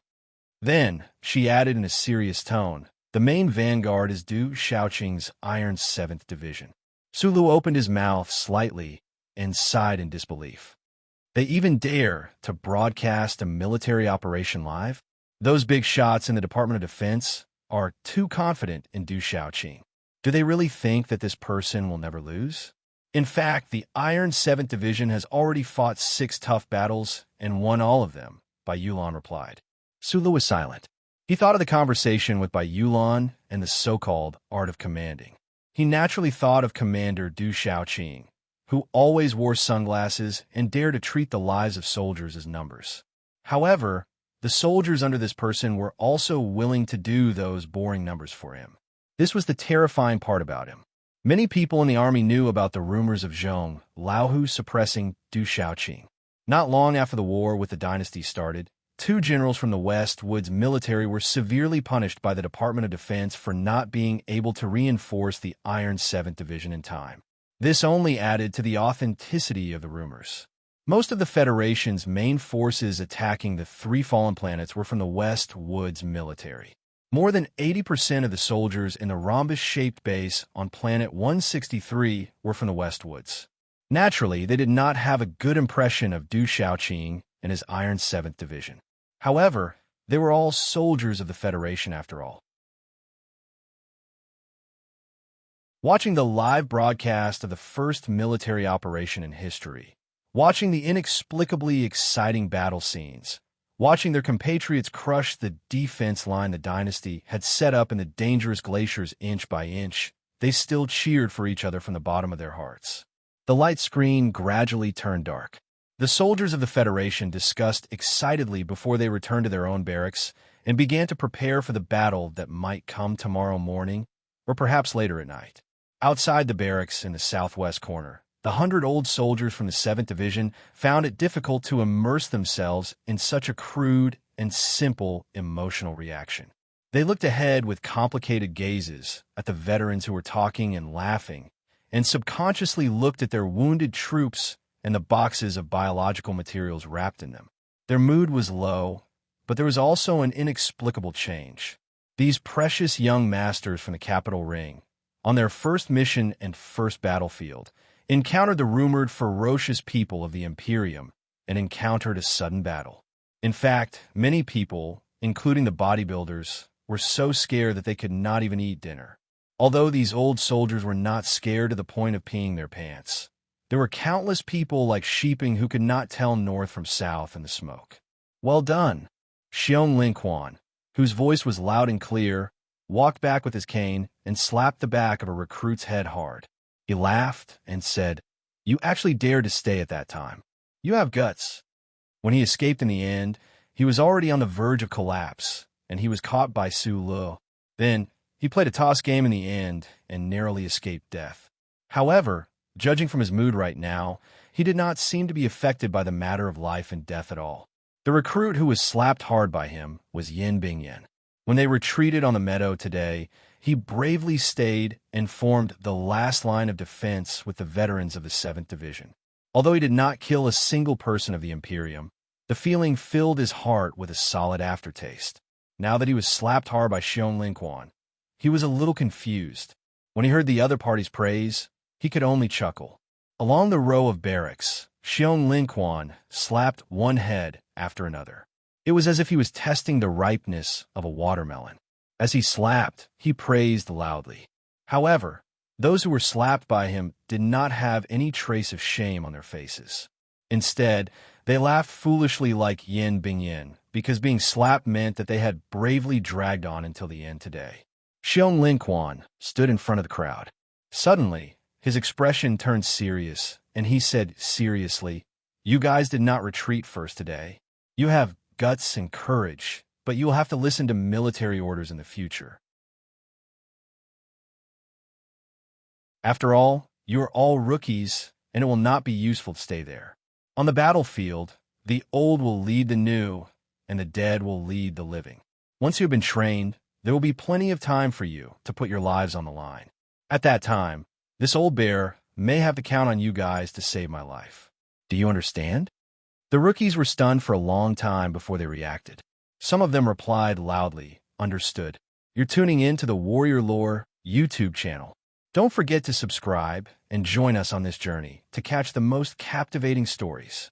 Then, she added in a serious tone, the main vanguard is Du Shaoqing's Iron 7th Division. Sulu opened his mouth slightly and sighed in disbelief. They even dare to broadcast a military operation live? Those big shots in the Department of Defense are too confident in Du Shaoqing. Do they really think that this person will never lose? In fact, the Iron 7th Division has already fought 6 tough battles and won all of them, Bai Yulan replied. Sulu was silent. He thought of the conversation with Bai Yulan and the so-called art of commanding. He naturally thought of Commander Du Shaoqing, who always wore sunglasses and dared to treat the lives of soldiers as numbers. However, the soldiers under this person were also willing to do those boring numbers for him. This was the terrifying part about him. Many people in the army knew about the rumors of Zhong Laohu suppressing Du Shaoqing. Not long after the war with the dynasty started, 2 generals from the West Woods military were severely punished by the Department of Defense for not being able to reinforce the Iron 7th Division in time. This only added to the authenticity of the rumors. Most of the Federation's main forces attacking the 3 fallen planets were from the West Woods military. More than 80% of the soldiers in the rhombus-shaped base on Planet 163 were from the West Woods. Naturally, they did not have a good impression of Du Shaoqing and his Iron 7th Division. However, they were all soldiers of the Federation after all. Watching the live broadcast of the first military operation in history, watching the inexplicably exciting battle scenes, watching their compatriots crush the defense line the dynasty had set up in the dangerous glaciers inch by inch, they still cheered for each other from the bottom of their hearts. The light screen gradually turned dark. The soldiers of the Federation discussed excitedly before they returned to their own barracks and began to prepare for the battle that might come tomorrow morning or perhaps later at night. Outside the barracks in the southwest corner, the 100 old soldiers from the 7th Division found it difficult to immerse themselves in such a crude and simple emotional reaction. They looked ahead with complicated gazes at the veterans who were talking and laughing, and subconsciously looked at their wounded troops and the boxes of biological materials wrapped in them. Their mood was low, but there was also an inexplicable change. These precious young masters from the Capital Ring, on their first mission and first battlefield, encountered the rumored ferocious people of the Imperium and encountered a sudden battle. In fact, many people, including the bodybuilders, were so scared that they could not even eat dinner. Although these old soldiers were not scared to the point of peeing their pants, there were countless people like sheeping who could not tell north from south in the smoke. Well done! Xiong Linquan, whose voice was loud and clear, walked back with his cane and slapped the back of a recruit's head hard. He laughed and said, "You actually dared to stay at that time. You have guts." When he escaped in the end, he was already on the verge of collapse, and he was caught by Su Lu. Then, he played a toss game in the end and narrowly escaped death. However, judging from his mood right now, he did not seem to be affected by the matter of life and death at all. The recruit who was slapped hard by him was Yin Bingyin. When they retreated on the meadow today, he bravely stayed and formed the last line of defense with the veterans of the 7th Division. Although he did not kill a single person of the Imperium, the feeling filled his heart with a solid aftertaste. Now that he was slapped hard by Xiong Linquan, he was a little confused. When he heard the other party's praise, he could only chuckle. Along the row of barracks, Xiong Linquan slapped one head after another. It was as if he was testing the ripeness of a watermelon. As he slapped, he praised loudly. However, those who were slapped by him did not have any trace of shame on their faces. Instead, they laughed foolishly like Yin Bingyin, because being slapped meant that they had bravely dragged on until the end today. Xiong Linquan stood in front of the crowd. Suddenly, his expression turned serious, and he said seriously, "You guys did not retreat first today. You have guts and courage, but you will have to listen to military orders in the future. After all, you are all rookies, and it will not be useful to stay there. On the battlefield, the old will lead the new, and the dead will lead the living. Once you have been trained, there will be plenty of time for you to put your lives on the line. At that time, this old bear may have to count on you guys to save my life. Do you understand?" The rookies were stunned for a long time before they reacted. Some of them replied loudly, "Understood." You're tuning in to the Warrior Lore YouTube channel. Don't forget to subscribe and join us on this journey to catch the most captivating stories.